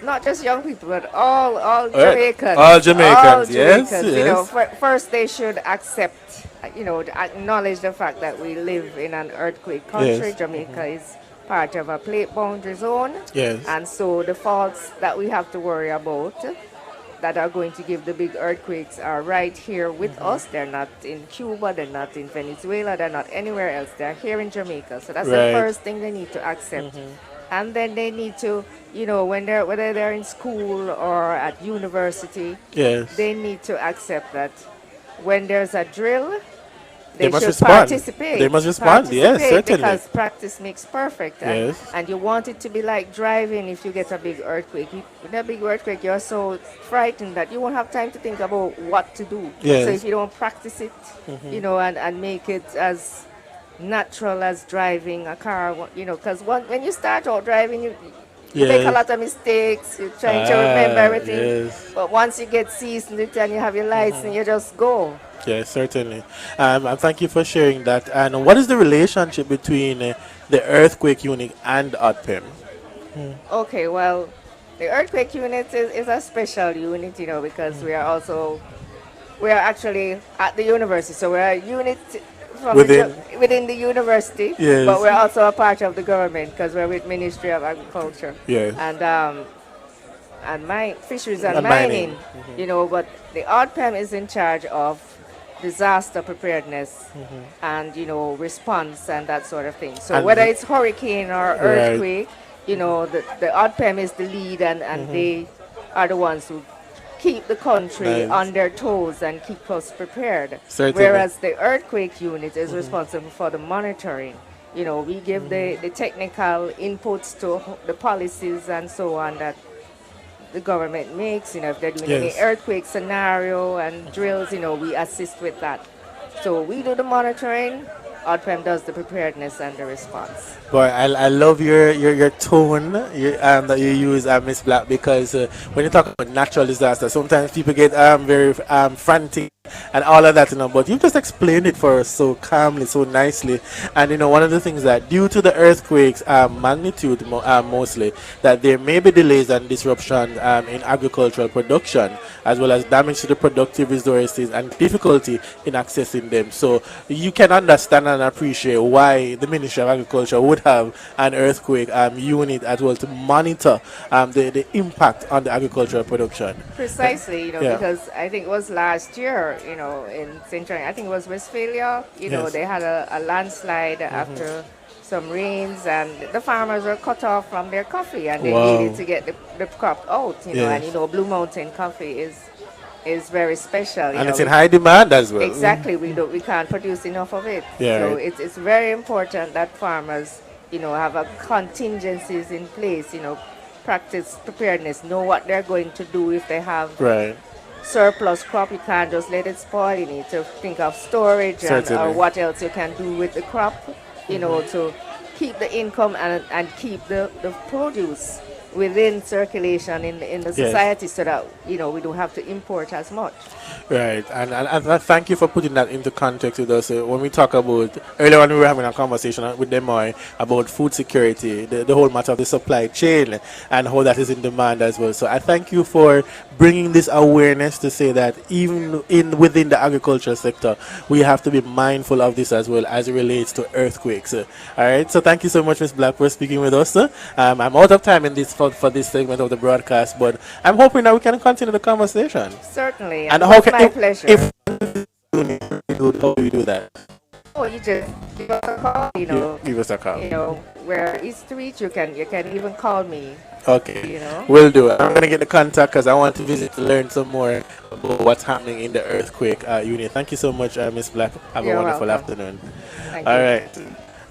not just young people, but all Jamaicans. All Jamaicans, yes. You know, first they should accept, you know, acknowledge the fact that we live in an earthquake country. Yes. Jamaica is part of a plate boundary zone. Yes. And so the faults that we have to worry about that are going to give the big earthquakes are right here with us. They're not in Cuba, they're not in Venezuela, they're not anywhere else. They're here in Jamaica. So that's the first thing they need to accept. And then they need to, whether they're in school or at university, they need to accept that when there's a drill, they must should respond. participate. They must respond, yes, certainly. Because practice makes perfect. And you want it to be like driving if you get a big earthquake. With a big earthquake, you're so frightened that you won't have time to think about what to do. Yes. So if you don't practice it, and make it as natural as driving a car, because when you start out driving, you make a lot of mistakes. You're trying to remember everything. But once you get seasoned with it and you have your license, you just go. Yes, certainly. And thank you for sharing that. And what is the relationship between the earthquake unit and ODPEM? Okay, well, the earthquake unit is a special unit, because we are actually at the university. So we're a unit from within the university, but we're also a part of the government because we're with Ministry of Agriculture. And fisheries and mining. But the ODPEM is in charge of disaster preparedness and response and that sort of thing. So and whether it's hurricane or earthquake, the ODPEM is the lead, and they are the ones who keep the country on their toes and keep us prepared. Certainly. Whereas the earthquake unit is responsible for the monitoring. We give the technical inputs to the policies and so on that the government makes. If they're doing any earthquake scenario and drills, we assist with that. So we do the monitoring, ODPEM does the preparedness and the response. Boy, I love your tone that you use, Miss Black, because when you talk about natural disaster, sometimes people get very frantic and all of that, but you just explained it for us so calmly, so nicely. And one of the things that due to the earthquakes magnitude mostly, that there may be delays and disruption in agricultural production, as well as damage to the productive resources and difficulty in accessing them. So you can understand and appreciate why the Ministry of Agriculture would have an earthquake unit as well to monitor the impact on the agricultural production. Precisely, because I think it was last year, in Central, I think it was Westphalia, they had a landslide after some rains, and the farmers were cut off from their coffee, and they needed to get the crop out, and Blue Mountain coffee is very special. And it's in high demand as well. Exactly, we can't produce enough of it. So it's very important that farmers, have a contingencies in place, practice preparedness, know what they're going to do if they have surplus crop. You can't just let it spoil. You need to think of storage or what else you can do with the crop, to keep the income and keep the produce within circulation in the society, so that we don't have to import as much. Right, and thank you for putting that into context with us. When we talk about, earlier when we were having a conversation with Demoy about food security, the whole matter of the supply chain and how that is in demand as well. So I thank you for bringing this awareness to say that even within the agricultural sector, we have to be mindful of this as well as it relates to earthquakes. All right, so thank you so much, Ms. Black, for speaking with us. I'm out of time in this for this segment of the broadcast, but I'm hoping that we can continue the conversation. Certainly, and how can, my pleasure. How do you do that? Oh, you just give us a call, Give us a call. Where it's to reach, you can even call me. Okay, will do. I'm going to get the contact because I want to visit to learn some more about what's happening in the earthquake unit. Thank you so much, Miss Black. Have a wonderful afternoon. Thank All you. right.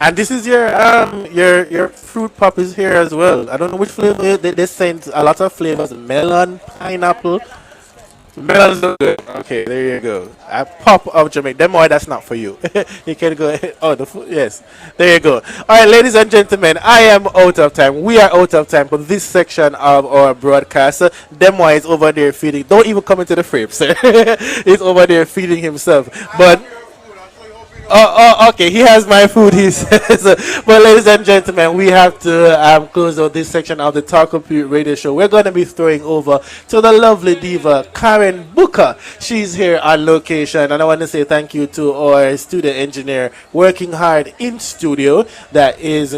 And this is your fruit pop is here as well. I don't know which flavor they sent a lot of flavors: melon, pineapple. Melons are good. Okay, there you go. A pop of Jamaica. Them boy, that's not for you. You can go ahead. Oh, the food. Yes, there you go. All right, ladies and gentlemen, I am out of time. We are out of time for this section of our broadcast. Them boy is over there feeding. Don't even come into the frame, sir. He's over there feeding himself. But okay, he has my food, he says. But ladies and gentlemen, we have to close out this section of the Talk Compute Radio Show. We're going to be throwing over to the lovely diva, Karen Booker. She's here on location, and I want to say thank you to our studio engineer working hard in studio. That is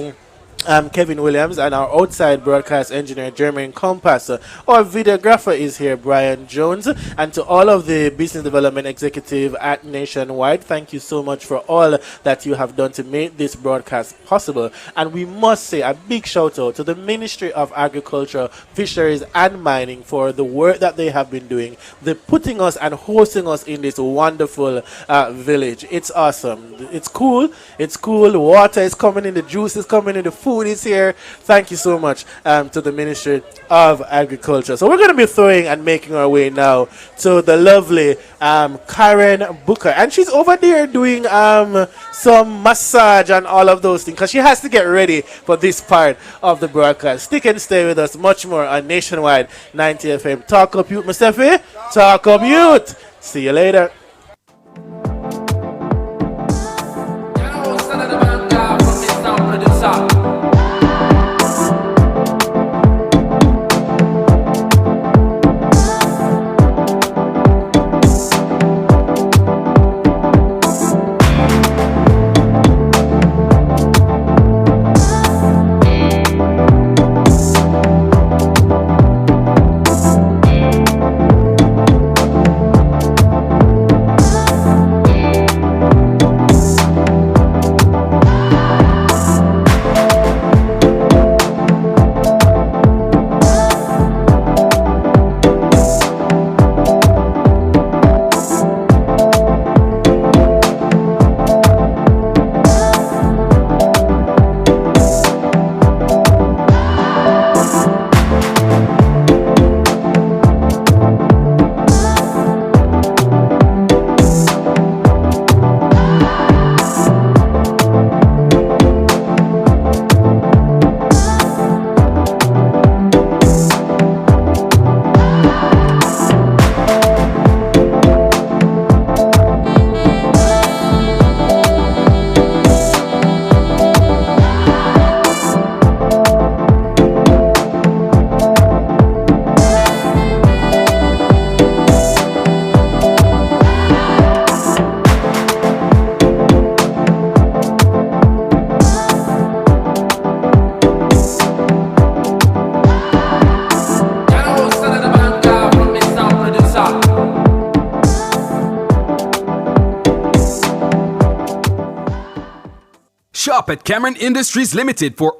Kevin Williams, and our outside broadcast engineer, Jermaine Compass. Our videographer is here, Brian Jones. And to all of the business development executive at Nationwide, thank you so much for all that you have done to make this broadcast possible. And we must say a big shout out to the Ministry of Agriculture, Fisheries and Mining for the work that they have been doing. They're putting us and hosting us in this wonderful village. It's awesome. It's cool. It's cool. The water is coming in, the juice is coming in, the food is here. Thank you so much to the Ministry of Agriculture. So we're going to be throwing and making our way now to the lovely Karen Booker. And she's over there doing some massage and all of those things because she has to get ready for this part of the broadcast. Stick and stay with us. Much more on Nationwide 90 FM. Talk up youth, Mustafa. Talk up youth. See you later. Shop at Cameron Industries Limited for